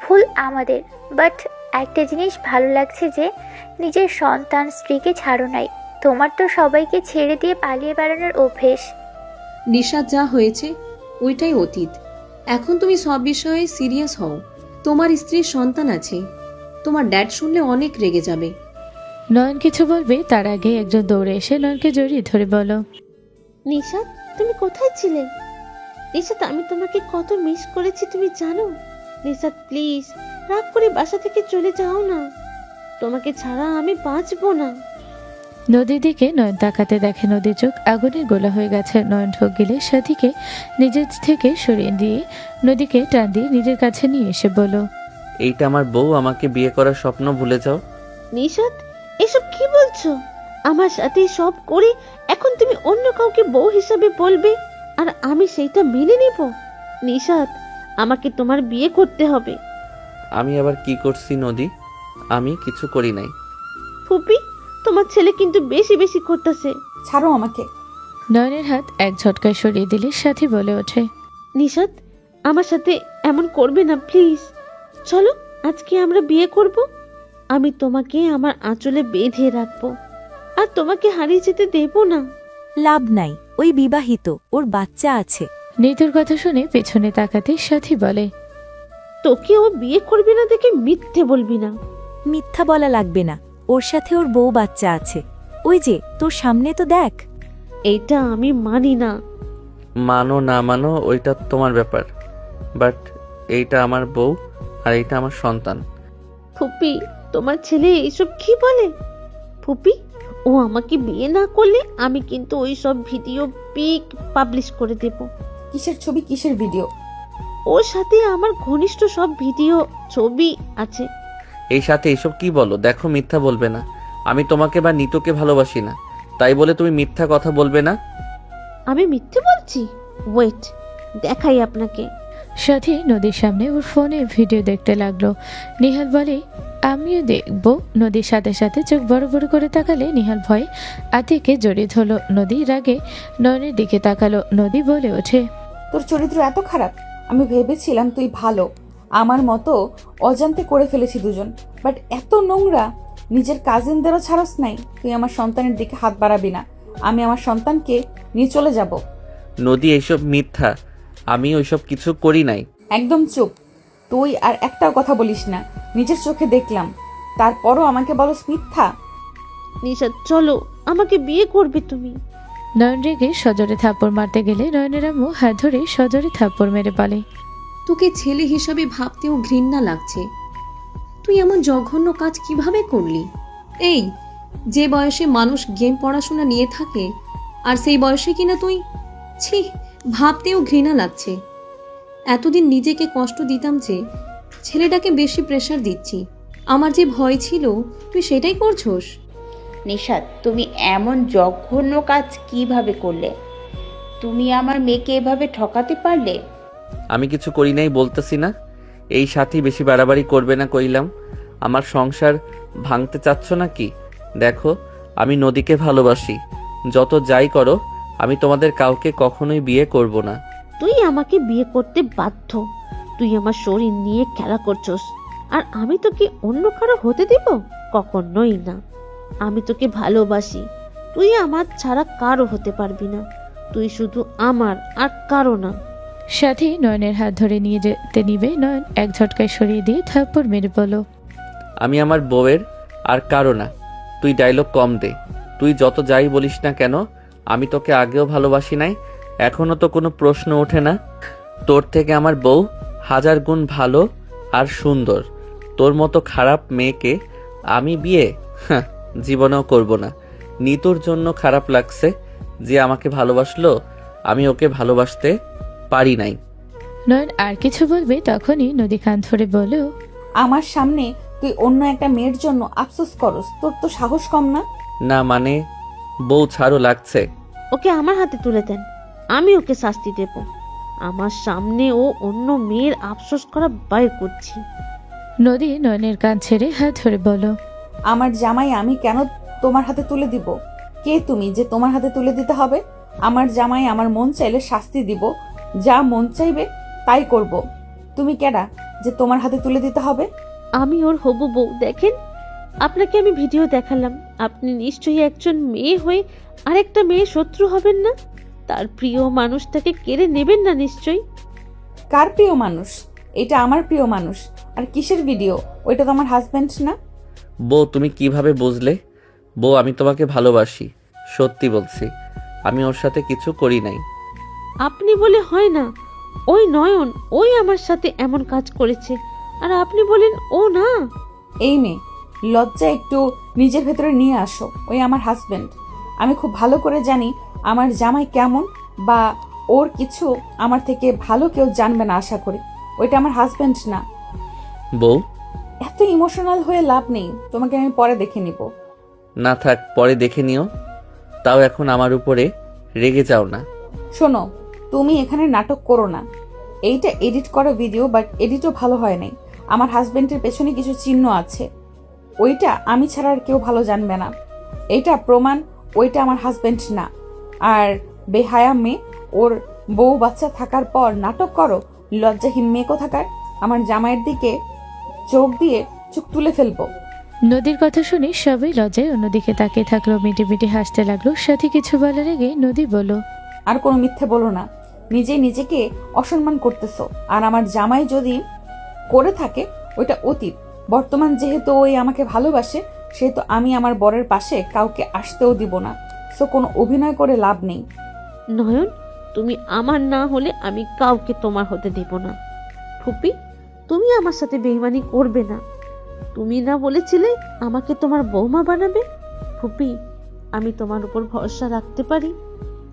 Speaker 9: ভুল আমাদের। বাট একটা জিনিস ভালো লাগছে যে নিজের সন্তান স্ত্রীকে ছাড়ো নাই। তোমার তো সবাইকে ছেড়ে দিয়ে পালিয়ে বেড়ানোর অভ্যেস।
Speaker 11: নিশাদ, যা হয়েছে ওইটাই অতীত। এখন তুমি সব বিষয়ে সিরিয়াস হও। তোমার স্ত্রীর সন্তান আছে, তোমার ড্যাড শুনলে অনেক রেগে যাবে।
Speaker 3: নয়ন কিছু বলবে তার আগে একজন দৌড়ে এসে নয়নকে জড়িয়ে ধরে বলল,
Speaker 6: নিশাদ, তুমি কোথায় ছিলে? নিশাদ, আমি তোমাকে কত মিস করেছি তুমি জানো? নিশাদ প্লিজ, রাগ করে বাসা থেকে চলে যাও না, তোমাকে ছাড়া আমি বাঁচবো না।
Speaker 3: নদীর দিকে নয়ন তাকাতে দেখে নদীর চোখ আগুনের গোলা হয়ে গেছে। নয়ন ঢোক গেলে সাথীকে নিজের থেকে সরিয়ে দিয়ে নদীকে টান দিয়ে নিজের কাছে নিয়ে এসে বলল,
Speaker 1: এইটা আমার বউ, আমাকে বিয়ে করার স্বপ্ন ভুলে যাও।
Speaker 6: নিশাদ, এসব কি বলছো? আমার সাথে সব করে এখন তুমি অন্য কাউকে বউ হিসাবে বলবে আর আমি সেইটা মেনে নিব? নিশাদ, আমাকে তোমার বিয়ে করতে হবে।
Speaker 1: আমি আবার কি করছি নদী? আমি কিছু করি নাই।
Speaker 6: ফুপি, তোমার ছেলে কিন্তু বেশি বেশি করতেছে।
Speaker 2: ছাড়ো আমাকে।
Speaker 3: নয়নের হাত এক ঝটকায় সরিয়ে দিলে সাথী বলে ওঠে,
Speaker 6: নিশাদ, আমার সাথে এমন করবে না প্লিজ। চলো আজকে আমরা বিয়ে করব। আমি তোমাকে আমার আঁচলে বেঁধে রাখবো আর তোমাকে হারিয়ে যেতে দেব না।
Speaker 10: লাভ নাই, ওই বিবাহিত, ওর বাচ্চা আছে।
Speaker 3: নিতুর কথা শুনে পেছনে তাকাতে সাথী বলে,
Speaker 6: তোকে ও বিয়ে করবে না দেখে মিথ্যে বলবি না।
Speaker 10: মিথ্যা বলা লাগবে না, ওর সাথে ওর বউ বাচ্চা আছে। ওই যে তোর সামনে তো দেখ।
Speaker 6: এইটা আমি মানি না।
Speaker 1: মানো না মানো ওইটা তোমার ব্যাপার, বাট এইটা আমার বউ আর এটা আমার সন্তান।
Speaker 6: ফুপি, তোমার ছেলে এইসব কি বলে? ফুপি, ও আমাকে বিয়ে না করলে আমি কিন্তু ওই সব ভিডিও পিক পাবলিশ করে দেব।
Speaker 2: কিসের ছবি, কিসের ভিডিও?
Speaker 6: ওর সাথে আমার ঘনিষ্ঠ সব ভিডিও ছবি আছে।
Speaker 1: এই সাথে এইসব কি বলো? দেখো, মিথ্যা বলবে না। আমি তোমাকে বা নিতুকে ভালোবাসি না, তাই বলে তুমি মিথ্যা কথা বলবে না।
Speaker 6: আমি মিথ্যে বলছি? ওয়েট, দেখাই আপনাকে।
Speaker 3: সাথী নদীর সামনে ওর ফোনে ভিডিও দেখতে লাগলো। নিহাল বলে, আমিও দেখব। নদীর সাথে সাথে চোখ বড় বড় করে তাকালে নিহাল ভয়ে আতিকে জড়িয়ে ধরলো। নদী রাগে নয়নের দিকে তাকালো। নদী বলে ওঠে,
Speaker 2: তোর চরিত্র এত খারাপ? আমি ভেবেছিলাম তুই ভালো। আমার মতো অজান্তে করে ফেলেছি দুজন, বাট এত নোংরা। নিজের কাজিনদেরও ছাড়স নাই। তুই আমার সন্তানের দিকে হাত বাড়াবি না। আমি আমার সন্তানকে নিয়ে চলে যাব।
Speaker 1: নদী, এইসব মিথ্যা। আমি ওইসব কিছু করি নাই।
Speaker 2: একদম চুপ। তুই আর একটাও কথা বলিস না। নিজের চোখে দেখলাম, তারপরও আমাকে বলস মিথ্যা।
Speaker 6: নিশাদ, চলো, আমাকে বিয়ে করবে তুমি।
Speaker 3: নয়ন রেগে সজোরে থাপ্পড় মারতে গেলে নয়নের আম্মু হাত ধরে সজোরে থাপ্পড় মেরে বলে,
Speaker 11: তোকে ছেলে হিসাবে ভাবতেও ঘৃণা লাগছে। তুই এমন জঘন্য কাজ কিভাবে করলি? এই, যে বয়সে মানুষ গেম পড়াশোনা নিয়ে থাকে, আর সেই বয়সে কিনা তুই, ছি, ভাবতেও ঘৃণা লাগছে। এতদিন নিজেকে কষ্ট দিতাম যে ছেলেটাকে বেশি প্রেশার দিচ্ছি। আমার যে ভয় ছিল, তুই সেটাই করছোস।
Speaker 12: নিশাত, তুমি এমন জঘন্য কাজ কিভাবে করলে? তুমি আমার মেয়েকে এভাবে ঠকাতে পারলে?
Speaker 1: আমি কিছু করি নাই বলতেছি না। এই সাথী বেশি বাড়াবাড়ি করবে না কইলাম। আমার সংসার ভাঙতে চাচ্ছ নাকি? দেখো, আমি নদীকে ভালোবাসি। যত যাই করো, আমি তোমাদের কাউকে কখনোই বিয়ে করব না।
Speaker 6: তুই আমাকে বিয়ে করতে বাধ্য। তুই আমার শরীর নিয়ে খেলা করছস, আর আমি তোকে অন্য কারো হতে দেব? কখনোই না। আমি তোকে ভালোবাসি। তুই আমার ছাড়া কারো হতে পারবি না। তুই শুধু আমার, আর কারো না।
Speaker 3: সাথী নয়নের হাত ধরে নিয়ে যেতে নিবে। নয়ন এক ঝটকায় সরিয়ে দিয়ে থাপ্পড় মেরে বলল,
Speaker 1: আমি আমার বউয়ের আর কারো না। তুই ডায়লগ কম দে। তুই যত যাই বলিস না কেন, আমি তোকে আগেও ভালোবাসি নাই, এখনো তো কোনো প্রশ্ন ওঠে না। তোর থেকে আমার বউ হাজার গুণ ভালো আর সুন্দর। তোর মতো খারাপ মেয়েকে আমি বিয়ে জীবনেও করব না। নিতুর জন্য খারাপ লাগছে যে আমাকে ভালোবাসলো, আমি ওকে ভালোবাসতে পারি নাই।
Speaker 3: নয়ন আর কিছু বলবে তখনই নদী কান ধরে বলল,
Speaker 2: আমার সামনে তুই অন্য একটা মেয়ের জন্য আফসোস করস? তোর তো সাহস কম না?
Speaker 1: না মানে, বউ ছাড়ো লাগছে।
Speaker 6: ওকে আমার হাতে তুলে দেন, আমি ওকে শাস্তি দেব। আমার সামনে ও অন্য মেয়ের আফসোস করা বাইর করছি।
Speaker 3: নদী নয়নের কান ছেড়ে হাত ধরে বলল,
Speaker 2: আমার জামাই আমি কেন তোমার হাতে তুলে দিব? কে তুমি যে তোমার হাতে তুলে দিতে হবে? আমার জামাই আমার মন চাইলে শাস্তি দিব, যা মন চাইবে তাই করব। তুমি কেডা যে তোমার হাতে তুলে দিতে হবে?
Speaker 6: আমি ওর হবু বউ। দেখেন, আপনাকে আমি ভিডিও দেখালাম। আপনি নিশ্চয়ই একজন মেয়ে হয়ে আরেকটা মেয়ের শত্রু হবেন না? তার প্রিয় মানুষটাকে কেড়ে নেবেন না নিশ্চয়ই?
Speaker 2: কার প্রিয় মানুষ? এটা আমার প্রিয় মানুষ। আর কিসের ভিডিও? ওইটা তো আমার হাজবেন্ড না।
Speaker 1: বউ, তুমি কিভাবে বুঝলে? বউ, আমি তোমাকে ভালোবাসি, সত্যি বলছি। আমি ওর সাথে কিছু করি নাই।
Speaker 6: আপনি বলে হয় না। ওই নয়ন, ওই আমার সাথে এমন কাজ করেছে, আর আপনি বলেন ও না।
Speaker 2: এই মেয়ে, লজ্জা একটু নিজের ভেতরে নিয়ে আসো। ওই আমার হাজবেন্ড। আমি খুব ভালো করে জানি আমার জামাই কেমন, বা ওর কিছু আমার থেকে ভালো কেউ জানবে না আশা করি। ওইটা আমার হাজবেন্ড না।
Speaker 1: বউ,
Speaker 2: এত ইমোশনাল হয়ে লাভ নেই। তোমাকে আমি পরে দেখে নিব।
Speaker 1: না থাক, পরে দেখে নিও। তাও এখন আমার উপরে রেগে যাও না।
Speaker 2: শোনো, তুমি এখানে নাটক করো না। এইটা এডিট করা ভিডিও, বাট এডিটও ভালো হয় নাই। আমার হাজবেন্ডের পেছনে কিছু চিহ্ন আছে, ওইটা আমি ছাড়া আর কেউ ভালো জানবে না। এইটা প্রমাণ ওইটা আমার হাজবেন্ড না। আর বেহায়া মেয়ে, ওর বউ বাচ্চা থাকার পর নাটক করো? লজ্জাহীন মেয়ে কোথাকার। আমার জামাইয়ের দিকে চোখ দিয়ে চোখ তুলে ফেলবো।
Speaker 3: নদীর কথা শুনে সবাই লজ্জায় অন্যদিকে তাকিয়ে থাকলো। মিটি মিটি হাসতে লাগলো। সাথী কিছু বলার আগে নদী বলল,
Speaker 2: আর কোনো মিথ্যে বলো না। নিজেই নিজেকে অসম্মান করতেছো। আর আমার জামাই যদি করে থাকে, ওইটা অতীত। বর্তমান যেহেতু ওই আমাকে ভালোবাসে, সেহেতু আমি আমার বরের পাশে কাউকে আসতেও দিব না। সো কোনো অভিনয় করে লাভ নেই।
Speaker 6: নয়ন, তুমি আমার না হলে আমি কাউকে তোমার হতে দেব না। ফুপি, তুমি আমার সাথে বেইমানি করবে না। তুমি না বলেছিলে আমাকে তোমার বৌমা বানাবে? ফুপি, আমি তোমার উপর ভরসা রাখতে পারি?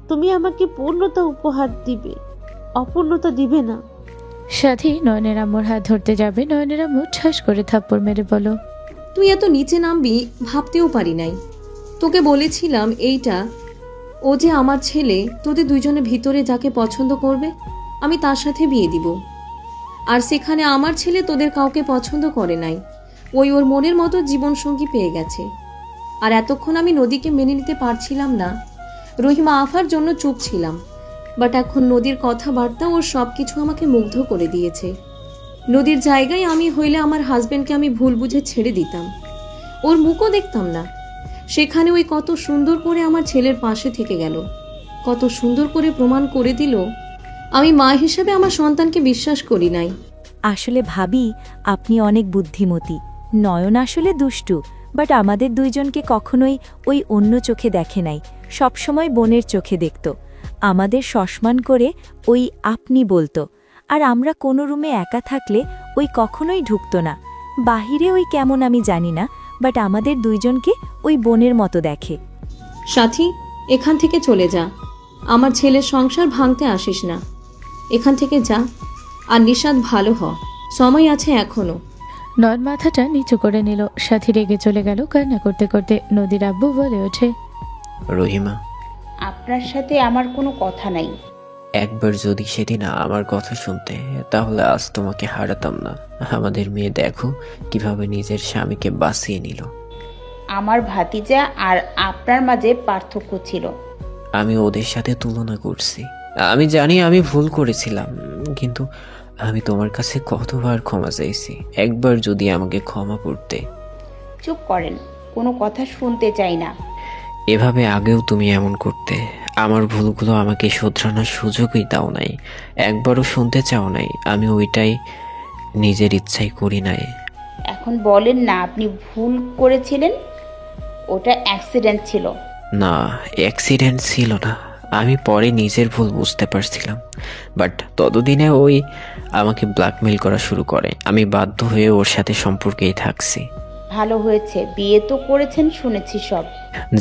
Speaker 6: তুমি আমাকে পূর্ণতা উপহার দিবে, অপূর্ণতা দিবে না।
Speaker 3: সাথী নয়নের আম্মুর হাত ধরতে যাবে, নয়নের আম্মু ঠাস করে থাপ্পড় মেরে বলো,
Speaker 11: তুই এত নিচে নামবি ভাবতেও পারি নাই। তোকে বলেছিলাম এইটা, ও যে আমার ছেলে, তোদের দুইজনের ভিতরে যাকে পছন্দ করবে আমি তার সাথে বিয়ে দিব। আর সেখানে আমার ছেলে তোদের কাউকে পছন্দ করে নাই, ওর মনের মতো জীবনসঙ্গী পেয়ে গেছে। আর এতক্ষণ আমি নদীকে মেনে নিতে পারছিলাম না, রহিমা আফার জন্য চুপ ছিলাম। বাট এখন নদীর কথাবার্তা ওর সব কিছু আমাকে মুগ্ধ করে দিয়েছে। নদীর জায়গায় আমি হইলে আমার হাজবেন্ডকে আমি ভুল বুঝে ছেড়ে দিতাম, ওর মুখও দেখতাম না। সেখানে ওই কত সুন্দর করে আমার ছেলের পাশে থেকে গেল, কত সুন্দর করে প্রমাণ করে দিল আমি মা হিসেবে আমার সন্তানকে বিশ্বাস করি নাই।
Speaker 10: আসলে ভাবি, আপনি অনেক বুদ্ধিমতী। নয়ন আসলে দুষ্টু, বাট আমাদের দুইজনকে কখনোই ওই অন্য চোখে দেখে নাই, সবসময় বোনের চোখে দেখত। আমাদের সম্মান করে ওই আপনি বলতো। আর আমরা কোনো রুমে একা থাকলে ওই কখনোই ঢুকতো না। বাহিরে ওই কেমন আমি জানি না, বাট আমাদের দুইজনকে ওই বোনের মতো দেখে।
Speaker 11: সাথী, এখান থেকে চলে যা, আমার ছেলের সংসার ভাঙতে আসিস না। এখান থেকে যা, আর নিশাদ ভালো হ, সময় আছে এখনো।
Speaker 3: নয়ন মাথাটা নিচু করে নিল। সাথী রেগে চলে গেল কান্না করতে করতে। নদীর আব্বু বলে ওঠে,
Speaker 5: রহিমা,
Speaker 12: আপনার সাথে আমার কোনো কথা নাই।
Speaker 5: একবার যদি সেদিন আমার কথা শুনতে, তাহলে আজ তোমাকে হারাতাম না। আমাদের মেয়ে দেখো কিভাবে নিজের স্বামীকে বাঁচিয়ে নিল।
Speaker 12: আমার ভাতিজা আর আপনার মাঝে পার্থক্য ছিল।
Speaker 5: আমি ওদের সাথে তুলনা করছি। আমি জানি আমি ভুল করেছিলাম, কিন্তু আমি তোমার কাছে কতবার ক্ষমা চাইছি। একবার যদি আমাকে ক্ষমা করতে।
Speaker 12: চুপ করেন, কোনো কথা শুনতে চাই না।
Speaker 5: এভাবে আগেও তুমি এমন করতে। আমার ভুলগুলো আমাকে শোধরানোর সুযোগই দাও নাই, একবারও শুনতে চাও নাই। আমি ওইটাই নিজের ইচ্ছাই করি নাই।
Speaker 12: এখন বলেন না আপনি ভুল করেছিলেন। ওটা অ্যাক্সিডেন্ট ছিল।
Speaker 5: না, অ্যাক্সিডেন্ট ছিল না। আমি পরে নিজের ভুল বুঝতে পারছিলাম, বাট ততদিনে ওই আমাকে ব্ল্যাকমেল করা শুরু করে। আমি বাধ্য হয়ে ওর সাথে সম্পর্কেই থাকছি।
Speaker 12: ভালো হয়েছে, বিয়ে তো করেছেন শুনেছি সব।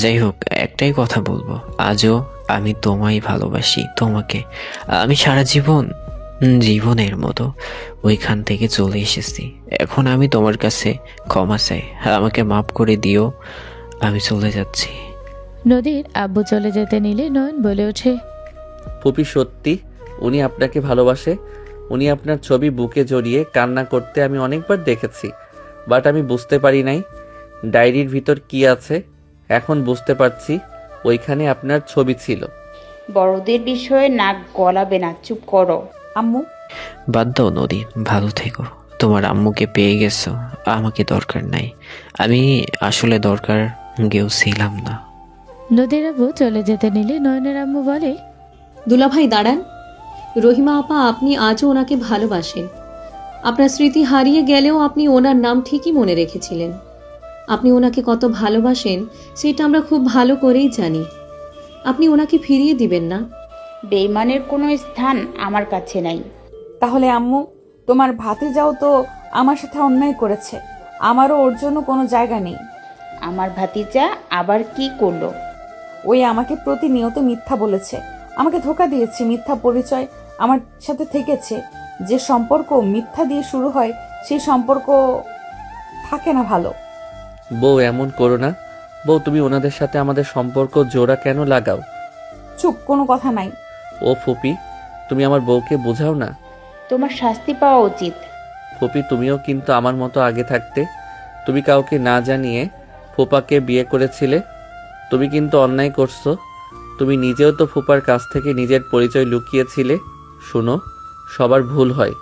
Speaker 5: যাই হোক, একটাই কথা বলবো, আজও আমি তোমায় ভালোবাসি। তোমাকে আমি সারা জীবনের মতো ওইখান থেকে চলে এসেছি। এখন আমি তোমার কাছে ক্ষমা চাই, আমাকে মাফ করে দিও। আমি চলে যাচ্ছি।
Speaker 3: নদীর আব্বু চলে যেতে নিলে নয়ন বলে ওঠে,
Speaker 1: ফুপি সত্যি উনি আপনাকে ভালোবাসে। উনি আপনার ছবি বুকে জড়িয়ে কান্না করতে আমি অনেকবার দেখেছি, বাট আমি বুঝতে পারি নাই ডায়েরির ভিতর কি আছে। এখন বুঝতে পারছি ওইখানে আপনার ছবি ছিল।
Speaker 12: বড়দের বিষয়ে নাক গলাবে না, চুপ করো।
Speaker 2: আম্মু,
Speaker 5: বাদ দাও নদী, ভালো থেকো। তোমার আম্মুকে পেয়ে গেছো, আমাকে দরকার নাই। আমি আসলে দরকার কেউ ছিলাম না।
Speaker 3: নদীর আব্বু চলে যেতে নিলে নয়নের আম্মু বলে,
Speaker 11: দুলাভাই দাঁড়ান। রহিমা আপা, আপনি আজও ওনাকে ভালোবাসেন। আপনার স্মৃতি হারিয়ে গেলেও আপনি ওনার নাম ঠিকই মনে রেখেছিলেন। আপনি ওনাকে কত ভালোবাসেন সেটা আমরা খুব ভালো করেই জানি। আপনি ওনাকে ফিরিয়ে দিবেন না।
Speaker 12: বেইমানের কোনো স্থান আমার কাছে নাই।
Speaker 2: তাহলে আম্মু, তোমার ভাতিজাও তো আমার সাথে অন্যায় করেছে, আমারও ওর জন্য কোনো জায়গা নেই।
Speaker 12: আমার ভাতিজা আবার কি করলো?
Speaker 2: ওই আমাকে প্রতিনিয়ত মিথ্যা বলেছে, আমাকে ধোঁকা দিয়েছে, মিথ্যা পরিচয় আমার সাথে থেকেছে। যে সম্পর্ক মিথ্যা দিয়ে শুরু হয় সেই সম্পর্ক থাকে না ভালো।
Speaker 1: বউ এমন করো না। বউ, তুমি ওনাদের সাথে আমাদের সম্পর্ক জোড়া কেন লাগাও?
Speaker 2: চুপ, কোনো কথা নাই।
Speaker 1: ও ফুপি, তুমি আমার বউকে বোঝাও না।
Speaker 12: তোমার শাস্তি পাওয়া উচিত।
Speaker 1: ফুপি, তুমিও কিন্তু আমার মতো আগে থাকতে। তুমি কাউকে না জানিয়ে ফুপাকে বিয়ে করেছিলে। তুমি কিন্তু অন্যায় করছো। তুমি নিজেও তো ফুপার কাছ থেকে নিজের পরিচয় লুকিয়েছিলে। শুনো, সবার ভুল হয়,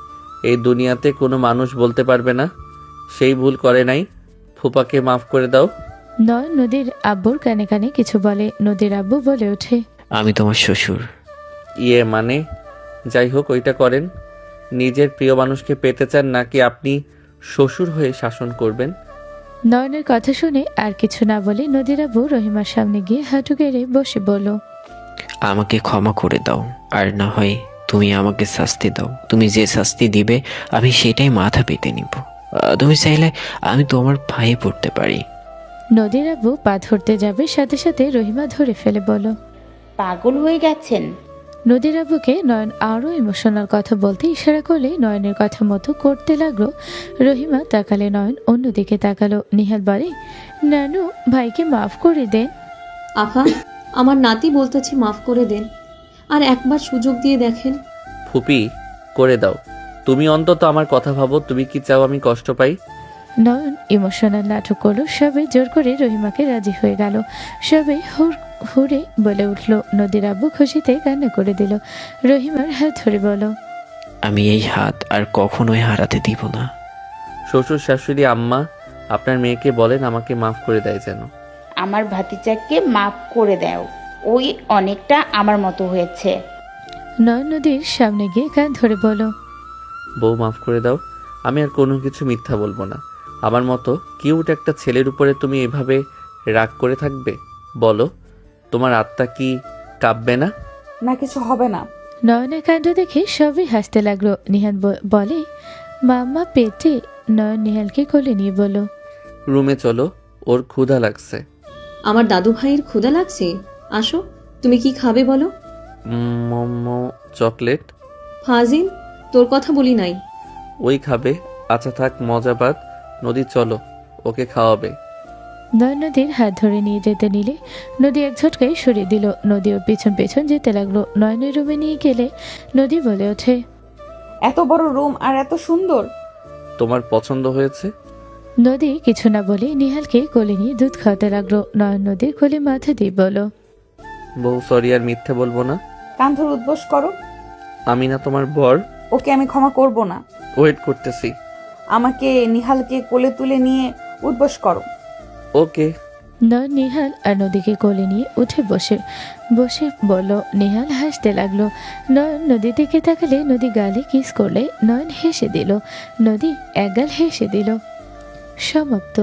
Speaker 1: এই দুনিয়াতে কোনো মানুষ বলতে পারবে না সেই ভুল করে নাই। ফুপাকে মাফ করে দাও।
Speaker 3: নয়ন নদীর আব্বুর কানে কানে কিছু বলে। নদীর আব্বু বলে ওঠে,
Speaker 5: আমি তোমার শ্বশুর।
Speaker 1: মানে যাই হোক, ওইটা করেন। নিজের প্রিয় মানুষকে পেতে চান নাকি আপনি শ্বশুর হয়ে শাসন করবেন?
Speaker 3: নয়নের কথা শুনে আর কিছু না বলে নদীর আব্বু রহিমার সামনে গিয়ে হাঁটু গেড়ে বসে বলল,
Speaker 5: আমাকে ক্ষমা করে দাও, আর না হয় তুমি আমাকে শাস্তি দাও, তুমি যে শাস্তি দিবে আমি সেটাই মাথা পেতে নিব। তুমি চাইলে আমি তোমার পায়ে পড়তে পারি।
Speaker 3: নদীর আব্বু পা ধরতে যাবে, সাথে সাথে রহিমা ধরে ফেলে বলল,
Speaker 12: পাগল হয়ে গেছেন?
Speaker 3: নদীর আব্বুকে নয়ন আরও ইমোশনাল কথা বলতে ইশারা করলে নয়নের কথা মতো করতে লাগলো। রহিমা তাকালে, নয়ন অন্যদিকে তাকালো। নিহাল বলে, নানু ভাইকে মাফ করে দেন।
Speaker 11: আফা, আমার নাতি বলতেছে মাফ করে দেন, আর একবার সুযোগ দিয়ে দেখেন।
Speaker 1: ফুপি, করে দাও। তুমি অন্তত আমার কথা ভাবো। তুমি কি চাও আমি কষ্ট পাই?
Speaker 3: নয়ন ইমোশনাল নাটক করলো। সবাই জোর করে রহিমাকে রাজি হয়ে গেল। সবাই হুড়ে বলে উঠল। নদীর আব্বু খুশিতে কান্না করে দিল। রহিমার হাত ধরে বলো,
Speaker 5: আমি এই হাত আর কখনোই হারাতে দিব না।
Speaker 1: শ্বশুর শাশুড়ি আম্মা আপনার মেয়েকে বলেন আমাকে মাফ করে দেয় যেন।
Speaker 12: আমার ভাতিজাকে মাফ করে দাও, ওই অনেকটা আমার মতো হয়েছে।
Speaker 3: নয়ন নদীর সামনে গিয়ে কান ধরে বলো,
Speaker 1: বউ মাফ করে দাও। আমি আর কোনো কিছু মিথ্যা বলবো না। আমার মতো কিউট একটা ছেলের উপরে তুমি এভাবে রাগ করে থাকবে? বলো, তোমার আত্মা কি কাঁপবে না?
Speaker 2: না, কিছু হবে না।
Speaker 3: নয়নের কাণ্ড দেখে সবাই হাসতে লাগলো। নিহাল বলে, মাম্মা পেটে। নয়ন নিহালকে কোলে নিয়ে বলল,
Speaker 1: রুমে চলো, ওর ক্ষুধা লাগছে।
Speaker 11: আমার দাদু ভাইয়ের ক্ষুধা লাগছে, আসো। তুমি কি খাবে বলো?
Speaker 1: মোমো, চকলেট।
Speaker 11: ফাজিল, তোর কথা বলি নাই।
Speaker 1: ওই খাবে? আচ্ছা থাক, মজাবাদ। নদী চলো, ওকে খাওয়াবে।
Speaker 3: নয়ন নদীর হাত ধরে নিয়ে যেতে নিলে নদী এক ঝটকায় সরিয়ে দিল। নদী ওর পিছন পেছন যেতে লাগলো। নয়নের রুমে নিয়ে গেলে নদী বলে ওঠে,
Speaker 2: এত বড় রুম আর এত সুন্দর।
Speaker 1: তোমার পছন্দ হয়েছে?
Speaker 3: নদী কিছু না বলে নিহালকে কোলে নিয়ে দুধ খাওয়াতে লাগলো। নয়ন নদীর কোলে মাথা দিয়ে বলল,
Speaker 1: বউ সরি, আর মিথ্যে বলবো না।
Speaker 2: কান ধরে উদ্বোস করো।
Speaker 1: আমি না তোমার বর?
Speaker 2: ওকে আমি ক্ষমা করব না।
Speaker 1: ওয়েট করতেছি।
Speaker 2: আমাকে নিহালকে কোলে তুলে নিয়ে উদ্বোস করো।
Speaker 1: ওকে।
Speaker 3: নয়ন নিহাল আর নদীকে কোলে নিয়ে উঠে বসে বলল। নিহাল হাসতে লাগলো। নয়ন নদীর দিকে তাকালে নদী গালে কিস করলে নয়ন হেসে দিল। নদী এক গাল হেসে দিল। সমাপ্ত।